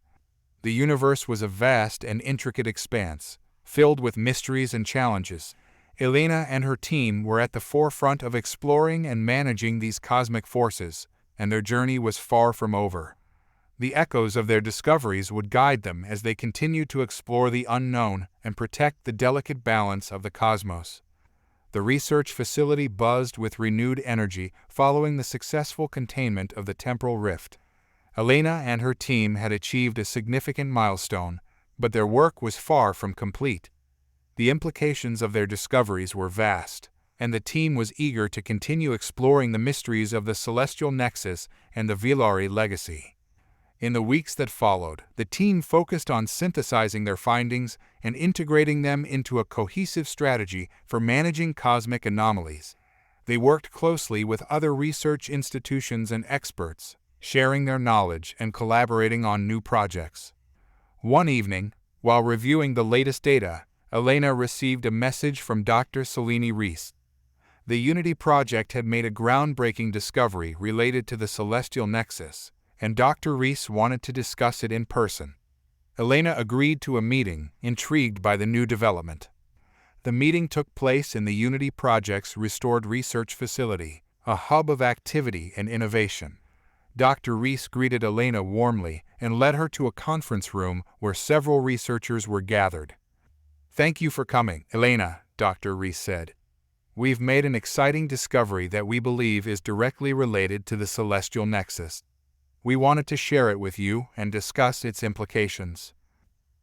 The universe was a vast and intricate expanse, filled with mysteries and challenges. Elena and her team were at the forefront of exploring and managing these cosmic forces, and their journey was far from over. The echoes of their discoveries would guide them as they continued to explore the unknown and protect the delicate balance of the cosmos. The research facility buzzed with renewed energy following the successful containment of the temporal rift. Elena and her team had achieved a significant milestone, but their work was far from complete. The implications of their discoveries were vast, and the team was eager to continue exploring the mysteries of the celestial nexus and the Velari legacy. In the weeks that followed, the team focused on synthesizing their findings and integrating them into a cohesive strategy for managing cosmic anomalies. They worked closely with other research institutions and experts, sharing their knowledge and collaborating on new projects. One evening, while reviewing the latest data, Elena received a message from Dr. Selene Reese. The Unity project had made a groundbreaking discovery related to the celestial nexus, and Dr. Reese wanted to discuss it in person. Elena agreed to a meeting, intrigued by the new development. The meeting took place in the Unity project's restored research facility, a hub of activity and innovation. Dr. Reese greeted Elena warmly and led her to a conference room where several researchers were gathered. "Thank you for coming, Elena," Dr. Reese said. "We've made an exciting discovery that we believe is directly related to the celestial nexus. We wanted to share it with you and discuss its implications."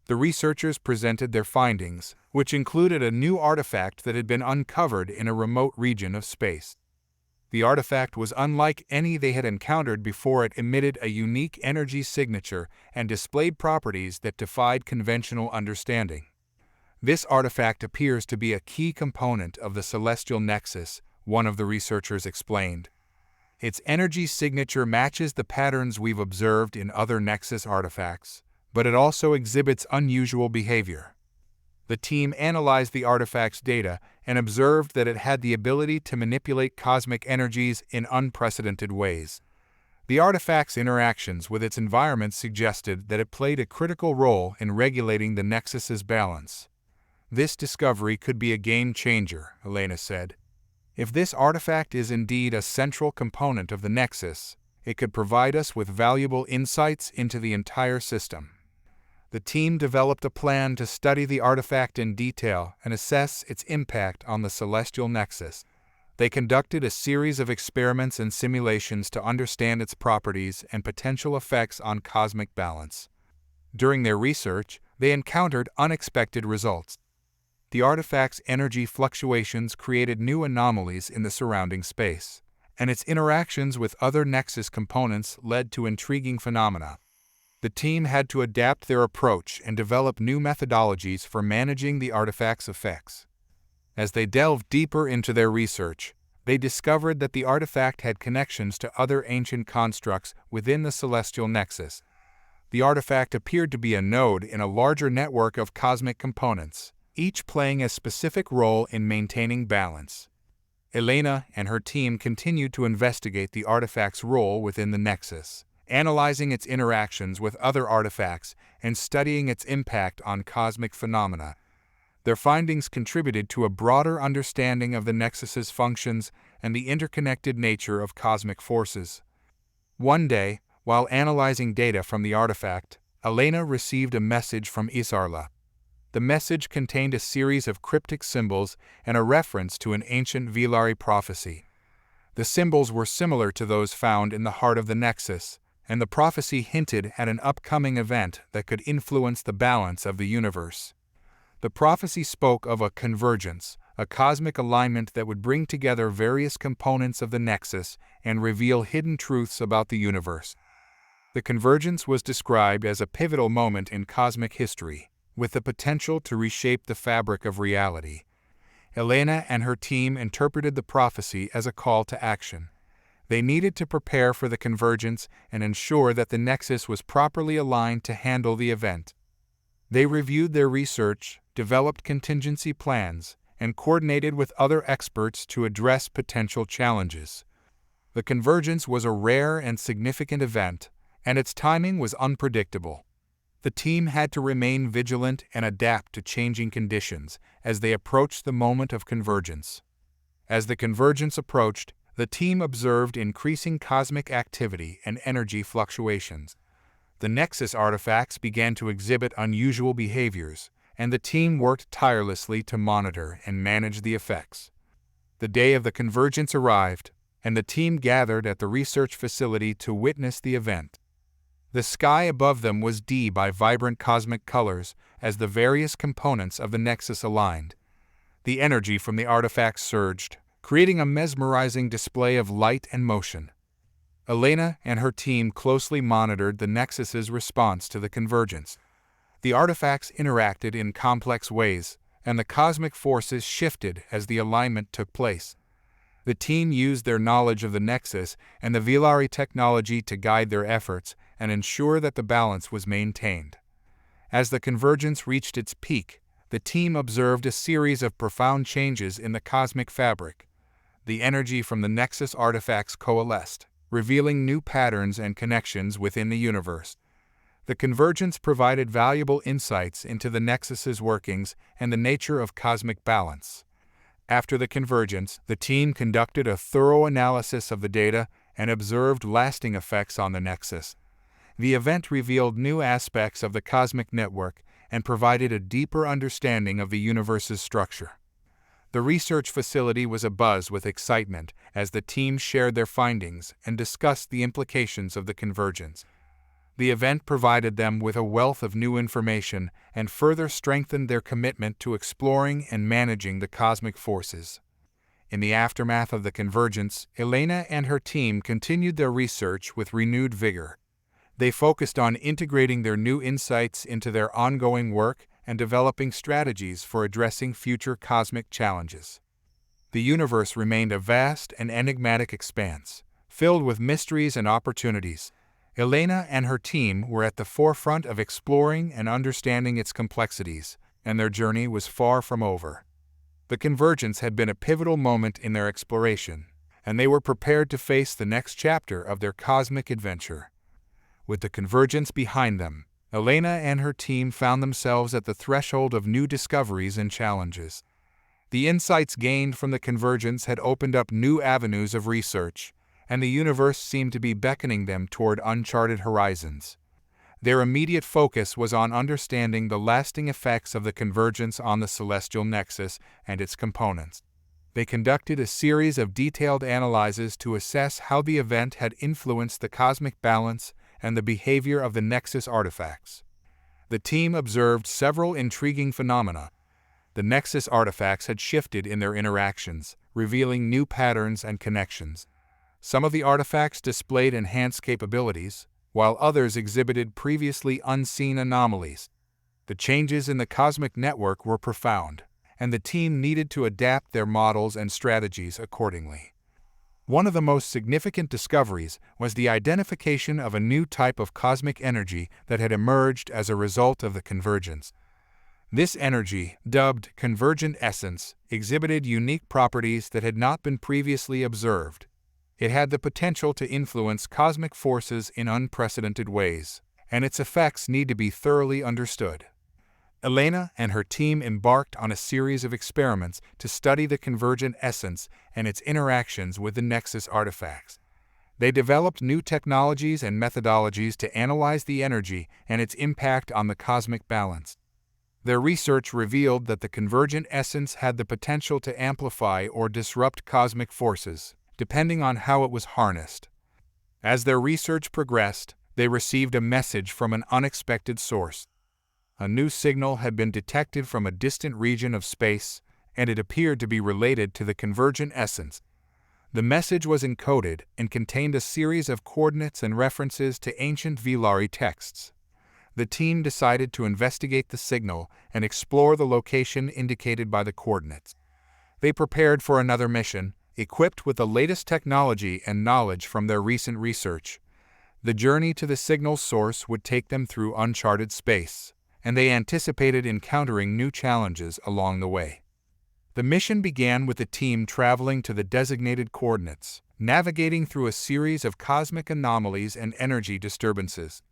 The researchers presented their findings, which included a new artifact that had been uncovered in a remote region of space. The artifact was unlike any they had encountered before. It emitted a unique energy signature and displayed properties that defied conventional understanding. "This artifact appears to be a key component of the celestial nexus," one of the researchers explained. "Its energy signature matches the patterns we've observed in other nexus artifacts, but it also exhibits unusual behavior." The team analyzed the artifact's data and observed that it had the ability to manipulate cosmic energies in unprecedented ways. The artifact's interactions with its environment suggested that it played a critical role in regulating the nexus's balance. "This discovery could be a game changer," Elena said. "If this artifact is indeed a central component of the nexus, it could provide us with valuable insights into the entire system." The team developed a plan to study the artifact in detail and assess its impact on the celestial nexus. They conducted a series of experiments and simulations to understand its properties and potential effects on cosmic balance. During their research, they encountered unexpected results. The artifact's energy fluctuations created new anomalies in the surrounding space, and its interactions with other nexus components led to intriguing phenomena. The team had to adapt their approach and develop new methodologies for managing the artifact's effects. As they delved deeper into their research, they discovered that the artifact had connections to other ancient constructs within the celestial nexus. The artifact appeared to be a node in a larger network of cosmic components, each playing a specific role in maintaining balance. Elena and her team continued to investigate the artifact's role within the nexus, analyzing its interactions with other artifacts and studying its impact on cosmic phenomena. Their findings contributed to a broader understanding of the nexus's functions and the interconnected nature of cosmic forces. One day, while analyzing data from the artifact, Elena received a message from Isarla. The message contained a series of cryptic symbols and a reference to an ancient Velari prophecy. The symbols were similar to those found in the heart of the nexus, and the prophecy hinted at an upcoming event that could influence the balance of the universe. The prophecy spoke of a convergence, a cosmic alignment that would bring together various components of the nexus and reveal hidden truths about the universe. The convergence was described as a pivotal moment in cosmic history, with the potential to reshape the fabric of reality. Elena and her team interpreted the prophecy as a call to action. They needed to prepare for the convergence and ensure that the nexus was properly aligned to handle the event. They reviewed their research, developed contingency plans, and coordinated with other experts to address potential challenges. The convergence was a rare and significant event, and its timing was unpredictable. The team had to remain vigilant and adapt to changing conditions as they approached the moment of convergence. As the convergence approached, the team observed increasing cosmic activity and energy fluctuations. The Nexus artifacts began to exhibit unusual behaviors, and the team worked tirelessly to monitor and manage the effects. The day of the convergence arrived, and the team gathered at the research facility to witness the event. The sky above them was dimmed by vibrant cosmic colors as the various components of the Nexus aligned. The energy from the artifacts surged, creating a mesmerizing display of light and motion. Elena and her team closely monitored the Nexus's response to the convergence. The artifacts interacted in complex ways, and the cosmic forces shifted as the alignment took place. The team used their knowledge of the Nexus and the Velari technology to guide their efforts and ensure that the balance was maintained. As the convergence reached its peak, the team observed a series of profound changes in the cosmic fabric. The energy from the Nexus artifacts coalesced, revealing new patterns and connections within the universe. The convergence provided valuable insights into the Nexus's workings and the nature of cosmic balance. After the convergence, the team conducted a thorough analysis of the data and observed lasting effects on the Nexus. The event revealed new aspects of the cosmic network and provided a deeper understanding of the universe's structure. The research facility was abuzz with excitement as the team shared their findings and discussed the implications of the convergence. The event provided them with a wealth of new information and further strengthened their commitment to exploring and managing the cosmic forces. In the aftermath of the convergence, Elena and her team continued their research with renewed vigor. They focused on integrating their new insights into their ongoing work and developing strategies for addressing future cosmic challenges. The universe remained a vast and enigmatic expanse, filled with mysteries and opportunities. Elena and her team were at the forefront of exploring and understanding its complexities, and their journey was far from over. The convergence had been a pivotal moment in their exploration, and they were prepared to face the next chapter of their cosmic adventure. With the convergence behind them, Elena and her team found themselves at the threshold of new discoveries and challenges. The insights gained from the convergence had opened up new avenues of research, and the universe seemed to be beckoning them toward uncharted horizons. Their immediate focus was on understanding the lasting effects of the convergence on the celestial nexus and its components. They conducted a series of detailed analyses to assess how the event had influenced the cosmic balance and the behavior of the Nexus artifacts. The team observed several intriguing phenomena. The Nexus artifacts had shifted in their interactions, revealing new patterns and connections. Some of the artifacts displayed enhanced capabilities, while others exhibited previously unseen anomalies. The changes in the cosmic network were profound, and the team needed to adapt their models and strategies accordingly. One of the most significant discoveries was the identification of a new type of cosmic energy that had emerged as a result of the convergence. This energy, dubbed convergent essence, exhibited unique properties that had not been previously observed. It had the potential to influence cosmic forces in unprecedented ways, and its effects need to be thoroughly understood. Elena and her team embarked on a series of experiments to study the convergent essence and its interactions with the Nexus artifacts. They developed new technologies and methodologies to analyze the energy and its impact on the cosmic balance. Their research revealed that the convergent essence had the potential to amplify or disrupt cosmic forces, depending on how it was harnessed. As their research progressed, they received a message from an unexpected source. A new signal had been detected from a distant region of space, and it appeared to be related to the convergent essence. The message was encoded and contained a series of coordinates and references to ancient Velari texts. The team decided to investigate the signal and explore the location indicated by the coordinates. They prepared for another mission, equipped with the latest technology and knowledge from their recent research. The journey to the signal source would take them through uncharted space, and they anticipated encountering new challenges along the way. The mission began with the team traveling to the designated coordinates, navigating through a series of cosmic anomalies and energy disturbances.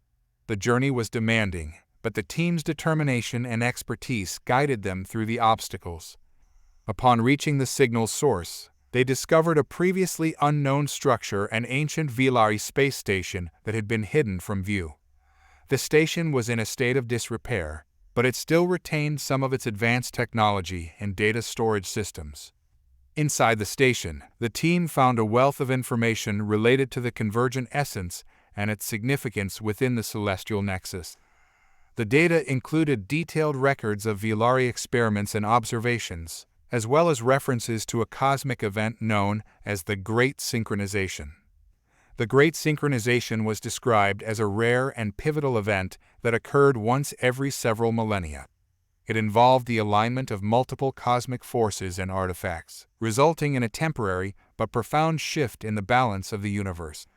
The journey was demanding, but the team's determination and expertise guided them through the obstacles. Upon reaching the signal source, they discovered a previously unknown structure, an ancient Velari space station that had been hidden from view. The station was in a state of disrepair, but it still retained some of its advanced technology and data storage systems. Inside the station, the team found a wealth of information related to the convergent essence and its significance within the celestial nexus. The data included detailed records of Velari experiments and observations, as well as references to a cosmic event known as the Great Synchronization. The Great Synchronization was described as a rare and pivotal event that occurred once every several millennia. It involved the alignment of multiple cosmic forces and artifacts, resulting in a temporary but profound shift in the balance of the universe.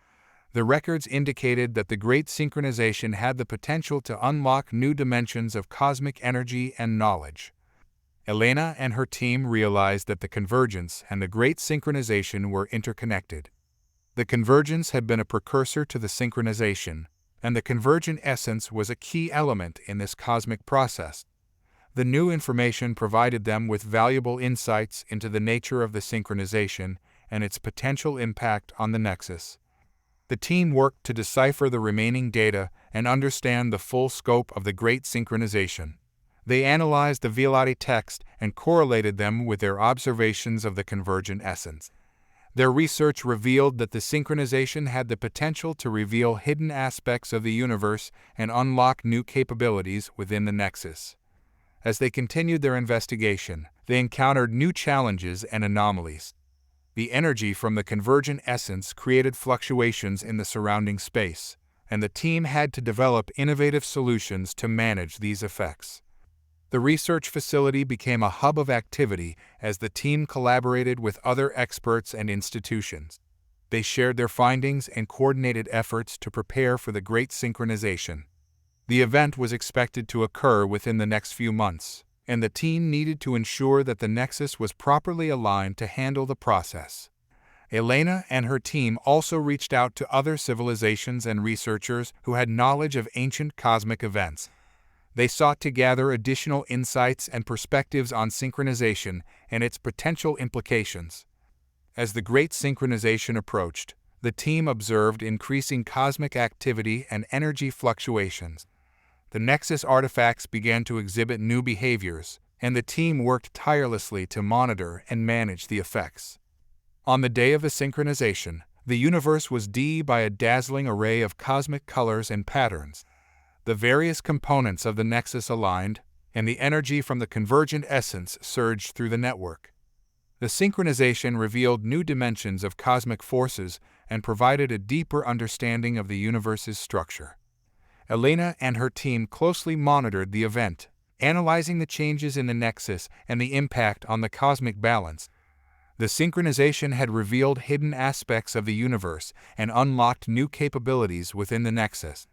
The records indicated that the Great Synchronization had the potential to unlock new dimensions of cosmic energy and knowledge. Elena and her team realized that the convergence and the Great Synchronization were interconnected. The convergence had been a precursor to the synchronization, and the convergent essence was a key element in this cosmic process. The new information provided them with valuable insights into the nature of the synchronization and its potential impact on the nexus. The team worked to decipher the remaining data and understand the full scope of the Great Synchronization. They analyzed the Velati text and correlated them with their observations of the convergent essence. Their research revealed that the synchronization had the potential to reveal hidden aspects of the universe and unlock new capabilities within the nexus. As they continued their investigation, they encountered new challenges and anomalies. The energy from the convergent essence created fluctuations in the surrounding space, and the team had to develop innovative solutions to manage these effects. The research facility became a hub of activity as the team collaborated with other experts and institutions. They shared their findings and coordinated efforts to prepare for the Great Synchronization. The event was expected to occur within the next few months, and the team needed to ensure that the nexus was properly aligned to handle the process. Elena and her team also reached out to other civilizations and researchers who had knowledge of ancient cosmic events. They sought to gather additional insights and perspectives on synchronization and its potential implications. As the Great Synchronization approached, the team observed increasing cosmic activity and energy fluctuations. The Nexus artifacts began to exhibit new behaviors, and the team worked tirelessly to monitor and manage the effects. On the day of the synchronization, the universe was dotted by a dazzling array of cosmic colors and patterns. The various components of the Nexus aligned, and the energy from the convergent essence surged through the network. The synchronization revealed new dimensions of cosmic forces and provided a deeper understanding of the universe's structure. Elena and her team closely monitored the event, analyzing the changes in the Nexus and the impact on the cosmic balance. The synchronization had revealed hidden aspects of the universe and unlocked new capabilities within the Nexus.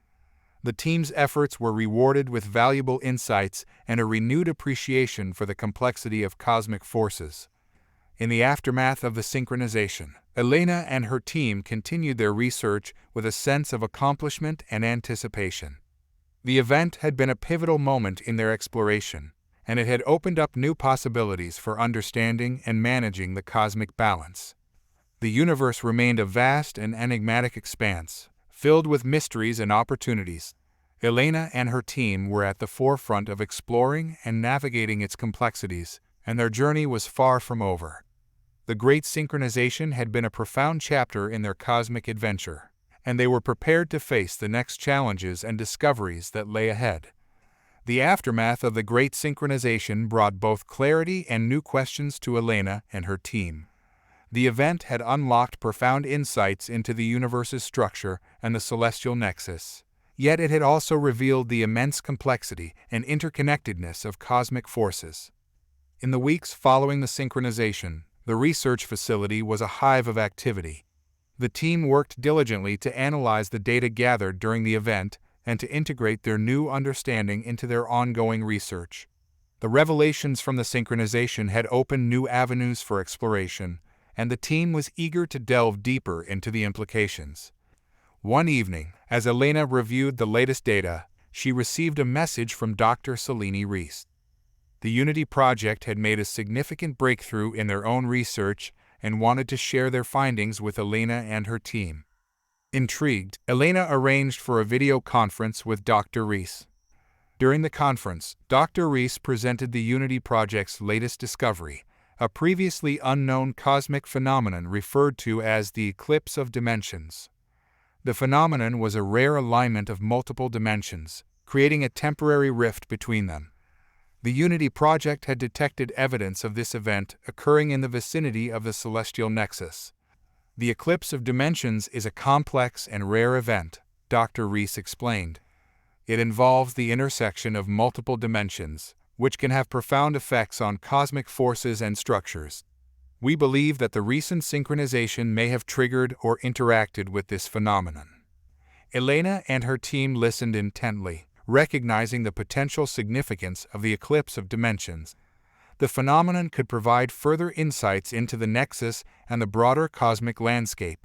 The team's efforts were rewarded with valuable insights and a renewed appreciation for the complexity of cosmic forces. In the aftermath of the synchronization, Elena and her team continued their research with a sense of accomplishment and anticipation. The event had been a pivotal moment in their exploration, and it had opened up new possibilities for understanding and managing the cosmic balance. The universe remained a vast and enigmatic expanse, filled with mysteries and opportunities. Elena and her team were at the forefront of exploring and navigating its complexities, and their journey was far from over. The Great Synchronization had been a profound chapter in their cosmic adventure, and they were prepared to face the next challenges and discoveries that lay ahead. The aftermath of the Great Synchronization brought both clarity and new questions to Elena and her team. The event had unlocked profound insights into the universe's structure and the celestial nexus, yet it had also revealed the immense complexity and interconnectedness of cosmic forces. In the weeks following the synchronization, the research facility was a hive of activity. The team worked diligently to analyze the data gathered during the event and to integrate their new understanding into their ongoing research. The revelations from the synchronization had opened new avenues for exploration, and the team was eager to delve deeper into the implications. One evening, as Elena reviewed the latest data, she received a message from Dr. Selene Reese. The Unity Project had made a significant breakthrough in their own research and wanted to share their findings with Elena and her team. Intrigued, Elena arranged for a video conference with Dr. Reese. During the conference, Dr. Reese presented the Unity Project's latest discovery, a previously unknown cosmic phenomenon referred to as the eclipse of dimensions. The phenomenon was a rare alignment of multiple dimensions, creating a temporary rift between them. The Unity Project had detected evidence of this event occurring in the vicinity of the celestial nexus. The eclipse of dimensions is a complex and rare event, Dr. Rees explained. It involves the intersection of multiple dimensions, which can have profound effects on cosmic forces and structures. We believe that the recent synchronization may have triggered or interacted with this phenomenon. Elena and her team listened intently, recognizing the potential significance of the eclipse of dimensions. The phenomenon could provide further insights into the nexus and the broader cosmic landscape.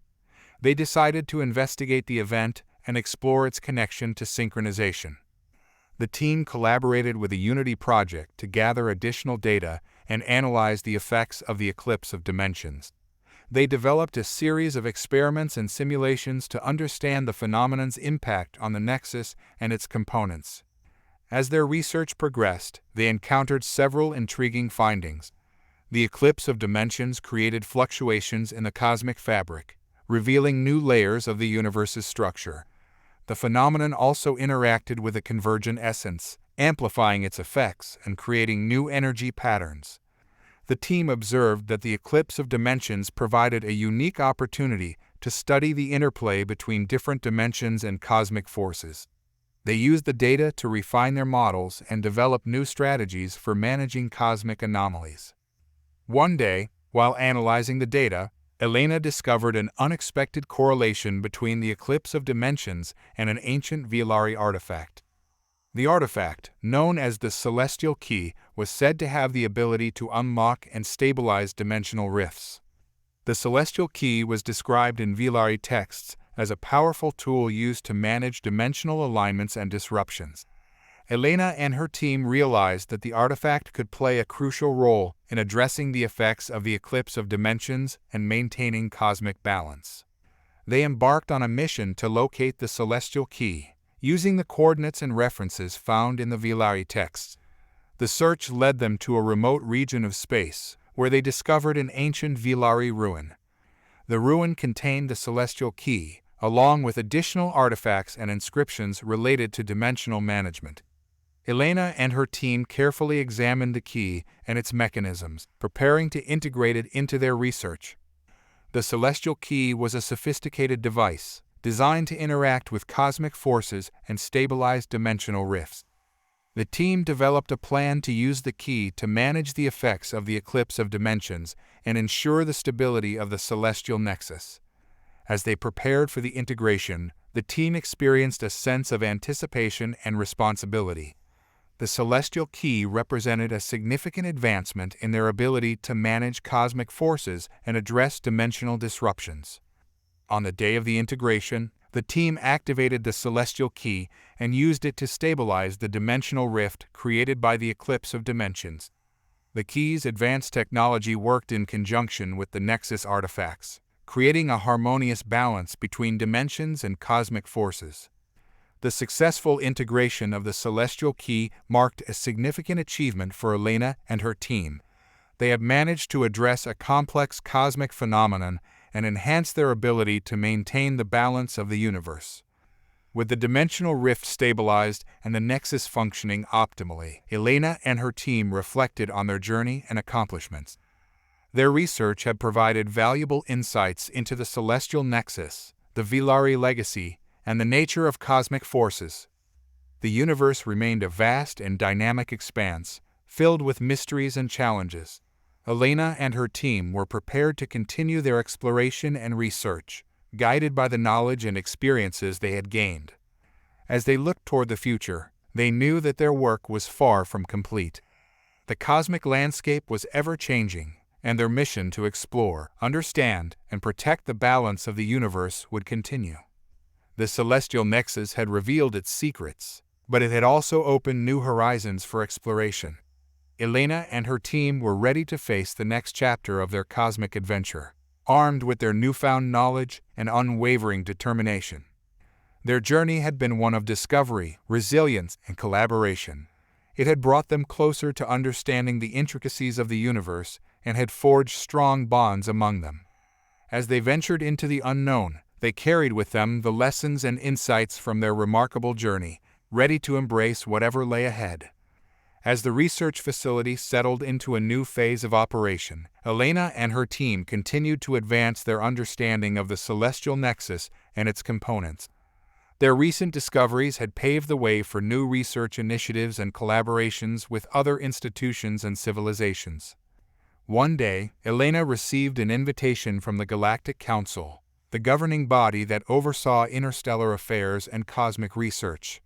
They decided to investigate the event and explore its connection to synchronization. The team collaborated with a Unity project to gather additional data and analyze the effects of the eclipse of dimensions. They developed a series of experiments and simulations to understand the phenomenon's impact on the nexus and its components. As their research progressed, they encountered several intriguing findings. The eclipse of dimensions created fluctuations in the cosmic fabric, revealing new layers of the universe's structure. The phenomenon also interacted with a convergent essence, amplifying its effects and creating new energy patterns. The team observed that the eclipse of dimensions provided a unique opportunity to study the interplay between different dimensions and cosmic forces. They used the data to refine their models and develop new strategies for managing cosmic anomalies. One day, while analyzing the data, Elena discovered an unexpected correlation between the eclipse of dimensions and an ancient Velari artifact. The artifact, known as the Celestial Key, was said to have the ability to unlock and stabilize dimensional rifts. The Celestial Key was described in Velari texts as a powerful tool used to manage dimensional alignments and disruptions. Elena and her team realized that the artifact could play a crucial role in addressing the effects of the eclipse of dimensions and maintaining cosmic balance. They embarked on a mission to locate the Celestial Key, using the coordinates and references found in the Velari texts. The search led them to a remote region of space, where they discovered an ancient Velari ruin. The ruin contained the Celestial Key, along with additional artifacts and inscriptions related to dimensional management. Elena and her team carefully examined the key and its mechanisms, preparing to integrate it into their research. The Celestial Key was a sophisticated device, designed to interact with cosmic forces and stabilize dimensional rifts. The team developed a plan to use the key to manage the effects of the eclipse of dimensions and ensure the stability of the celestial nexus. As they prepared for the integration, the team experienced a sense of anticipation and responsibility. The Celestial Key represented a significant advancement in their ability to manage cosmic forces and address dimensional disruptions. On the day of the integration, the team activated the Celestial Key and used it to stabilize the dimensional rift created by the eclipse of dimensions. The key's advanced technology worked in conjunction with the Nexus artifacts, creating a harmonious balance between dimensions and cosmic forces. The successful integration of the Celestial Key marked a significant achievement for Elena and her team. They have managed to address a complex cosmic phenomenon and enhance their ability to maintain the balance of the universe. With the dimensional rift stabilized and the nexus functioning optimally, Elena and her team reflected on their journey and accomplishments. Their research had provided valuable insights into the celestial nexus, the Velari legacy, and the nature of cosmic forces. The universe remained a vast and dynamic expanse, filled with mysteries and challenges. Elena and her team were prepared to continue their exploration and research, guided by the knowledge and experiences they had gained. As they looked toward the future, they knew that their work was far from complete. The cosmic landscape was ever-changing, and their mission to explore, understand, and protect the balance of the universe would continue. The celestial nexus had revealed its secrets, but it had also opened new horizons for exploration. Elena and her team were ready to face the next chapter of their cosmic adventure, armed with their newfound knowledge and unwavering determination. Their journey had been one of discovery, resilience, and collaboration. It had brought them closer to understanding the intricacies of the universe and had forged strong bonds among them. As they ventured into the unknown, they carried with them the lessons and insights from their remarkable journey, ready to embrace whatever lay ahead. As the research facility settled into a new phase of operation, Elena and her team continued to advance their understanding of the celestial nexus and its components. Their recent discoveries had paved the way for new research initiatives and collaborations with other institutions and civilizations. One day, Elena received an invitation from the Galactic Council, the governing body that oversaw interstellar affairs and cosmic research.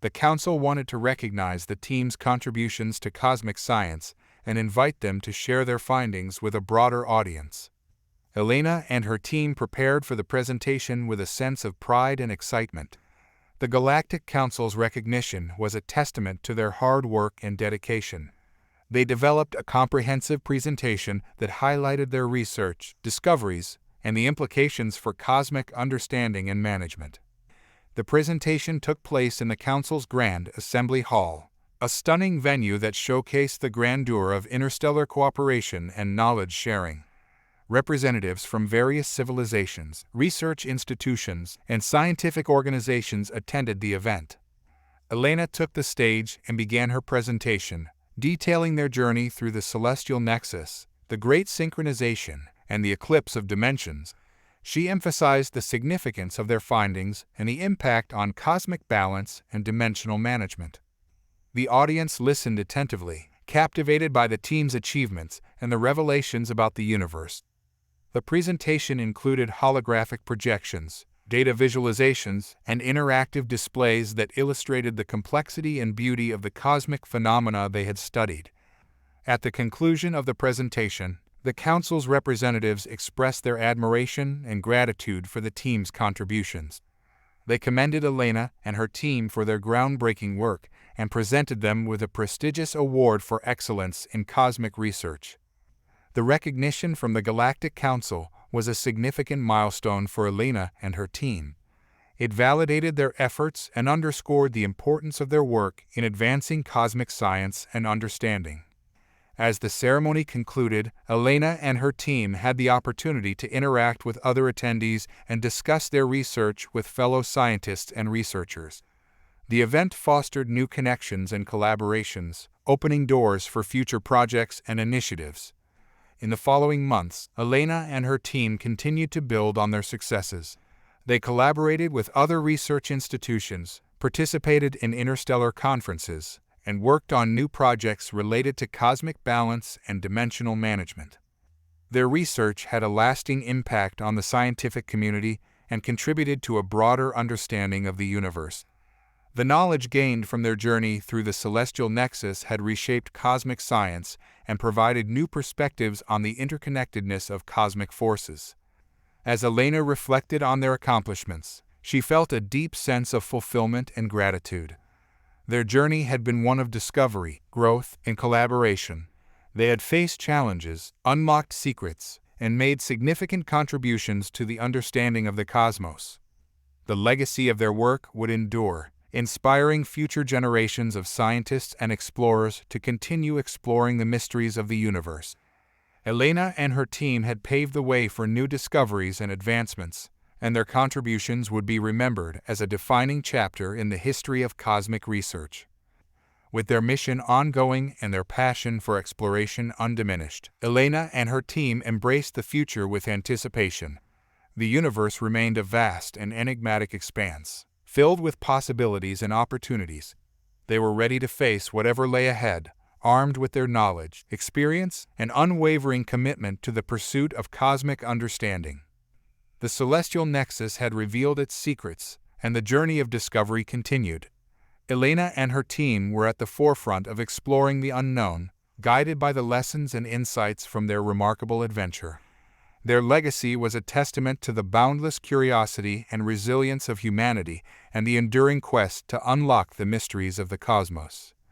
The Council wanted to recognize the team's contributions to cosmic science and invite them to share their findings with a broader audience. Elena and her team prepared for the presentation with a sense of pride and excitement. The Galactic Council's recognition was a testament to their hard work and dedication. They developed a comprehensive presentation that highlighted their research, discoveries, and the implications for cosmic understanding and management. The presentation took place in the Council's Grand Assembly Hall, a stunning venue that showcased the grandeur of interstellar cooperation and knowledge sharing. Representatives from various civilizations, research institutions, and scientific organizations attended the event. Elena took the stage and began her presentation, detailing their journey through the celestial nexus, the great synchronization, and the eclipse of dimensions. She emphasized the significance of their findings and the impact on cosmic balance and dimensional management. The audience listened attentively, captivated by the team's achievements and the revelations about the universe. The presentation included holographic projections, data visualizations, and interactive displays that illustrated the complexity and beauty of the cosmic phenomena they had studied. At the conclusion of the presentation, the Council's representatives expressed their admiration and gratitude for the team's contributions. They commended Elena and her team for their groundbreaking work and presented them with a prestigious award for excellence in cosmic research. The recognition from the Galactic Council was a significant milestone for Elena and her team. It validated their efforts and underscored the importance of their work in advancing cosmic science and understanding. As the ceremony concluded, Elena and her team had the opportunity to interact with other attendees and discuss their research with fellow scientists and researchers. The event fostered new connections and collaborations, opening doors for future projects and initiatives. In the following months, Elena and her team continued to build on their successes. They collaborated with other research institutions, participated in interstellar conferences, and worked on new projects related to cosmic balance and dimensional management. Their research had a lasting impact on the scientific community and contributed to a broader understanding of the universe. The knowledge gained from their journey through the celestial nexus had reshaped cosmic science and provided new perspectives on the interconnectedness of cosmic forces. As Elena reflected on their accomplishments, she felt a deep sense of fulfillment and gratitude. Their journey had been one of discovery, growth, and collaboration. They had faced challenges, unlocked secrets, and made significant contributions to the understanding of the cosmos. The legacy of their work would endure, inspiring future generations of scientists and explorers to continue exploring the mysteries of the universe. Elena and her team had paved the way for new discoveries and advancements, and their contributions would be remembered as a defining chapter in the history of cosmic research. With their mission ongoing and their passion for exploration undiminished, Elena and her team embraced the future with anticipation. The universe remained a vast and enigmatic expanse, filled with possibilities and opportunities. They were ready to face whatever lay ahead, armed with their knowledge, experience, and unwavering commitment to the pursuit of cosmic understanding. The celestial nexus had revealed its secrets, and the journey of discovery continued. Elena and her team were at the forefront of exploring the unknown, guided by the lessons and insights from their remarkable adventure. Their legacy was a testament to the boundless curiosity and resilience of humanity and the enduring quest to unlock the mysteries of the cosmos.